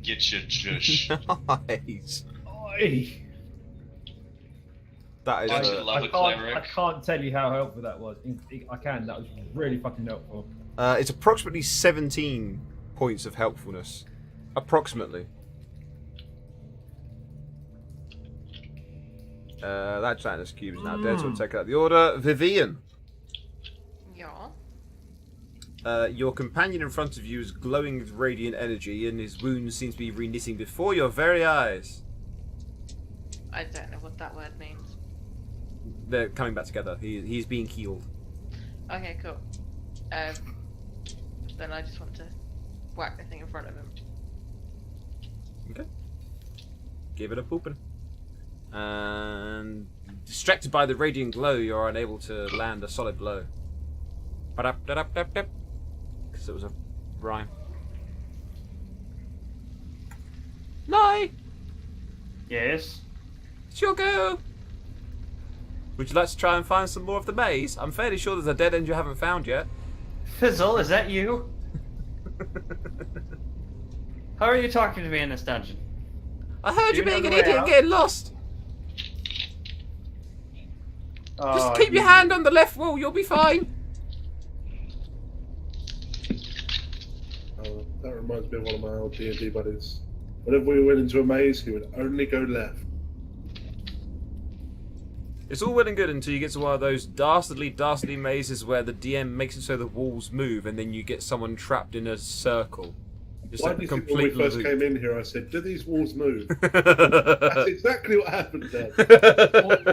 Speaker 4: Get your jush.
Speaker 1: Nice.
Speaker 6: Oi.
Speaker 1: That is.
Speaker 4: Don't you love a cleric?
Speaker 6: I can't tell you how helpful that was. I can. That was really fucking helpful.
Speaker 1: It's approximately 17 points of helpfulness. Approximately. That Janus cube is now dead, so we'll take out the order. Vivian.
Speaker 3: Yeah.
Speaker 1: Your companion in front of you is glowing with radiant energy, and his wounds seem to be reknitting before your very eyes.
Speaker 3: I don't know what that word means.
Speaker 1: They're coming back together. He's being healed.
Speaker 3: Okay, cool. Then I just want to whack the thing in front of him.
Speaker 1: Okay. Give it a poopin'. And distracted by the radiant glow, you're unable to land a solid blow. Because it was a rhyme. No!
Speaker 8: Yes.
Speaker 1: It's your go! Would you like to try and find some more of the maze? I'm fairly sure there's a dead end you haven't found yet.
Speaker 8: Fizzle, is that you? How are you talking to me in this dungeon?
Speaker 1: I heard you
Speaker 8: Do you
Speaker 1: being
Speaker 8: know
Speaker 1: an
Speaker 8: the way
Speaker 1: idiot
Speaker 8: out?
Speaker 1: getting lost. Just keep your hand on the left wall, you'll be fine.
Speaker 7: Oh, that reminds me of one of my old D&D buddies. Whenever we went into a maze, he would only go left.
Speaker 1: It's all well and good until you get to one of those dastardly mazes where the DM makes it so the walls move and then you get someone trapped in a circle. Just
Speaker 7: Why
Speaker 1: a
Speaker 7: do you think when we
Speaker 1: complete
Speaker 7: first
Speaker 1: loop.
Speaker 7: came in here, I said, do these walls move? That's exactly what happened then.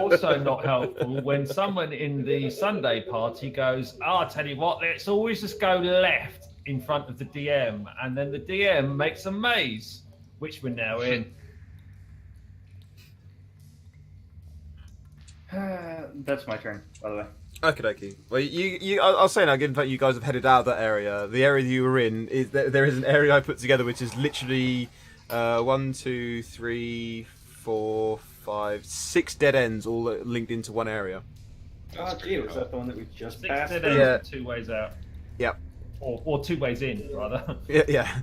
Speaker 6: Also not helpful when someone in the Sunday party goes, oh, I'll tell you what, let's always just go left in front of the DM, and then the DM makes a maze, which we're now in.
Speaker 8: That's my turn, by the way.
Speaker 1: Okie dokie. Well, I'll say now, given that you guys have headed out of that area, the area you were in, there is an area I put together which is literally 1, 2, 3, 4, 5, 6 dead ends all linked into one area.
Speaker 9: Oh, gee, was that the one that we just
Speaker 6: 6
Speaker 9: passed?
Speaker 6: dead ends,
Speaker 1: Yeah.
Speaker 6: 2 ways out.
Speaker 1: Yep.
Speaker 6: Or 2 ways in, rather.
Speaker 1: Yeah.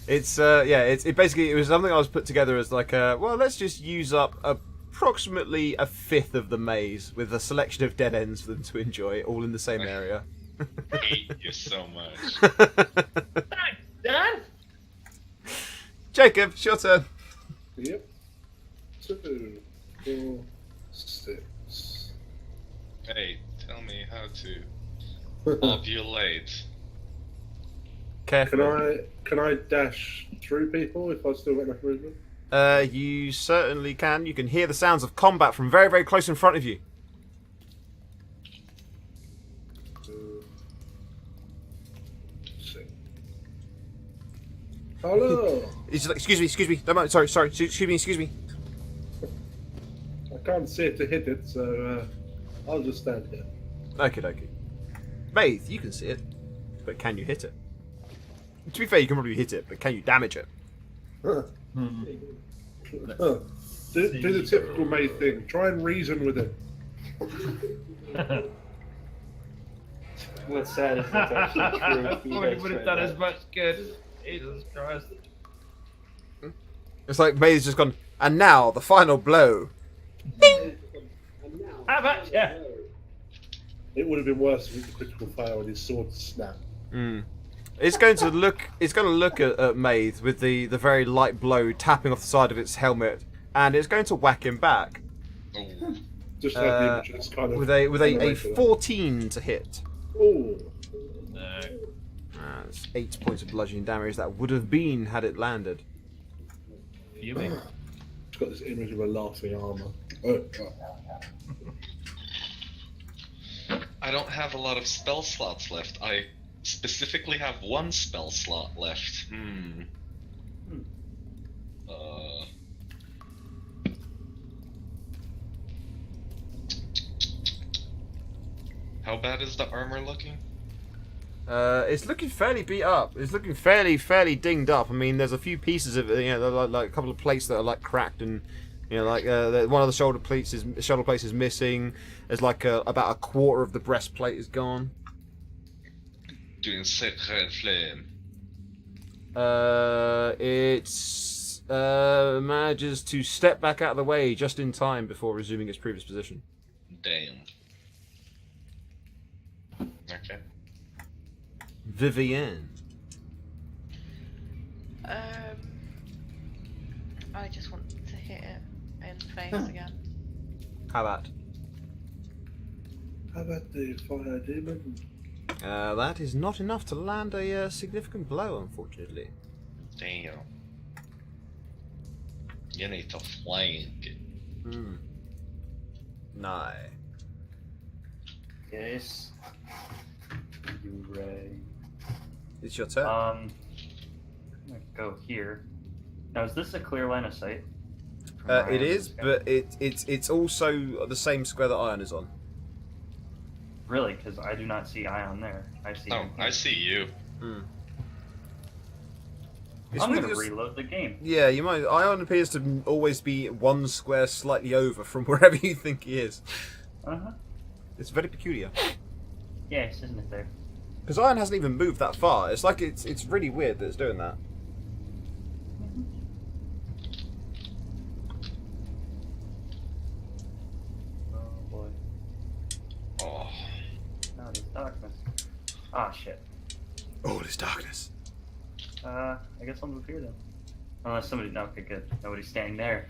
Speaker 1: It's it basically it was something I was put together as like well, let's just use up approximately a fifth of the maze with a selection of dead ends for them to enjoy, all in the same area.
Speaker 4: I hate you so much.
Speaker 6: Dan?
Speaker 1: Jacob, it's your turn.
Speaker 7: Yep. 2, 4, 6.
Speaker 4: Hey, Tell me how to ovulate.
Speaker 1: Carefully.
Speaker 7: Can I dash through people if I still got enough movement?
Speaker 1: You certainly can. You can hear the sounds of combat from very, very close in front of you.
Speaker 7: Hello.
Speaker 1: He's like, excuse me. No, sorry. Excuse me.
Speaker 7: I can't see it to hit it, so I'll just stand here.
Speaker 1: Okay. Maeve, you can see it, but can you hit it? To be fair, you can probably hit it, but can you damage it?
Speaker 7: Do the typical May thing. Try and reason with it.
Speaker 9: What's sad is it's actually true. He
Speaker 6: Would
Speaker 9: does
Speaker 6: have
Speaker 9: try
Speaker 6: done
Speaker 9: that.
Speaker 6: as much good. Jesus Christ.
Speaker 1: It's like Maeve's just gone, and now the final blow.
Speaker 6: How about yeah?
Speaker 7: It would have been worse if it was a critical fail and his sword snapped.
Speaker 1: It's going to look at Maeve with the very light blow tapping off the side of its helmet, and it's going to whack him back
Speaker 4: Oh,
Speaker 7: Just like the images kind of
Speaker 1: with a
Speaker 7: generate for that.
Speaker 1: 14 to hit.
Speaker 7: Ooh.
Speaker 6: No.
Speaker 1: That's 8 points of bludgeoning damage that would have been had it landed.
Speaker 6: Fuming.
Speaker 7: It's got this image of a laughing armor.
Speaker 4: I don't have a lot of spell slots left. I specifically have one spell slot left. How bad is the armor looking?
Speaker 1: It's looking fairly beat up. It's looking fairly dinged up. I mean, there's a few pieces of it, like a couple of plates that are like cracked, and one of the shoulder plates is missing. There's like about a quarter of the breastplate is gone.
Speaker 4: Doing sacred flame.
Speaker 1: It's manages to step back out of the way just in time before resuming its previous position.
Speaker 4: Damn. Okay.
Speaker 1: Vivienne.
Speaker 3: I just want to hit it in the face again.
Speaker 1: How about?
Speaker 7: How about the fire demon?
Speaker 1: That is not enough to land a significant blow, unfortunately.
Speaker 4: Damn. You need to flank.
Speaker 1: No.
Speaker 8: Yes. You Ray.
Speaker 1: It's your turn.
Speaker 8: I'm gonna go here. Now, is this a clear line of sight? From where I
Speaker 1: It
Speaker 8: am?
Speaker 1: is, but it's also the same square that Ion is on.
Speaker 8: Really, because I do not see Ion there. I see.
Speaker 4: Oh,
Speaker 8: him
Speaker 4: I
Speaker 8: here.
Speaker 4: see you.
Speaker 1: It's
Speaker 8: I'm
Speaker 1: really
Speaker 8: gonna
Speaker 1: just-
Speaker 8: reload the game.
Speaker 1: Yeah, you might. Ion appears to always be one square slightly over from wherever you think he is. It's very peculiar.
Speaker 8: Yes, isn't it there?
Speaker 1: Because Ion hasn't even moved that far. It's like it's really weird that it's doing that.
Speaker 8: Oh boy.
Speaker 4: Oh.
Speaker 8: Now there's darkness. Ah, shit.
Speaker 1: All is darkness.
Speaker 8: I guess I'll move here then. Unless somebody. No, okay, good. Nobody's standing there.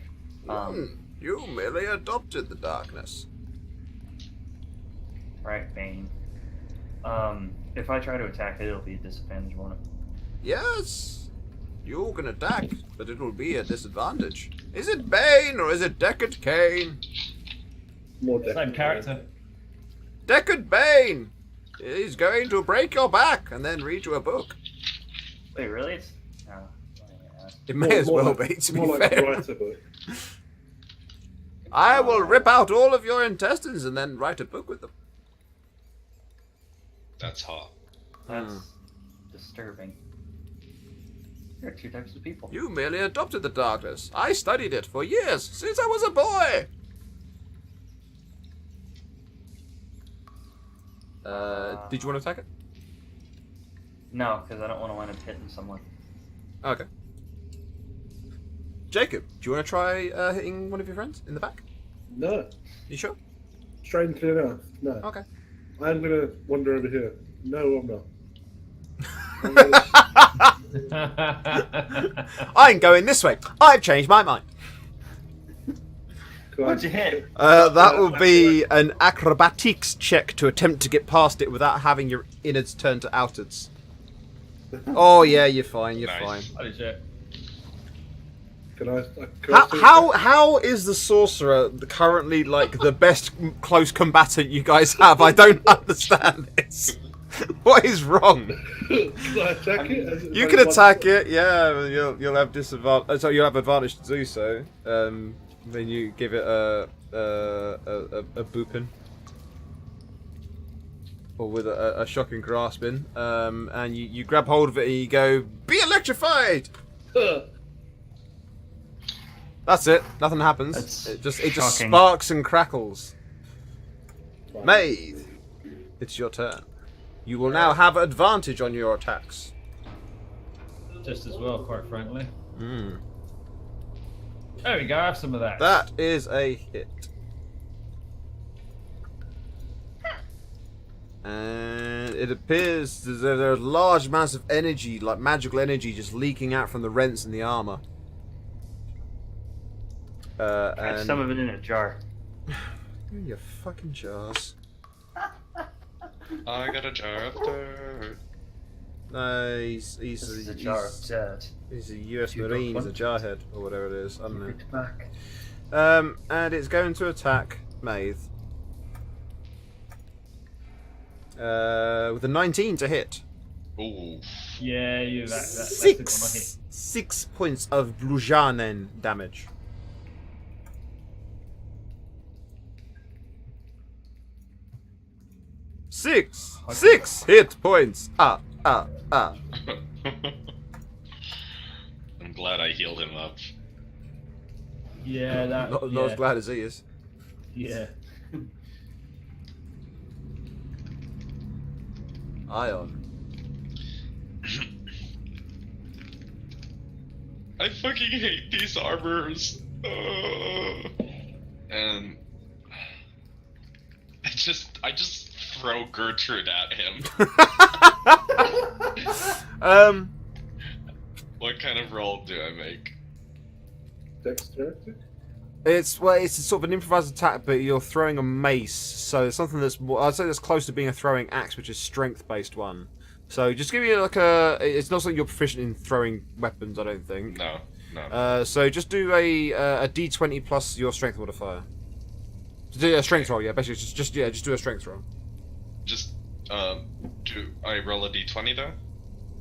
Speaker 1: You merely adopted the darkness.
Speaker 8: Right, Bane. If I try to attack it, it'll be a disadvantage, won't it?
Speaker 1: Yes, you can attack, but it will be a disadvantage. Is it Bane or is it Deckard Cain?
Speaker 7: More
Speaker 6: Same
Speaker 7: definitely.
Speaker 6: character.
Speaker 1: Deckard Bane! He's going to break your back and then read you a book.
Speaker 8: Wait, really? It's. Oh, yeah.
Speaker 1: It may as well
Speaker 7: like,
Speaker 1: be, to be
Speaker 7: more like
Speaker 1: fair.
Speaker 7: writer book.
Speaker 1: I will rip out all of your intestines and then write a book with them.
Speaker 4: That's hot.
Speaker 8: That's disturbing. There are two types of people.
Speaker 1: You merely adopted the darkness. I studied it for years, since I was a boy. Did you want to attack it?
Speaker 8: No, because I don't want to wind up hitting someone.
Speaker 1: Okay. Jacob, do you want to try hitting one of your friends in the back?
Speaker 7: No.
Speaker 1: You sure?
Speaker 7: Strangely enough, no.
Speaker 1: Okay.
Speaker 7: I'm gonna wander over here. No, I'm not.
Speaker 1: I'm going this way. I've changed my mind.
Speaker 2: What'd you hit?
Speaker 1: That will be an acrobatics check to attempt to get past it without having your innards turn to outards. Oh yeah, you're fine. You're
Speaker 4: Nice.
Speaker 1: fine.
Speaker 6: Holy shit.
Speaker 7: Can I
Speaker 1: How is the sorcerer currently like the best close combatant you guys have? I don't understand this. What is wrong?
Speaker 7: Can I attack it?
Speaker 1: You can attack it, yeah. You'll have disadvantage. So you'll have advantage to do so. Then you give it a booping, or with a shocking grasping. And you grab hold of it and you go, "Be electrified." That's it. Nothing happens.
Speaker 8: That's
Speaker 1: It just
Speaker 8: shocking.
Speaker 1: sparks and crackles. Maeve, it's your turn. You will now have advantage on your attacks.
Speaker 6: Just as well, quite frankly.
Speaker 1: Mm.
Speaker 6: There we go, have some of that.
Speaker 1: That is a hit. And it appears as though there are large amounts of energy, like magical energy, just leaking out from the rents in the armor.
Speaker 8: Catch
Speaker 1: And
Speaker 8: some of it in a jar.
Speaker 1: your fucking jars.
Speaker 4: I got a jar of dirt.
Speaker 1: No, he's
Speaker 8: This is a jar of dirt.
Speaker 1: he's a US
Speaker 8: You
Speaker 1: Marine.
Speaker 8: got
Speaker 1: He's a jarhead or whatever it is. I don't know.
Speaker 8: Give it back.
Speaker 1: And it's going to attack Maeve. With a 19 to hit.
Speaker 4: Ooh.
Speaker 6: Yeah, you that's a good one, I hit.
Speaker 1: 6 points of Blujanen damage. Six hit points.
Speaker 4: I'm glad I healed him up.
Speaker 6: Yeah, that.
Speaker 1: Not
Speaker 6: yeah.
Speaker 1: as glad as he is.
Speaker 6: Yeah.
Speaker 1: Ion.
Speaker 4: I fucking hate these armors. And I just throw Gertrude at him. What kind of roll do I make?
Speaker 7: Dexterity?
Speaker 1: It's sort of an improvised attack, but you're throwing a mace, so it's something that's more, I'd say that's close to being a throwing axe, which is strength-based one. So just give me like a. It's not something you're proficient in throwing weapons, I don't think.
Speaker 4: No.
Speaker 1: So just do a d20 plus your strength modifier. Just do a strength roll, yeah. Basically, just do a strength roll.
Speaker 4: Just do I roll a d20 though?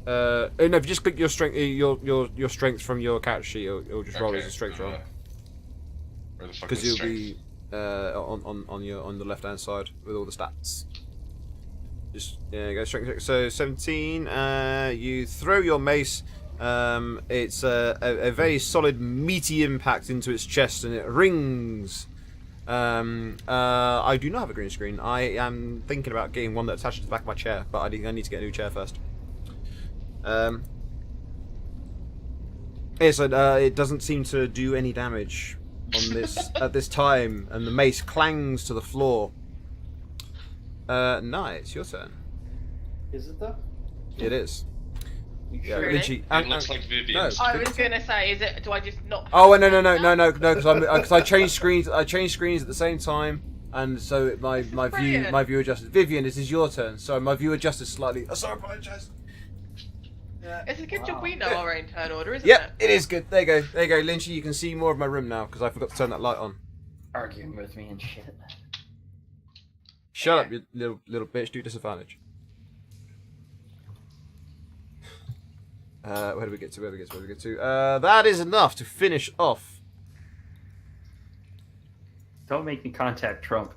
Speaker 1: No, if you just click your strength, your strength from your character sheet, it'll just roll as a strength roll.
Speaker 4: Where the fuck
Speaker 1: Because
Speaker 4: is
Speaker 1: you'll
Speaker 4: strength?
Speaker 1: be on the left hand side with all the stats. Just go strength check. So 17. You throw your mace. It's a very solid, meaty impact into its chest, and it rings. I do not have a green screen. I am thinking about getting one that attaches to the back of my chair, but I need to get a new chair first. It doesn't seem to do any damage on this at this time, and the mace clangs to the floor. Nye, it's your turn.
Speaker 9: Is it though?
Speaker 1: It is. Yeah,
Speaker 3: Really?
Speaker 1: Lynchy.
Speaker 4: It looks like Vivian's.
Speaker 3: I was gonna say, is it? Do I just not?
Speaker 1: Oh no! Because I changed screens. I changed screens at the same time, and so my view adjusted. Vivian, this is your turn. So my view adjusted slightly. Oh, sorry, I apologize. Yeah.
Speaker 3: It's a good job we know our own turn order, isn't
Speaker 1: Yep,
Speaker 3: it?
Speaker 1: it is good. There you go. Lynchy, you can see more of my room now because I forgot to turn that light on.
Speaker 8: Arguing with me and shit.
Speaker 1: Shut up, you little bitch. Do disadvantage. Where do we get to? That is enough to finish off.
Speaker 8: Don't make me contact Trump.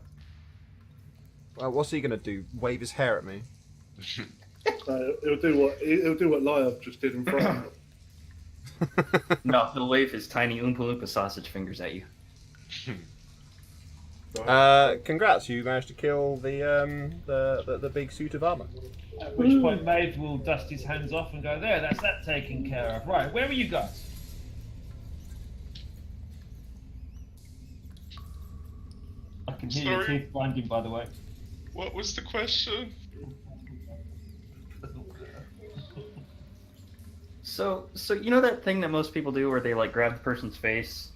Speaker 1: Well, what's he gonna do? Wave his hair at me?
Speaker 7: It'll do what Lyle just did in front.
Speaker 8: No, he'll wave his tiny Oompa Loompa sausage fingers at you.
Speaker 1: Congrats! You managed to kill the big suit of armor.
Speaker 6: At which point Maeve will dust his hands off and go, there, that's that taken care of. Right, where are you guys? I can hear your
Speaker 4: Sorry?
Speaker 6: teeth grinding, by the way.
Speaker 4: What was the question?
Speaker 8: So you know that thing that most people do where they like grab the person's face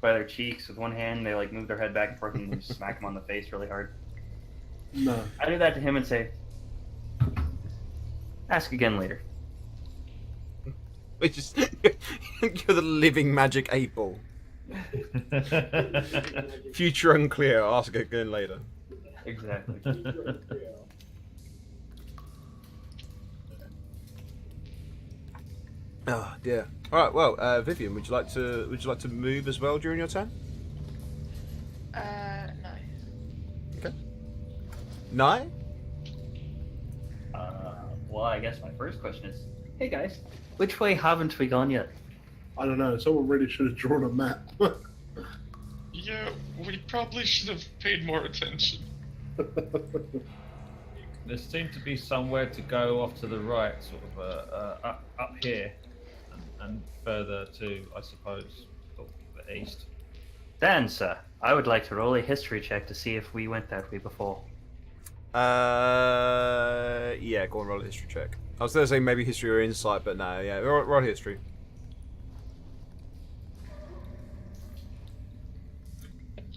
Speaker 8: by their cheeks with one hand. They like move their head back and forth and you smack them on the face really hard.
Speaker 7: No.
Speaker 8: I do that to him and say, "Ask again later."
Speaker 1: We just you're the living magic 8-ball. Future unclear. Ask again later.
Speaker 8: Exactly.
Speaker 1: Oh dear. All right. Well, Vivian, would you like to move as well during your turn?
Speaker 3: No.
Speaker 1: Okay. No.
Speaker 8: Well, I guess my first question is, hey guys, which way haven't we gone yet?
Speaker 7: I don't know. Someone really should have drawn a map.
Speaker 4: Yeah, we probably should have paid more attention.
Speaker 6: There seemed to be somewhere to go off to the right, sort of up here, and further to, I suppose, the east.
Speaker 8: Then, sir, I would like to roll a history check to see if we went that way before.
Speaker 1: Yeah. Go on, roll a history check. I was going to say maybe history or insight, but no. Yeah, roll history.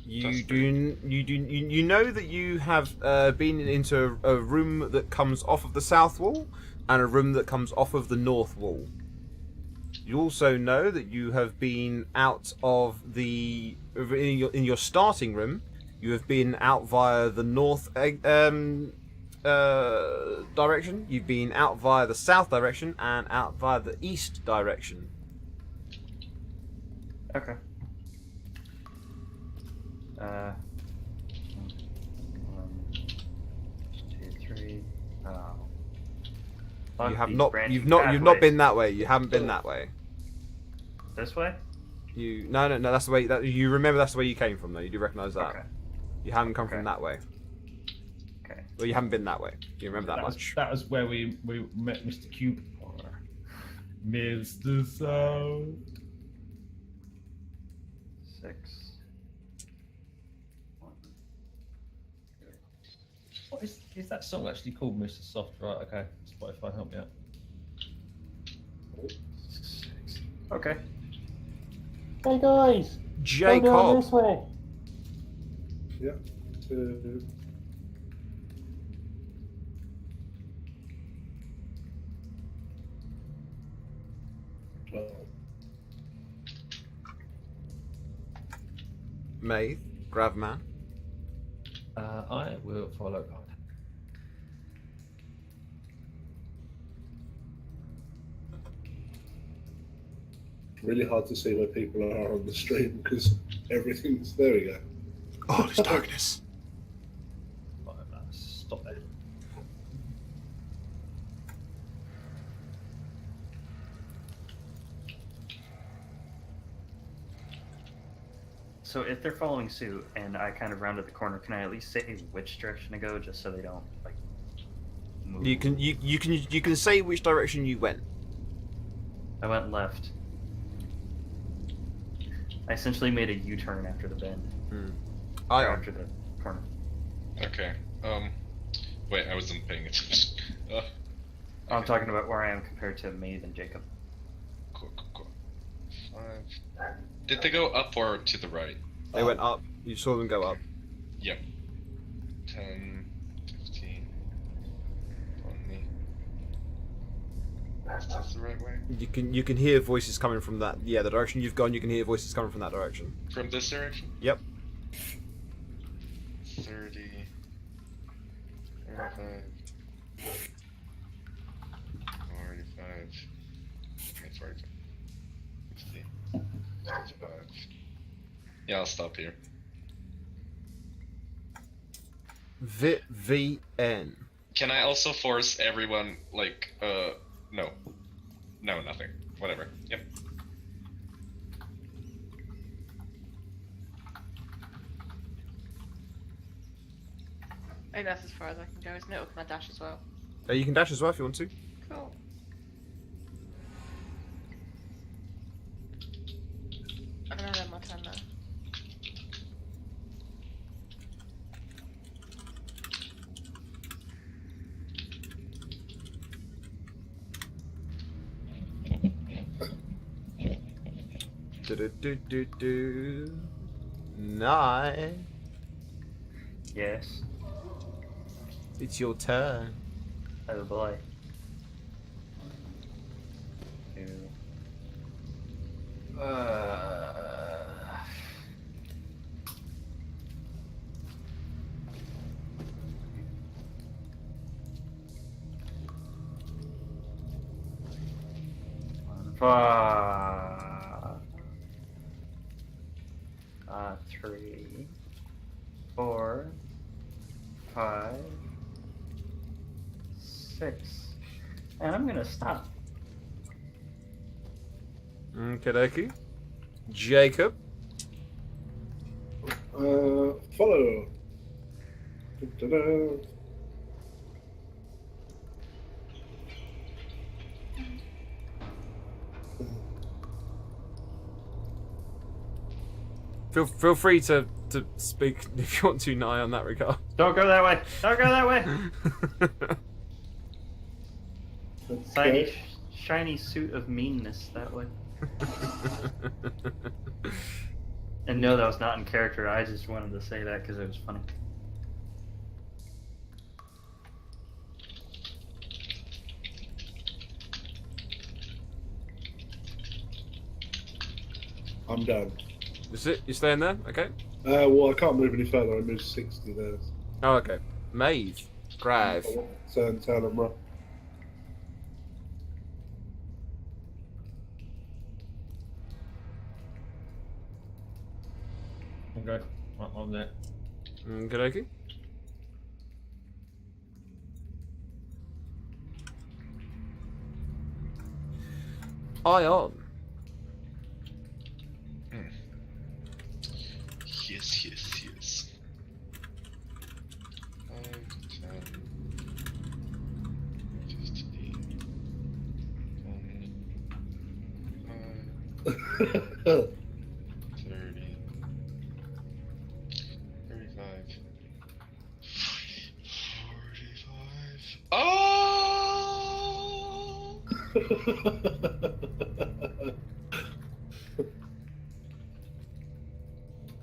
Speaker 1: You know that you have been into a room that comes off of the south wall and a room that comes off of the north wall. You also know that you have been out of the in your starting room. You have been out via the north direction. You've been out via the south direction and out via the east direction.
Speaker 8: Okay. 1, 2, 3. Oh.
Speaker 1: You have not. You've not been that way. You haven't been that way.
Speaker 8: This way?
Speaker 1: No. That's the way. You remember that's the way you came from, though. You do recognise that.
Speaker 8: Okay.
Speaker 1: You haven't come from that way.
Speaker 8: Okay.
Speaker 1: Well, you haven't been that way. Do you remember that much?
Speaker 6: That was where we met Mr. Cube. Mr. South.
Speaker 8: 6.
Speaker 6: What is that song actually called, Mr. Soft? Right, okay. Spotify, help me out.
Speaker 8: Okay.
Speaker 9: Hey guys,
Speaker 1: Jacob.
Speaker 9: go down this way.
Speaker 7: Yeah.
Speaker 1: Maeve, Gravman.
Speaker 6: I will follow God.
Speaker 7: Really hard to see where people are on the stream because everything's. There we go.
Speaker 1: Oh, there's darkness.
Speaker 6: Right, stop there.
Speaker 8: So if they're following suit and I kind of rounded the corner, can I at least say which direction to go, just so they don't like move?
Speaker 1: You can say which direction you went.
Speaker 8: I went left. I essentially made a U-turn after the bend. Or after the corner.
Speaker 4: Okay. Wait, I wasn't paying attention.
Speaker 8: I'm talking about where I am compared to Maeve and Jacob.
Speaker 4: Cool. 5. Did they go up or to the right?
Speaker 1: They went up. You saw them go up.
Speaker 4: Yep. 10, 15, 20. Is that the right way?
Speaker 1: You can hear voices coming from that. Yeah, the direction you've gone. You can hear voices coming from that direction.
Speaker 4: From this direction?
Speaker 1: Yep.
Speaker 4: 30, 35, 45, 45, 50, 55. Yeah, I'll stop here.
Speaker 1: VN.
Speaker 4: Can I also force everyone, like, no. No, nothing. Whatever. Yep.
Speaker 3: I think that's as far as I can go, isn't it? Or can I dash as well?
Speaker 1: You can dash as well if you want to.
Speaker 3: Cool. I don't know my turn now.
Speaker 1: Do. Nine.
Speaker 8: Yes.
Speaker 1: It's your turn.
Speaker 8: Oh boy. 2. Five. 3, 4, 5, 6. And I'm gonna stop.
Speaker 1: Okey-dokey. Jacob.
Speaker 7: Follow. Da-da-da.
Speaker 1: Feel free to speak if you want to, Nye, on that regard.
Speaker 8: Don't go that way. Don't go that way. Shiny, shiny suit of meanness that way. And no, that was not in character. I just wanted to say that because it was funny.
Speaker 7: I'm done.
Speaker 1: Is it? You staying there? Okay.
Speaker 7: Well, I can't move any further. I moved 60 there.
Speaker 1: Oh, okay. Maeve. Grav.
Speaker 7: Turn them right.
Speaker 6: Okay, I'm there.
Speaker 1: Okey-dokey. Ion.
Speaker 4: Yes. 5, 10, 15, 30, 35, 45. Oh!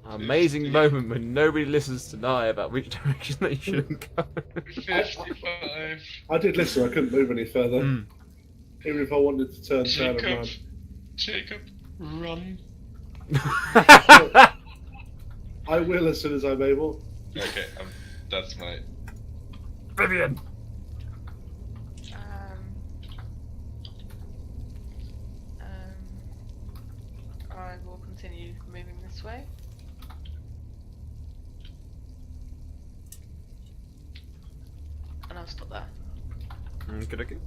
Speaker 1: Amazing moment when nobody listens to Nye about which direction they should go.
Speaker 4: 55.
Speaker 7: I did listen. I couldn't move any further.
Speaker 1: Mm.
Speaker 7: Even if I wanted to turn and run.
Speaker 4: Jacob, run.
Speaker 7: I will as soon as I'm able.
Speaker 4: Okay, that's my.
Speaker 1: Vivian.
Speaker 3: I will continue moving this way. And I'll stop there.
Speaker 1: Okey-dokey.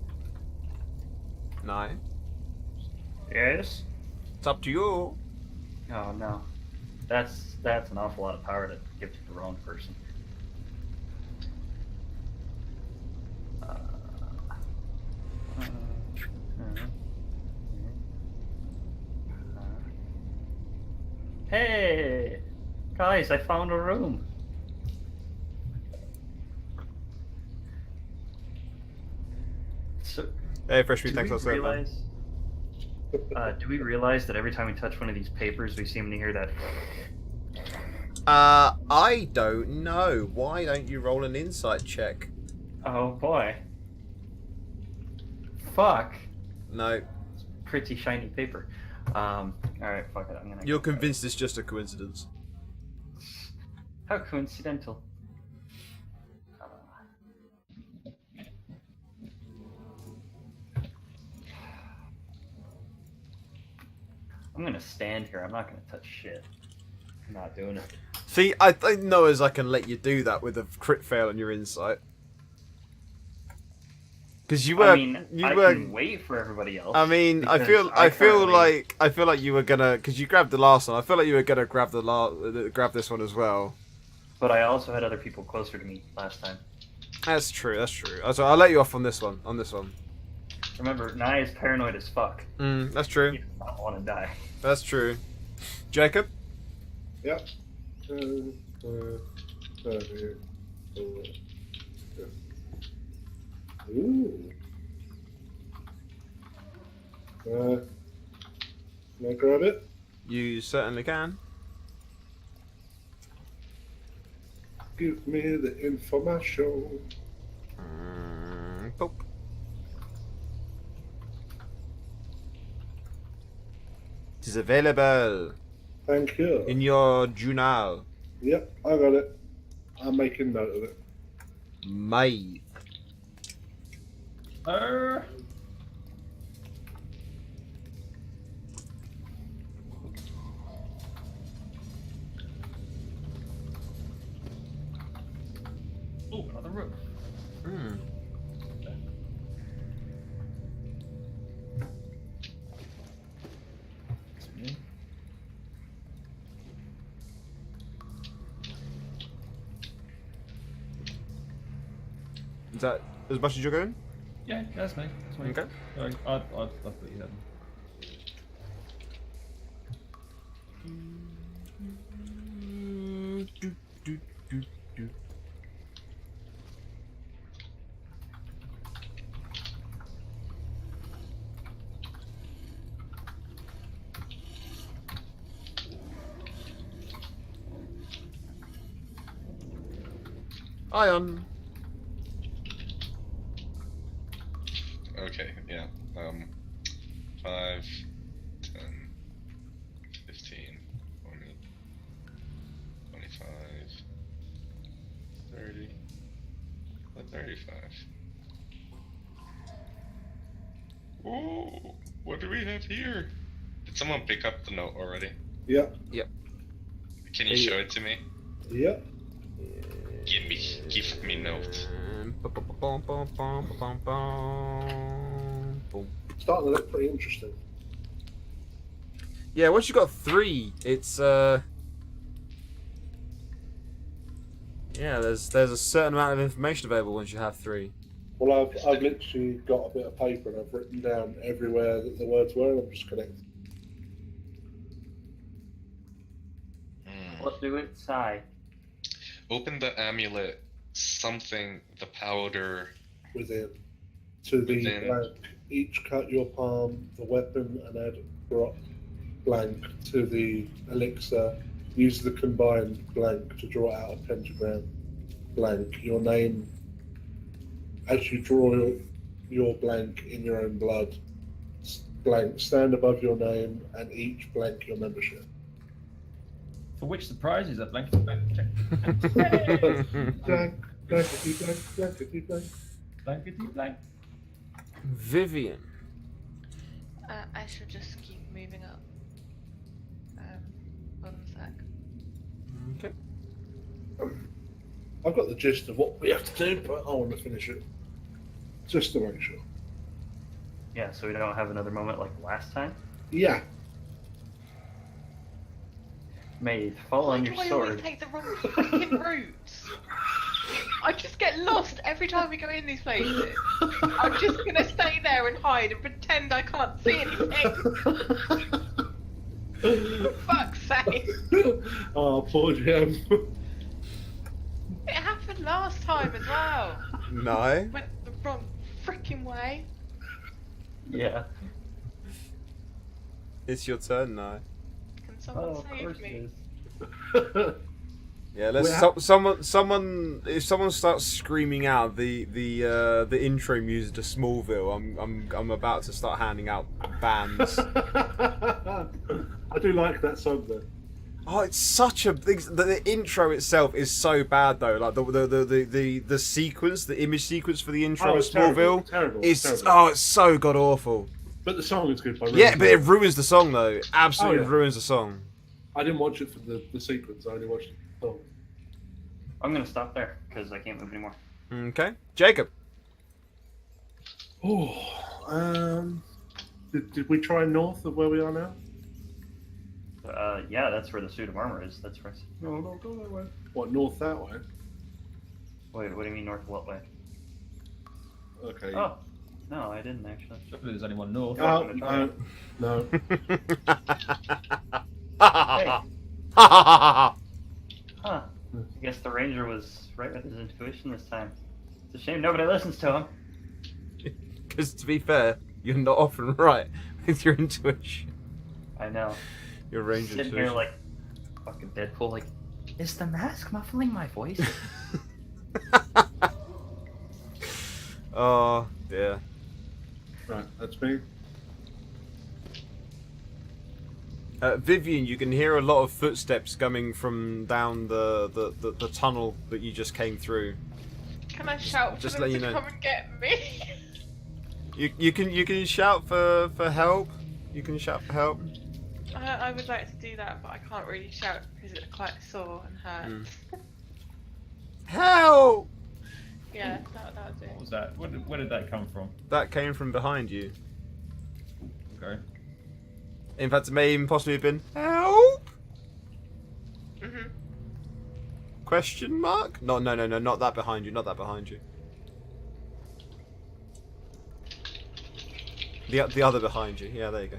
Speaker 1: Nye.
Speaker 8: Yes?
Speaker 1: It's up to you.
Speaker 8: Oh no. That's an awful lot of power to give to the wrong person. Hey! Guys, I found a room. So,
Speaker 1: Hey, Fresh Meat,
Speaker 8: do
Speaker 1: thanks
Speaker 8: we
Speaker 1: for that.
Speaker 8: realize? Do we realize that every time we touch one of these papers, we seem to hear that?
Speaker 1: I don't know. Why don't you roll an insight check?
Speaker 8: Oh boy. Fuck.
Speaker 1: No.
Speaker 8: Pretty shiny paper. Alright, fuck it. I'm gonna.
Speaker 1: You're convinced it's just a coincidence.
Speaker 8: How coincidental. I'm gonna stand here. I'm not gonna touch shit. I'm not doing it.
Speaker 1: See, I know as I can let you do that with a crit fail on your insight. Because you were,
Speaker 8: I mean, I can wait for everybody else.
Speaker 1: I mean, I
Speaker 8: because
Speaker 1: feel
Speaker 8: currently-
Speaker 1: like you were gonna, because you grabbed the last one. I feel like you were gonna grab grab this one as well.
Speaker 8: But I also had other people closer to me last time.
Speaker 1: That's true. That's true. So I'll let you off on this one. On this one.
Speaker 8: Remember, Nye is paranoid as fuck.
Speaker 1: That's true.
Speaker 8: He does not want to die.
Speaker 1: That's true. Jacob.
Speaker 7: Yep. Ooh. Can I grab it?
Speaker 1: You certainly can.
Speaker 7: Give me the information.
Speaker 1: Poke. It is available
Speaker 7: Thank you.
Speaker 1: in your journal.
Speaker 7: Yep, I got it. I'm making note of it.
Speaker 1: Mate.
Speaker 6: Oh, another room.
Speaker 1: Hmm.
Speaker 6: That's me.
Speaker 1: Is that as much as you're going?
Speaker 6: Yeah, that's me. That's me.
Speaker 1: Okay.
Speaker 6: Sorry, I thought you had.
Speaker 1: Ion.
Speaker 4: Okay, yeah. 5, 10, 15, 20, 25, 30, 35. Ooh, what do we have here? Did someone pick up the note already?
Speaker 7: Yep,
Speaker 4: Can you show it to me?
Speaker 7: yep.
Speaker 4: Give me note.
Speaker 7: Starting to look pretty interesting.
Speaker 1: Yeah, once you got 3, it's yeah, there's a certain amount of information available once you have 3.
Speaker 7: Well, I've literally got a bit of paper and I've written down everywhere that the words were, and I'm just connecting.
Speaker 8: What do it say?
Speaker 4: Open the amulet, something, the powder.
Speaker 7: Within. To the
Speaker 4: Within.
Speaker 7: blank. Each cut your palm, the weapon, and add drop blank to the elixir. Use the combined blank to draw out a pentagram. Blank. Your name. As you draw your blank in your own blood. Blank. Stand above your name and each blank your membership.
Speaker 6: For which the prize is a blank check.
Speaker 7: Blank. Blankety blank. Blankety blank.
Speaker 6: Blankety blank.
Speaker 1: Vivian.
Speaker 3: I should just keep moving up. Hold on a sec.
Speaker 1: Okay.
Speaker 7: I've got the gist of what we have to do, but I want to finish it. Just to make sure.
Speaker 8: Yeah, so we don't have another moment like last time.
Speaker 7: Yeah.
Speaker 8: Maid, fall
Speaker 3: Why
Speaker 8: on
Speaker 3: do
Speaker 8: your
Speaker 3: I always
Speaker 8: sword.
Speaker 3: take the wrong fucking routes? I just get lost every time we go in these places. I'm just gonna stay there and hide and pretend I can't see anything. For fuck's sake.
Speaker 7: Oh, poor Gem.
Speaker 3: It happened last time as well.
Speaker 1: No.
Speaker 3: Went the wrong freaking way.
Speaker 8: Yeah.
Speaker 1: It's your turn now.
Speaker 3: Can someone
Speaker 8: Oh, of
Speaker 3: save
Speaker 8: course
Speaker 3: me?
Speaker 8: it is.
Speaker 1: Yeah, let's someone if someone starts screaming out the intro music to Smallville, I'm about to start handing out bans.
Speaker 7: I do like that song though.
Speaker 1: Oh, it's such a big. The intro itself is so bad though. Like the sequence, the image sequence for the intro
Speaker 7: Oh,
Speaker 1: of
Speaker 7: it's terrible,
Speaker 1: Smallville,
Speaker 7: terrible,
Speaker 1: is
Speaker 7: terrible.
Speaker 1: oh, it's so god awful.
Speaker 7: But the song is good.
Speaker 1: Yeah, but it ruins the song though. It absolutely
Speaker 7: Oh, yeah.
Speaker 1: ruins the song.
Speaker 7: I didn't watch it for the sequence. I only watched the song.
Speaker 8: I'm gonna stop there because I can't move anymore.
Speaker 1: Okay, Jacob.
Speaker 7: Oh, did we try north of where we are now?
Speaker 8: Yeah, that's where the suit of armor is. That's where.
Speaker 7: No, go that way. What, north that way?
Speaker 8: Wait, what do you mean north? What way?
Speaker 7: Okay.
Speaker 8: Oh, no, I didn't actually.
Speaker 6: Surely there's only one north.
Speaker 7: Oh,
Speaker 8: I'm gonna
Speaker 7: no.
Speaker 8: Hey. Huh. I guess the ranger was right with his intuition this time. It's a shame nobody listens to him.
Speaker 1: Because to be fair, you're not often right with your intuition.
Speaker 8: I know.
Speaker 1: Your range
Speaker 8: Sitting here like fucking Deadpool, like, is the mask muffling my voice?
Speaker 1: Oh dear.
Speaker 7: Right, that's me.
Speaker 1: Vivian, you can hear a lot of footsteps coming from down the tunnel that you just came through.
Speaker 3: Can I shout
Speaker 1: just
Speaker 3: for
Speaker 1: let
Speaker 3: them
Speaker 1: you
Speaker 3: to
Speaker 1: know.
Speaker 3: come and get me?
Speaker 1: You can shout for help. You can shout for help.
Speaker 3: I would like to do that, but I can't really shout because it's quite sore and hurts.
Speaker 1: Help!
Speaker 3: Yeah, that was
Speaker 6: What
Speaker 3: it.
Speaker 6: was that? Where did that come from?
Speaker 1: That came from behind you.
Speaker 6: Okay.
Speaker 1: In fact, it may even possibly have been help?
Speaker 3: Mhm.
Speaker 1: Question mark? No, not that behind you. Not that behind you. The other behind you. Yeah, there you go.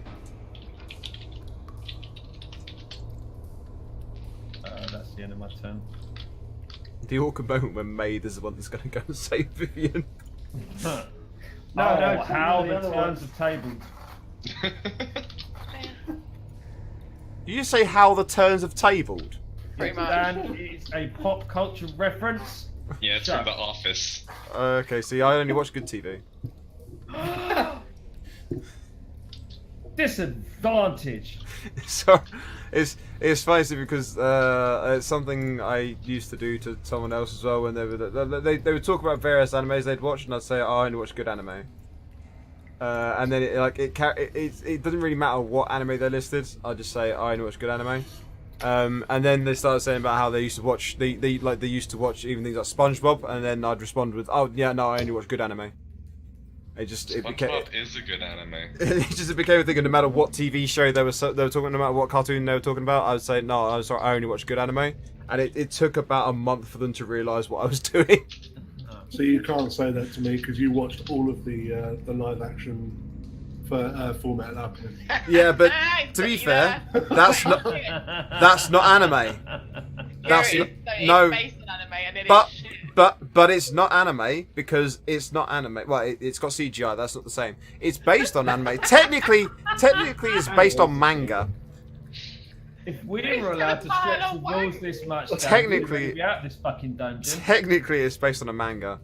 Speaker 6: That's the end of my turn.
Speaker 1: The awkward moment when Maid is the one that's going to go and save Vivian.
Speaker 6: No,
Speaker 2: no,
Speaker 6: how
Speaker 2: the
Speaker 6: the
Speaker 2: other
Speaker 6: turns are tabled.
Speaker 1: You just say how the turns have tabled.
Speaker 3: Pretty much.
Speaker 6: And it's a pop culture reference.
Speaker 4: Yeah, it's from The Office.
Speaker 1: Okay, see, I only watch good TV.
Speaker 6: Disadvantage.
Speaker 1: So it's funny because it's something I used to do to someone else as well when they would talk about various animes they'd watch, and I'd say, oh, I only watch good anime. And then it doesn't really matter what anime they listed. I just say, oh, I only watch good anime. And then they started saying about how they used to watch they used to watch even things like SpongeBob, and then I'd respond with, oh yeah, no, I only watch good anime.
Speaker 4: SpongeBob is a good anime.
Speaker 1: It became a thing. No matter what TV show they were talking, no matter what cartoon they were talking about, I would say no. I'm sorry, I only watch good anime, and it took about a month for them to realise what I was doing.
Speaker 7: So you can't say that to me because you watched all of the live action for Full Metal Alchemist.
Speaker 1: Yeah, but to be fair, that's not anime. That's
Speaker 3: It's
Speaker 1: no,
Speaker 3: based on anime and it
Speaker 1: but
Speaker 3: is shit.
Speaker 1: but it's not anime because it's not anime. Well, it's got CGI. That's not the same. It's based on anime. Technically, it's based on manga.
Speaker 6: If we were allowed to stretch the rules this much, Dan,
Speaker 1: Technically-
Speaker 6: we'd be out of this fucking dungeon.
Speaker 1: Technically, it's based on a manga.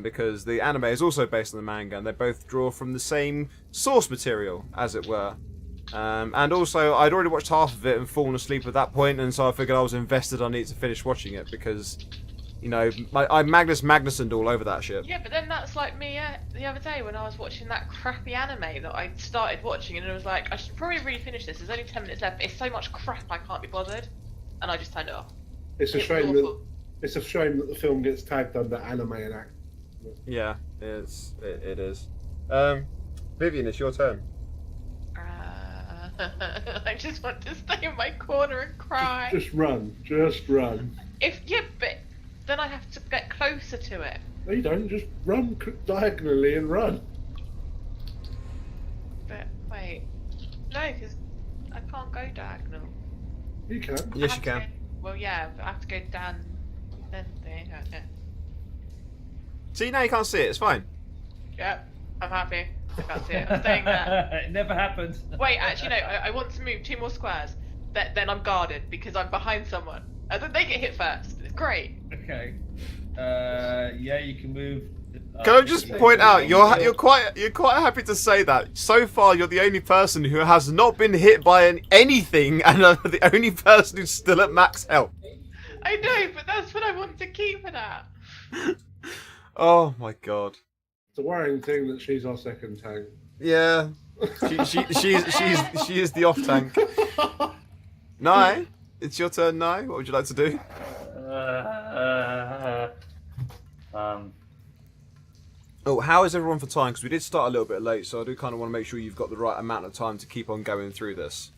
Speaker 1: Because the anime is also based on the manga, and they both draw from the same source material, as it were. And also, I'd already watched half of it and fallen asleep at that point, and so I figured I was invested. I need to finish watching it because, you know, I Magnus Magnusoned all over that shit.
Speaker 3: Yeah, but then that's like me the other day when I was watching that crappy anime that I started watching and it was like, I should probably really finish this. There's only 10 minutes left. But it's so much crap I can't be bothered. And I just turned it off.
Speaker 7: It's a
Speaker 3: It's
Speaker 7: shame
Speaker 3: awful.
Speaker 7: that the film gets tagged under anime and act.
Speaker 1: Yeah, it is. Vivian, it's your turn.
Speaker 3: I just want to stay in my corner and cry.
Speaker 7: Just run.
Speaker 3: Yeah, but then I have to get closer to it.
Speaker 7: No, you don't. Just run diagonally and run.
Speaker 3: But wait, no, because I can't go diagonal.
Speaker 7: You can.
Speaker 3: I
Speaker 1: Yes,
Speaker 3: have
Speaker 1: you
Speaker 3: to
Speaker 1: can.
Speaker 3: go- well, yeah, but I have to go down. Then thing. Okay.
Speaker 1: See, now you can't see it. It's fine.
Speaker 3: Yep, I'm happy. I can't see it. I'm staying there.
Speaker 6: It never happened.
Speaker 3: Wait, actually, no. I want to move 2 more squares. Then I'm guarded because I'm behind someone. And then they get hit first. It's great.
Speaker 6: Okay. Yeah, you can move.
Speaker 1: Can I just point out you're quite happy to say that. So far, you're the only person who has not been hit by anything, and the only person who's still at max health.
Speaker 3: I know, but that's what I want to keep it at.
Speaker 1: Oh my god.
Speaker 7: It's a worrying thing that she's our second tank.
Speaker 1: Yeah. She is the off tank. Nai, it's your turn, Nai. What would you like to do? Oh, how is everyone for time? Because we did start a little bit late, so I do kind of want to make sure you've got the right amount of time to keep on going through this.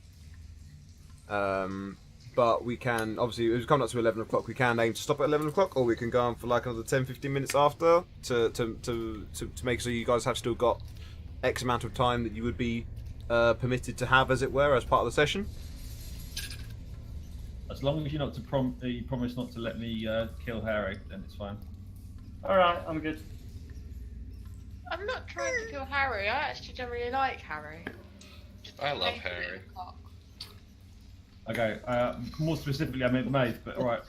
Speaker 1: But we can, obviously, it's coming up to 11 o'clock. We can aim to stop at 11 o'clock, or we can go on for like another 10-15 minutes after to make sure you guys have still got X amount of time that you would be permitted to have, as it were, as part of the session.
Speaker 6: As long as you're not you promise not to let me kill Harry, then it's fine.
Speaker 8: Alright, I'm good.
Speaker 3: I'm not trying to kill Harry. I actually generally like Harry. Just
Speaker 4: I love
Speaker 3: make it
Speaker 4: Harry.
Speaker 3: a cock.
Speaker 6: Okay, more specifically, I meant Maeve, but alright.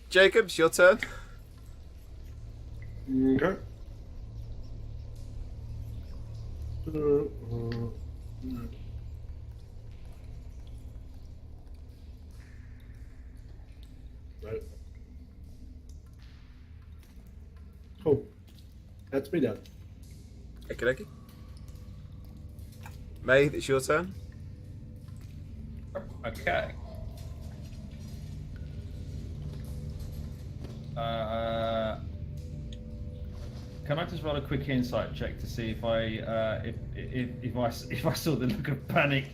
Speaker 1: Jacob, it's your turn.
Speaker 7: Okay. Right. Cool. That's me done.
Speaker 1: Okay. May, it's your turn.
Speaker 6: Okay. Can I just roll a quick insight check to see if I saw the look of panic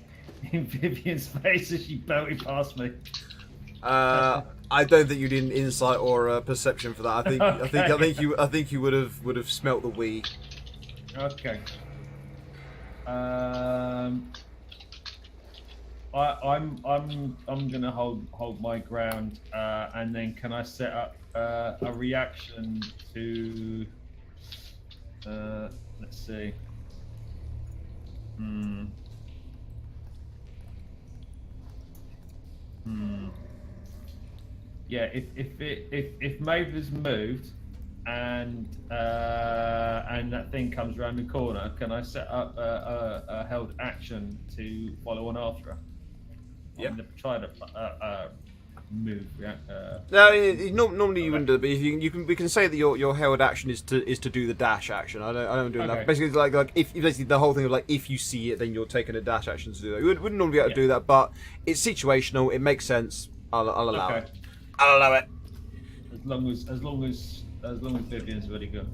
Speaker 6: in Vivian's face as she belted past me?
Speaker 1: I don't think you did an insight or a perception for that. I think you would have smelt the wee.
Speaker 6: Okay. I'm gonna hold my ground, and then can I set up a reaction to? Let's see. Yeah, if Maeve has moved and that thing comes around the corner, can I set up a held action to follow on after her?
Speaker 1: Yeah.
Speaker 6: I'm gonna try to move.
Speaker 1: No, normally you wouldn't do it, but if we can say that your held action is to do the dash action. I don't do
Speaker 6: Okay.
Speaker 1: that. Basically, like if basically the whole thing of like if you see it, then you're taking a dash action to do that. You wouldn't normally be able to do that, but it's situational. It makes sense. I'll allow
Speaker 6: Okay.
Speaker 1: it. I'll allow it.
Speaker 6: As long as Vivian's really good.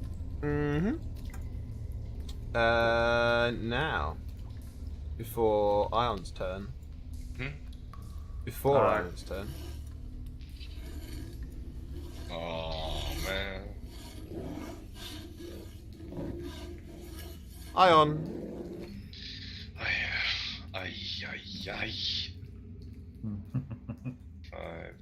Speaker 1: Now, before Ion's turn. Before
Speaker 8: Alright.
Speaker 1: Ion's turn.
Speaker 4: Oh man.
Speaker 1: Ion.
Speaker 4: Ay. 5.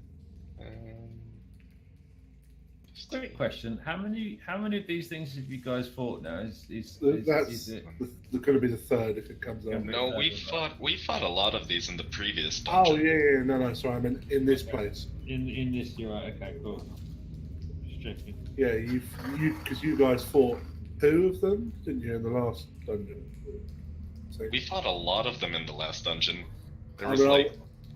Speaker 6: Quick question: How many of these things have you guys fought now? Is
Speaker 7: That's
Speaker 6: it?
Speaker 7: going to be the third if it comes out.
Speaker 4: No, we fought a lot of these in the previous
Speaker 7: Oh
Speaker 4: dungeon.
Speaker 7: yeah. No. Sorry, I meant in this place.
Speaker 6: In this, you're right. Okay, cool. Just checking.
Speaker 7: Yeah, because you guys fought 2 of them, didn't you, in the last dungeon? So,
Speaker 4: We fought a lot of them in the last dungeon. There
Speaker 7: I
Speaker 4: was
Speaker 7: mean,
Speaker 4: like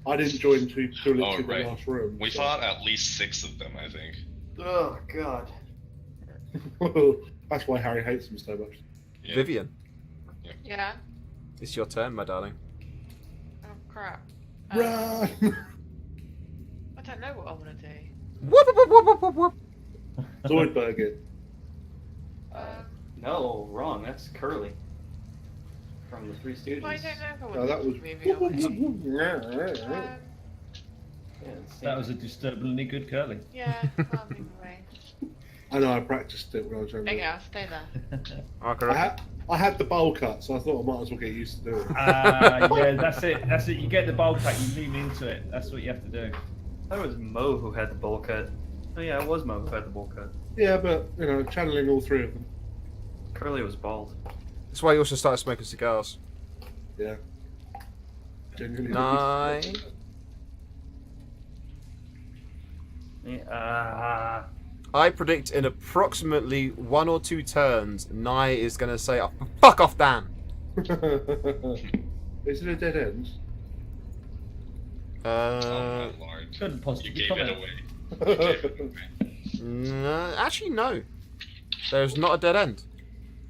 Speaker 7: I didn't join two in
Speaker 4: Oh,
Speaker 7: the
Speaker 4: right.
Speaker 7: last room.
Speaker 4: we
Speaker 7: so-
Speaker 4: fought at least 6 of them, I think.
Speaker 8: Oh God.
Speaker 7: That's why Harry hates them so much.
Speaker 4: Yeah.
Speaker 1: Vivian,
Speaker 3: Yeah.
Speaker 1: it's your turn, my darling.
Speaker 3: Oh crap.
Speaker 7: Run!
Speaker 3: I don't know what I want to do.
Speaker 1: Whoop, whoop, whoop, whoop, whoop, whoop.
Speaker 7: Zoidberg.
Speaker 8: No, wrong. That's Curly from the Three Stooges.
Speaker 3: I don't know if I want
Speaker 7: No,
Speaker 3: to
Speaker 7: that
Speaker 3: do
Speaker 7: was.
Speaker 3: this movie or
Speaker 7: Yeah.
Speaker 8: Yeah, it's
Speaker 6: That was a disturbingly good curly.
Speaker 3: Yeah, I'll move away.
Speaker 7: I know, I practiced it when I was younger.
Speaker 3: There you go, stay there.
Speaker 7: I had the bowl cut, so I thought I might as well get used to doing it.
Speaker 6: Yeah, that's it. That's it. You get the bowl cut, you lean into it. That's what you have to do.
Speaker 8: That was Mo who had the bowl cut. Oh yeah, it was Mo who had the bowl cut.
Speaker 7: Yeah, but, channeling all 3 of them.
Speaker 8: Curly was bald.
Speaker 1: That's why you also started smoking cigars.
Speaker 7: Yeah. Genuinely.
Speaker 1: 9.
Speaker 8: Yeah,
Speaker 1: I predict in approximately 1 or 2 turns, Nye is going to say, oh, "Fuck off, Dan."
Speaker 7: Is it a dead end?
Speaker 4: Oh my lord.
Speaker 6: Couldn't
Speaker 4: You
Speaker 6: possibly
Speaker 4: gave
Speaker 6: comment.
Speaker 4: it away. You gave it away.
Speaker 1: No, actually, no. There's not a dead end.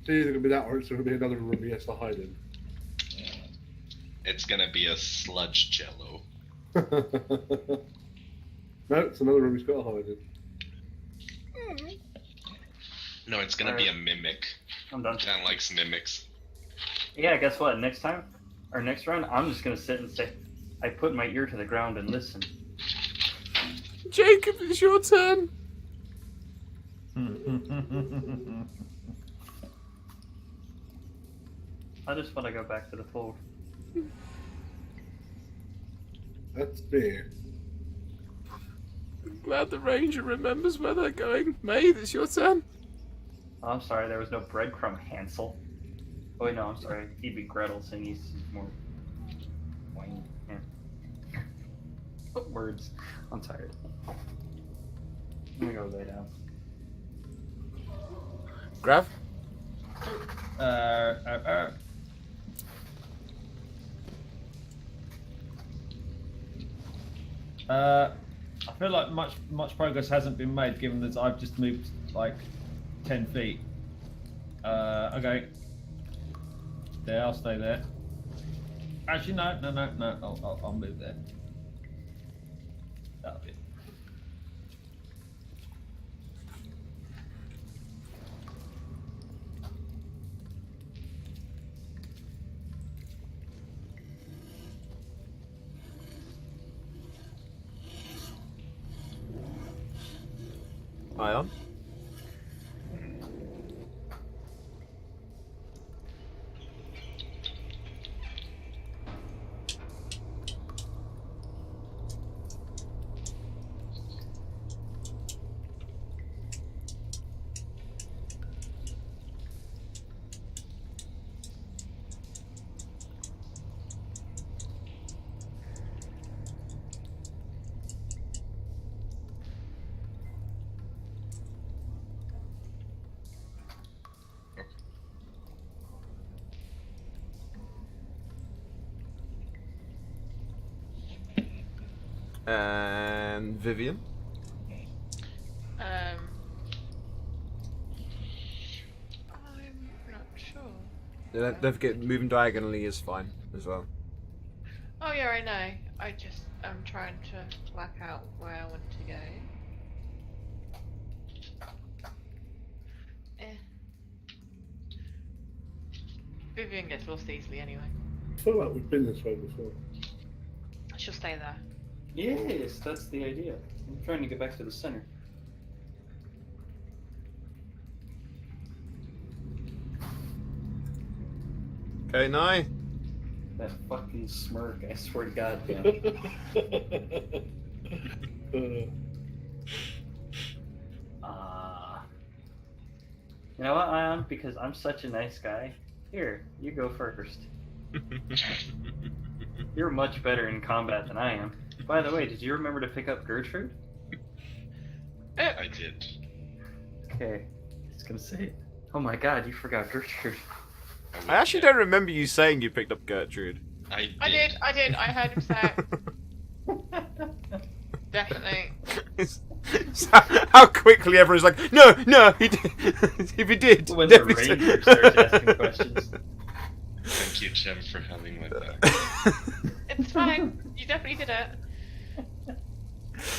Speaker 7: It's either going to be that or it's going to be another room he has to hide in.
Speaker 4: It's gonna be a sludge jello.
Speaker 7: No, it's another room he's got to hide in.
Speaker 4: No, it's gonna be a mimic.
Speaker 8: I'm done.
Speaker 4: Dan likes mimics.
Speaker 8: Yeah, guess what? Next time, or next round, I'm just gonna sit and say, I put my ear to the ground and listen.
Speaker 1: Jacob, it's your turn.
Speaker 8: I just want to go back to the fold.
Speaker 7: That's fair.
Speaker 1: Glad the ranger remembers where they're going. May, it's your turn.
Speaker 8: Oh, I'm sorry, there was no breadcrumb, Hansel. Oh wait, no, I'm sorry. He'd be Gretel, since he's more whiny. Yeah. Words. I'm tired. I'm gonna go lay down.
Speaker 1: Grav?
Speaker 6: I feel like much progress hasn't been made, given that I've just moved like 10 feet. Okay. There, I'll stay there. Actually, no. I'll move there. That'll be it.
Speaker 1: Ion? And Vivian?
Speaker 3: I'm not sure.
Speaker 1: Don't forget, moving diagonally is fine as well.
Speaker 3: Oh yeah, I know. I'm trying to work out where I want to go. Vivian gets lost easily anyway.
Speaker 7: I feel like we've been this way before.
Speaker 3: She'll stay there.
Speaker 8: Yes, that's the idea. I'm trying to get back to the center.
Speaker 1: Okay, Nye?
Speaker 8: That fucking smirk, I swear to God, man. You know what, Ion? Because I'm such a nice guy. Here, you go first. You're much better in combat than I am. By the way, did you remember to pick up Gertrude?
Speaker 4: I did.
Speaker 8: Okay, I was gonna say it. Oh my God, you forgot Gertrude.
Speaker 1: I actually don't remember you saying you picked up Gertrude.
Speaker 3: I did. I heard him say it. Definitely.
Speaker 1: How quickly everyone's like, no, he did. If he did.
Speaker 8: When the ranger starts asking questions.
Speaker 4: Thank you, Jim, for having my back.
Speaker 3: It's fine. You definitely did it.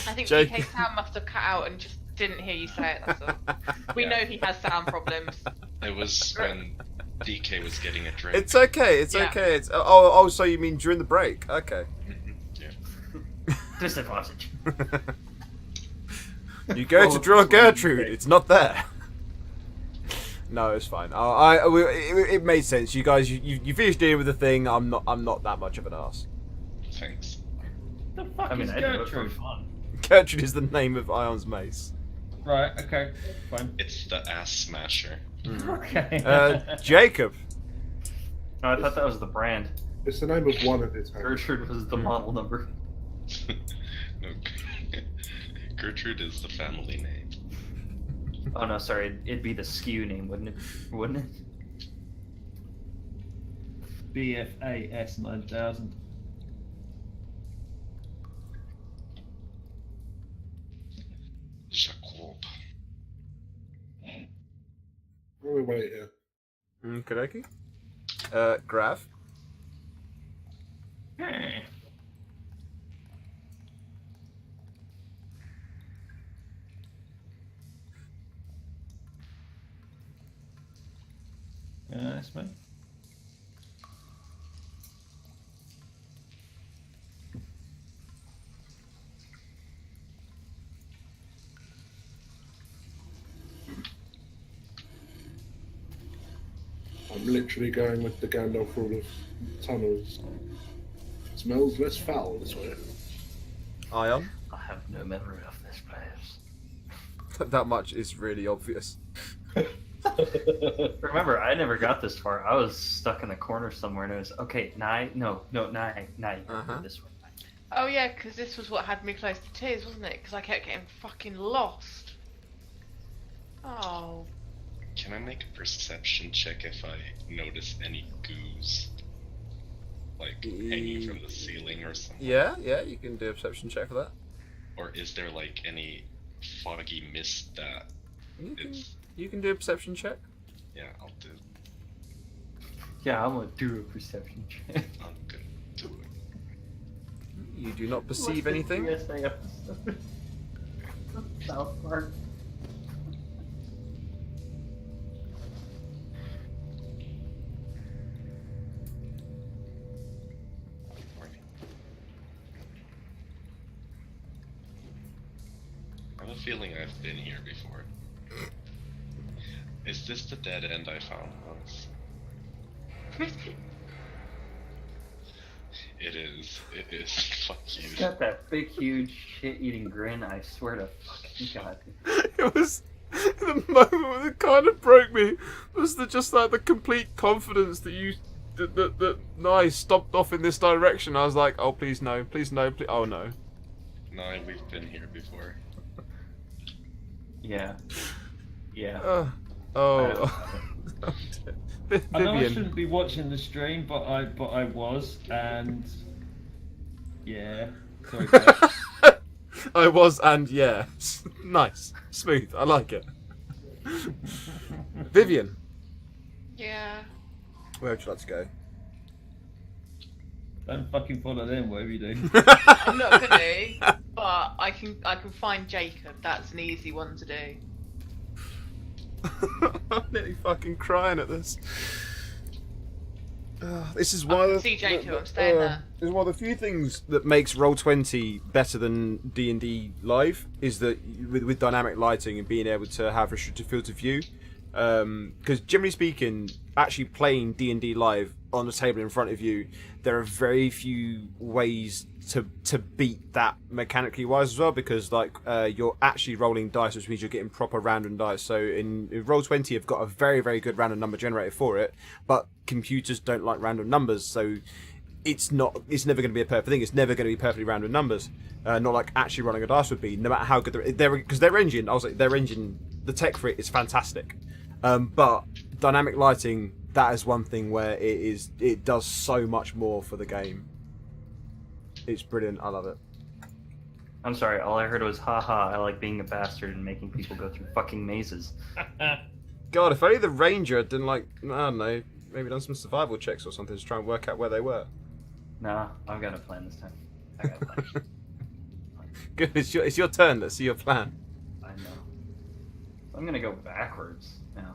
Speaker 3: I think
Speaker 1: Jake.
Speaker 3: DK's sound must have cut out and just didn't hear you say it, that's all. We know he has sound problems.
Speaker 4: It was when DK was getting a drink.
Speaker 1: It's okay. It's
Speaker 3: Yeah.
Speaker 1: okay. It's oh. So you mean during the break? Okay.
Speaker 4: Yeah.
Speaker 8: Disadvantage.
Speaker 1: You go to draw Gertrude. It's not there. No, it's fine. It made sense. You guys, you finished dealing with the thing. I'm not that much of an ass.
Speaker 4: Thanks.
Speaker 6: The fuck
Speaker 8: I mean,
Speaker 6: is
Speaker 8: I do it for
Speaker 6: Gertrude?
Speaker 8: fun.
Speaker 1: Gertrude is the name of Ion's mace.
Speaker 6: Right, okay, fine.
Speaker 4: It's the ass smasher.
Speaker 6: Okay.
Speaker 1: Jacob.
Speaker 8: No, I thought that was the brand.
Speaker 7: It's the name of one of his hands.
Speaker 8: Gertrude was the model number.
Speaker 4: No, Gertrude is the family name.
Speaker 8: Oh no, sorry, it'd be the SKU name, wouldn't it? Wouldn't it?
Speaker 6: BFAS 9000.
Speaker 4: Jacob.
Speaker 7: Let me wait here.
Speaker 1: Kadeki. Grav.
Speaker 6: That's me.
Speaker 7: I'm literally going with the Gandalf rule of tunnels. Smells less foul this way.
Speaker 1: Ion.
Speaker 8: I have no memory of this place.
Speaker 1: That much is really obvious.
Speaker 8: Remember, I never got this far. I was stuck in a corner somewhere, and it was okay. Nye, no, Nye, you
Speaker 1: Uh-huh.
Speaker 8: go this way.
Speaker 3: Oh yeah, because this was what had me close to tears, wasn't it? Because I kept getting fucking lost. Oh.
Speaker 4: Can I make a perception check if I notice any goos? Like hanging from the ceiling or something?
Speaker 1: Yeah, you can do a perception check for that.
Speaker 4: Or is there like any foggy mist that
Speaker 1: You can do a perception check.
Speaker 4: Yeah, I'll do.
Speaker 8: Yeah, I'm gonna do a perception check.
Speaker 4: I'm gonna do it.
Speaker 1: You do not perceive anything.
Speaker 8: USA episode. South Park.
Speaker 4: I have a feeling I've been here before. Is this the dead end I found once? It is. It is. Fuck you.
Speaker 8: He's got that big, huge, shit-eating grin. I swear to fucking God.
Speaker 1: It was the moment that kind of broke me was just like the complete confidence that Nye stomped off in this direction. I was like, oh please no, please, oh no.
Speaker 4: No, we've been here before.
Speaker 8: Yeah. Yeah.
Speaker 1: Oh.
Speaker 6: I know I
Speaker 1: Vivian.
Speaker 6: shouldn't be watching the stream, but I was, and yeah. Sorry, guys.
Speaker 1: I was, and yeah. Nice. Smooth. I like it. Vivian,
Speaker 3: Yeah.
Speaker 1: where would you like to go?
Speaker 6: Don't fucking follow them, whatever you do.
Speaker 3: I'm not gonna, but I can find Jacob. That's an easy one to do.
Speaker 1: I'm nearly fucking crying at this. This is one
Speaker 3: I
Speaker 1: of
Speaker 3: can
Speaker 1: the,
Speaker 3: see Jacob, I'm staying there.
Speaker 1: This is one of the few things that makes Roll20 better than D&D Live is that with dynamic lighting and being able to have restricted fields of view. Because generally speaking, actually playing D&D Live on the table in front of you, there are very few ways to beat that mechanically wise as well, because like you're actually rolling dice, which means you're getting proper random dice. So in Roll20 you've got a very, very good random number generator for it, but computers don't like random numbers, so it's never going to be a perfect thing. It's never going to be perfectly random numbers, not like actually rolling a dice would be, no matter how good because their engine, the tech for it is fantastic. But dynamic lighting, that is one thing where it does so much more for the game. It's brilliant. I love it.
Speaker 8: I'm sorry, all I heard was, haha, I like being a bastard and making people go through fucking mazes.
Speaker 1: God, if only the ranger had done like, I don't know, maybe done some survival checks or something to try and work out where they were.
Speaker 8: Nah, I've got a plan this time. I got a plan.
Speaker 1: Good, it's your turn. Let's see your plan.
Speaker 8: I know. So I'm gonna go backwards now.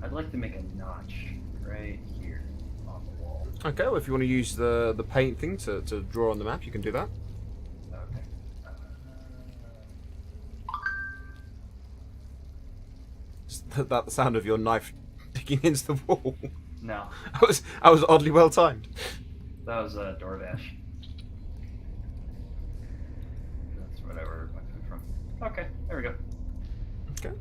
Speaker 8: I'd like to make a notch right here on the wall.
Speaker 1: Okay, well, if you want to use the paint thing to draw on the map, you can do that.
Speaker 8: Okay.
Speaker 1: Is that the sound of your knife digging into the wall?
Speaker 8: No,
Speaker 1: I was oddly well timed.
Speaker 8: that was DoorDash. That's what I ordered my food from. Okay, there we go.
Speaker 1: Okay.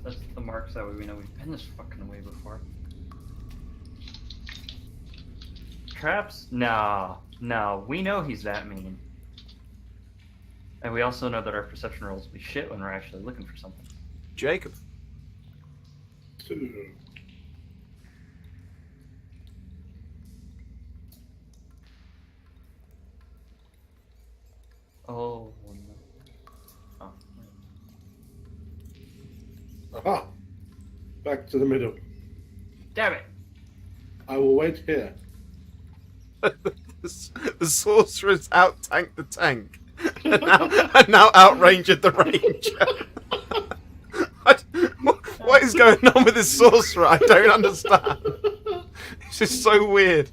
Speaker 8: That's the marks, that way we know we've been this fucking way before. Traps? No, we know he's that mean. And we also know that our perception rolls will be shit when we're actually looking for something.
Speaker 1: Jacob.
Speaker 7: 2.
Speaker 8: Oh, no. Oh.
Speaker 7: Aha! Back to the middle.
Speaker 8: Damn it!
Speaker 7: I will wait here.
Speaker 1: The sorcerer's out-tanked the tank. And now outranged the ranger. What is going on with this sorcerer? I don't understand. It's just so weird.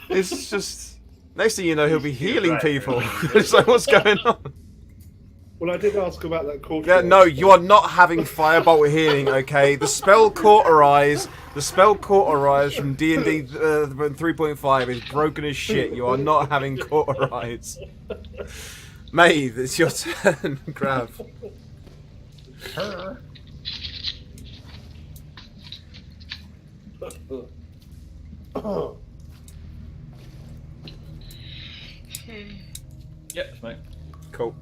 Speaker 1: It's just... Next thing you know, he'll be healing people. It's like, what's going on?
Speaker 7: Well, I did ask about that quarter.
Speaker 1: Yeah, no, you are not having Firebolt healing, okay? The spell Cauterize from D&D 3.5 is broken as shit. You are not having Cauterize. Maeve, it's your turn. Grab.
Speaker 6: Her. Yep, smoke.
Speaker 1: Cool.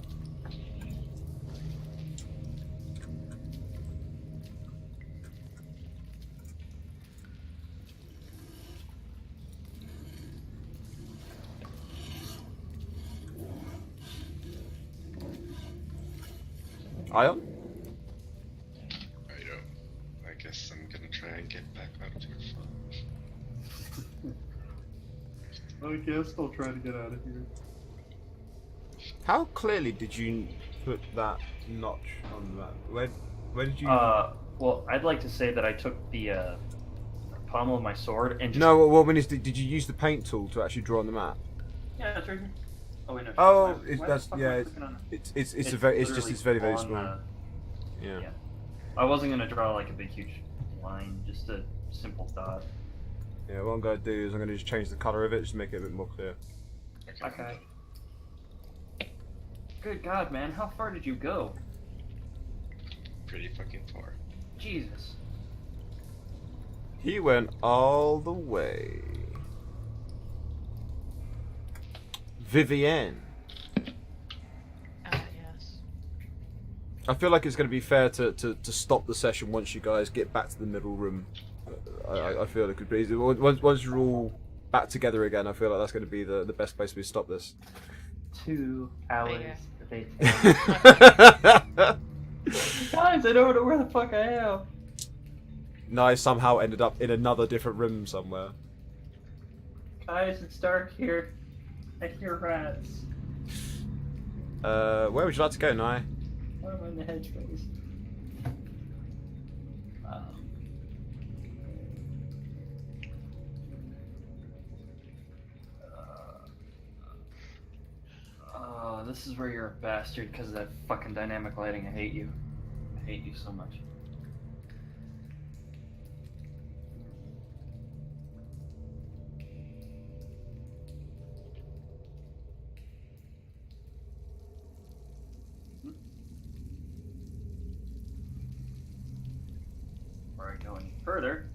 Speaker 1: Ion?
Speaker 4: I guess I'm gonna try and get back out of here.
Speaker 10: I guess I'll try to get out of here.
Speaker 1: How clearly did you put that notch on the map? Where did you...
Speaker 8: Well, I'd like to say that I took the pommel of my sword and just...
Speaker 1: No, what when is did you use the paint tool to actually draw on the map?
Speaker 8: Yeah, that's right here. Oh, wait, no.
Speaker 1: Oh,
Speaker 8: why the
Speaker 1: that's
Speaker 8: fuck am
Speaker 1: yeah.
Speaker 8: I clicking on it?
Speaker 1: It's
Speaker 8: literally
Speaker 1: very
Speaker 8: on
Speaker 1: small.
Speaker 8: the-
Speaker 1: Yeah.
Speaker 8: Yeah. I wasn't gonna draw like a big huge line, just a simple dot.
Speaker 1: Yeah. What I'm gonna do is I'm gonna just change the color of it, just to make it a bit more clear.
Speaker 8: Okay. Good God, man, how far did you go?
Speaker 4: Pretty fucking far.
Speaker 8: Jesus.
Speaker 1: He went all the way. Vivienne.
Speaker 3: Yes.
Speaker 1: I feel like it's going to be fair to stop the session once you guys get back to the middle room. I feel it could be once you're all back together again. I feel like that's going to be the best place to stop this.
Speaker 8: 2 hours.
Speaker 3: Yeah.
Speaker 8: They Guys, I don't know where the fuck I am.
Speaker 1: Nye somehow ended up in another different room somewhere.
Speaker 8: Guys, it's dark here. I hear rats.
Speaker 1: Where would you like to go, Nye?
Speaker 8: Why am I in the hedgerows? Oh, this is where you're a bastard because of that fucking dynamic lighting. I hate you. I hate you so much. Before I go any further.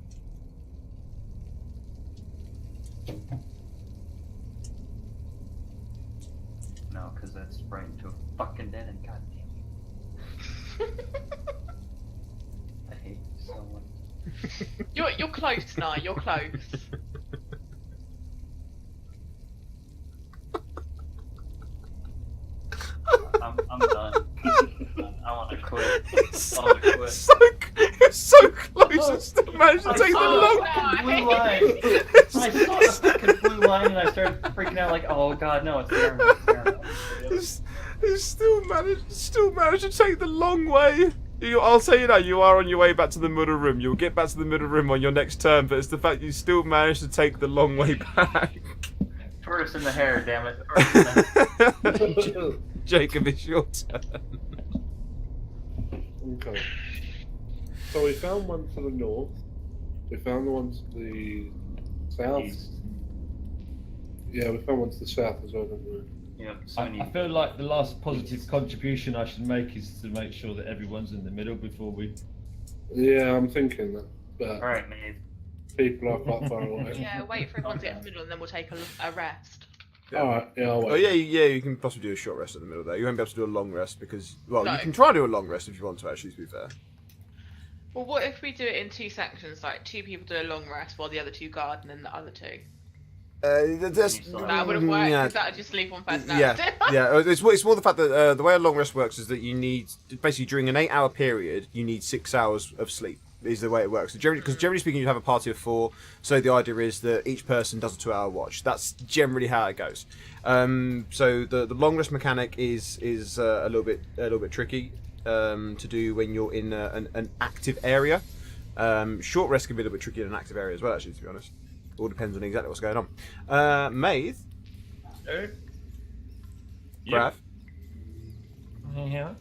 Speaker 8: No, because that's right into a fucking dead end. God damn you. I hate you so much.
Speaker 3: You're close, Nye. You're close.
Speaker 8: I'm done. I want to quit. I want to quit.
Speaker 1: So close and still managed to
Speaker 8: I
Speaker 1: take the
Speaker 8: saw
Speaker 1: long.
Speaker 8: the fucking blue line. I saw the fucking blue line and I started freaking out like, oh god, no, it's the armor. It's the armor.
Speaker 1: He's still managed to take the long way. I'll tell you now, you are on your way back to the middle room. You'll get back to the middle room on your next turn, but it's the fact you still managed to take the long way back.
Speaker 8: Tortoise in the hair, damn it. Tortoise in the hair.
Speaker 1: Jacob, it's your turn.
Speaker 7: Okay. So we found one to the north. We found the one to the south.
Speaker 8: East.
Speaker 7: Yeah, we found one to the south as well, didn't we?
Speaker 8: Yep, so
Speaker 6: I feel like the last positive contribution I should make is to make sure that everyone's in the middle before we.
Speaker 7: Yeah, I'm thinking that. But
Speaker 8: Alright, Maeve.
Speaker 7: people are quite far away.
Speaker 3: Yeah, wait for everyone to get to the middle and then we'll take a rest.
Speaker 7: Alright, yeah, I'll wait.
Speaker 1: Oh yeah, you can possibly do a short rest in the middle there. You won't be able to do a long rest because, well,
Speaker 3: No.
Speaker 1: you can try and do a long rest if you want to. Actually, to be fair.
Speaker 3: Well, what if we do it in 2 sections? Like 2 people do a long rest while the other 2 guard and then the other 2. That wouldn't work
Speaker 1: yeah.
Speaker 3: because that would just leave one person out.
Speaker 1: Yeah. It's more the fact that the way a long rest works is that you need basically during an 8-hour period you need 6 hours of sleep. Is the way it works. So generally speaking, you have a party of 4. So the idea is that each person does a 2-hour watch. That's generally how it goes. So the long rest mechanic is a little bit tricky to do when you're in an active area. Short rest can be a little bit tricky in an active area as well. Actually, to be honest. All depends on exactly what's going on. Maeve,
Speaker 6: Yep.
Speaker 1: Grav,
Speaker 6: Yeah. Yeah.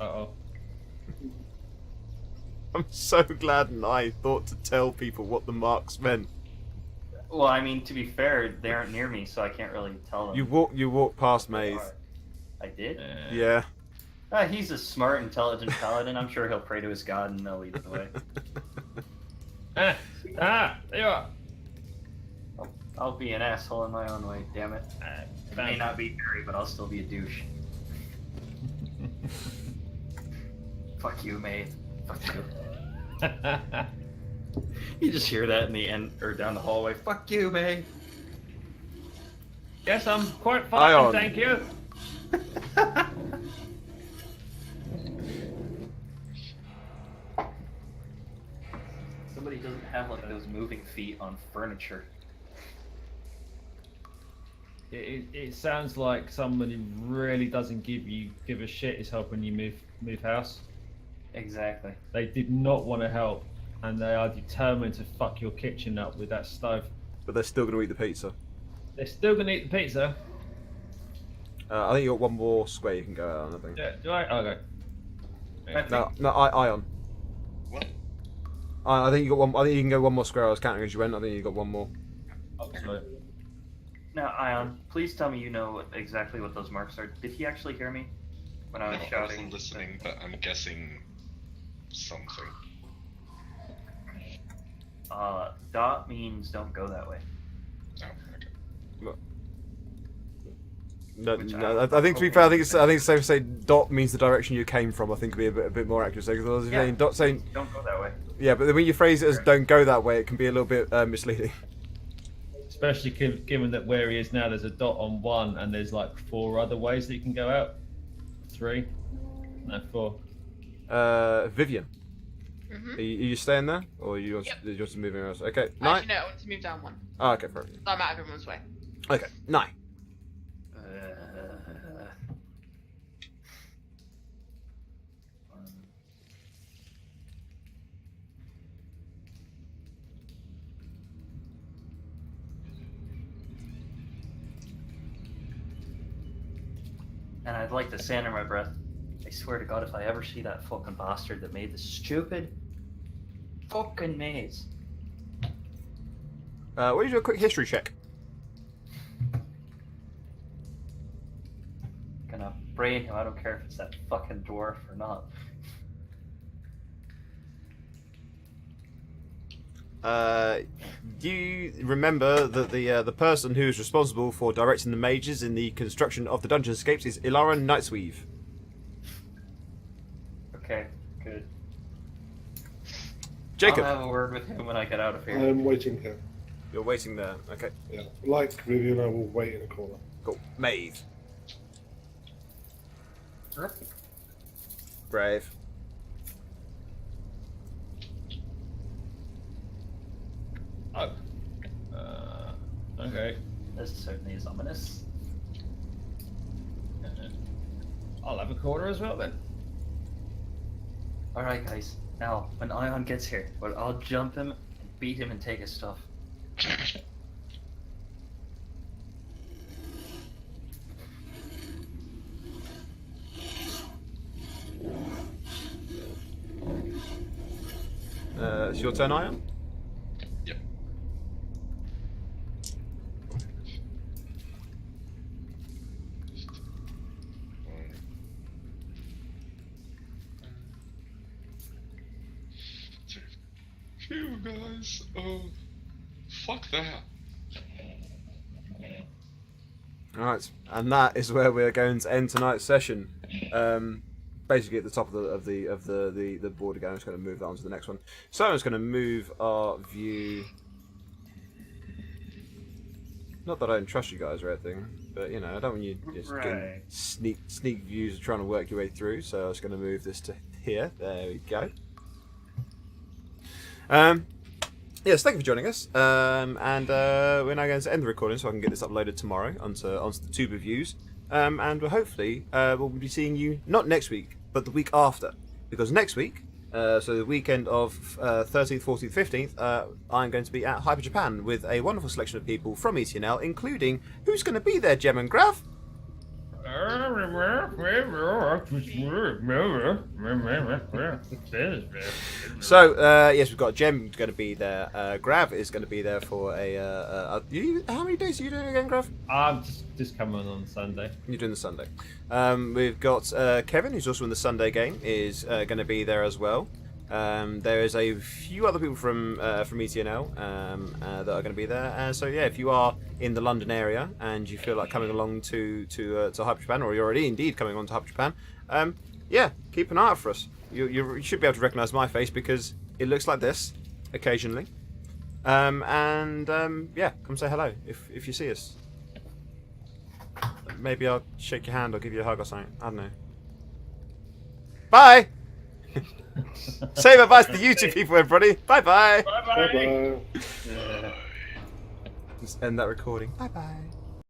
Speaker 6: Uh-oh.
Speaker 1: I'm so glad I thought to tell people what the marks meant.
Speaker 8: Well, I mean, to be fair, they aren't near me, so I can't really tell them.
Speaker 1: You walk past Maeve.
Speaker 8: I did?
Speaker 1: Yeah.
Speaker 8: He's a smart, intelligent paladin. I'm sure he'll pray to his god and they'll lead the way.
Speaker 6: There you are.
Speaker 8: I'll be an asshole in my own way, damn it. It may not be Harry, but I'll still be a douche. Fuck you, Maeve. Fuck you. You just hear that in the end, or down the hallway. Fuck you, Maeve.
Speaker 6: Yes, I'm quite fine,
Speaker 1: Ion.
Speaker 6: thank you.
Speaker 8: Somebody doesn't have like those moving feet on furniture.
Speaker 6: It sounds like somebody really doesn't give a shit is helping you move house.
Speaker 8: Exactly.
Speaker 6: They did not want to help, and they are determined to fuck your kitchen up with that stove.
Speaker 1: But they're still going to eat the pizza.
Speaker 6: They're still gonna eat the pizza.
Speaker 1: I think you got one more square you can go out on, I think.
Speaker 6: Yeah, do I? Okay.
Speaker 1: No, Ion.
Speaker 4: What?
Speaker 1: I think you got one. I think you can go one more square. I was counting as you went. I think you got one more.
Speaker 6: Oh, sorry.
Speaker 8: Now, Ion, please tell me you know exactly what those marks are. Did he actually hear me when I was
Speaker 4: No, I
Speaker 8: shouting?
Speaker 4: wasn't listening, but I'm guessing something.
Speaker 8: Dot means don't go that way.
Speaker 4: Oh, okay.
Speaker 1: No,
Speaker 8: Which
Speaker 1: no,
Speaker 8: I-
Speaker 1: I think to be fair, I think it's safe to say dot means the direction you came from. I think would be a bit more accurate. Because
Speaker 8: Yeah.
Speaker 1: dot saying
Speaker 8: Don't go that way.
Speaker 1: yeah, but when you phrase it as "don't go that way," it can be a little bit misleading.
Speaker 6: Especially given that where he is now, there's a dot on one, and there's like 4 other ways that you can go out. 3, no 4.
Speaker 1: Vivian,
Speaker 3: Mhm.
Speaker 1: are you staying there, or are you
Speaker 3: Yep.
Speaker 1: you're just moving else? Okay, Night.
Speaker 3: Actually, no, I want to move down one.
Speaker 1: Oh, okay, fair.
Speaker 3: So I'm out of everyone's way.
Speaker 1: Okay, Night.
Speaker 8: And I'd like to say under my breath, I swear to God, if I ever see that fucking bastard that made this stupid fucking maze.
Speaker 1: Why don't you do a quick history check?
Speaker 8: Gonna brain him, I don't care if it's that fucking dwarf or not.
Speaker 1: You remember that the person who's responsible for directing the mages in the construction of the dungeon escapes is Ilara Nightsweave.
Speaker 8: Okay, good.
Speaker 1: Jacob,
Speaker 8: I'll have a word with him when I get out of here.
Speaker 7: I'm waiting here.
Speaker 1: you're waiting there. Okay,
Speaker 7: Yeah. Like Vivian, I will wait in a corner.
Speaker 1: cool. Maeve, Brave.
Speaker 6: Oh. Okay.
Speaker 8: This certainly is ominous.
Speaker 6: I'll have a quarter as well then.
Speaker 8: Alright guys, now when Ion gets here, well, I'll jump him and beat him and take his stuff.
Speaker 1: It's your turn, Ion.
Speaker 4: Yep. Phew, guys. Fuck that.
Speaker 1: Alright, and that is where we're going to end tonight's session. Basically at the top of the board again. I'm just going to move that on to the next one. So I'm just going to move our view. Not that I don't trust you guys or anything, but you know I don't want you just getting
Speaker 8: Right.
Speaker 1: sneak views of trying to work your way through. So I'm just going to move this to here. There we go. Yes, thank you for joining us. And we're now going to end the recording so I can get this uploaded tomorrow onto the Tuber views. And we'll hopefully we'll be seeing you not next week, but the week after. Because next week So the weekend of 13th, 14th, 15th, I'm going to be at Hyper Japan with a wonderful selection of people from ETNL, including who's going to be there, Gem and Grav? So yes, we've got Gem going to be there. Grav is going to be there for how many days are you doing again, Grav?
Speaker 6: I'm just coming on Sunday.
Speaker 1: You're doing the Sunday. We've got Kevin, who's also in the Sunday game, is going to be there as well. There is a few other people from ETNL that are going to be there. So yeah, if you are in the London area and you feel like coming along to Hyper Japan, or you're already indeed coming on to Hyper Japan, yeah, keep an eye out for us. You should be able to recognise my face because it looks like this occasionally. Yeah, come say hello if you see us. Maybe I'll shake your hand or give you a hug or something. I don't know. Bye! Say bye-bye to the YouTube people, everybody. Bye-bye.
Speaker 6: Bye-bye.
Speaker 7: Bye-bye.
Speaker 1: Just end that recording. Bye-bye.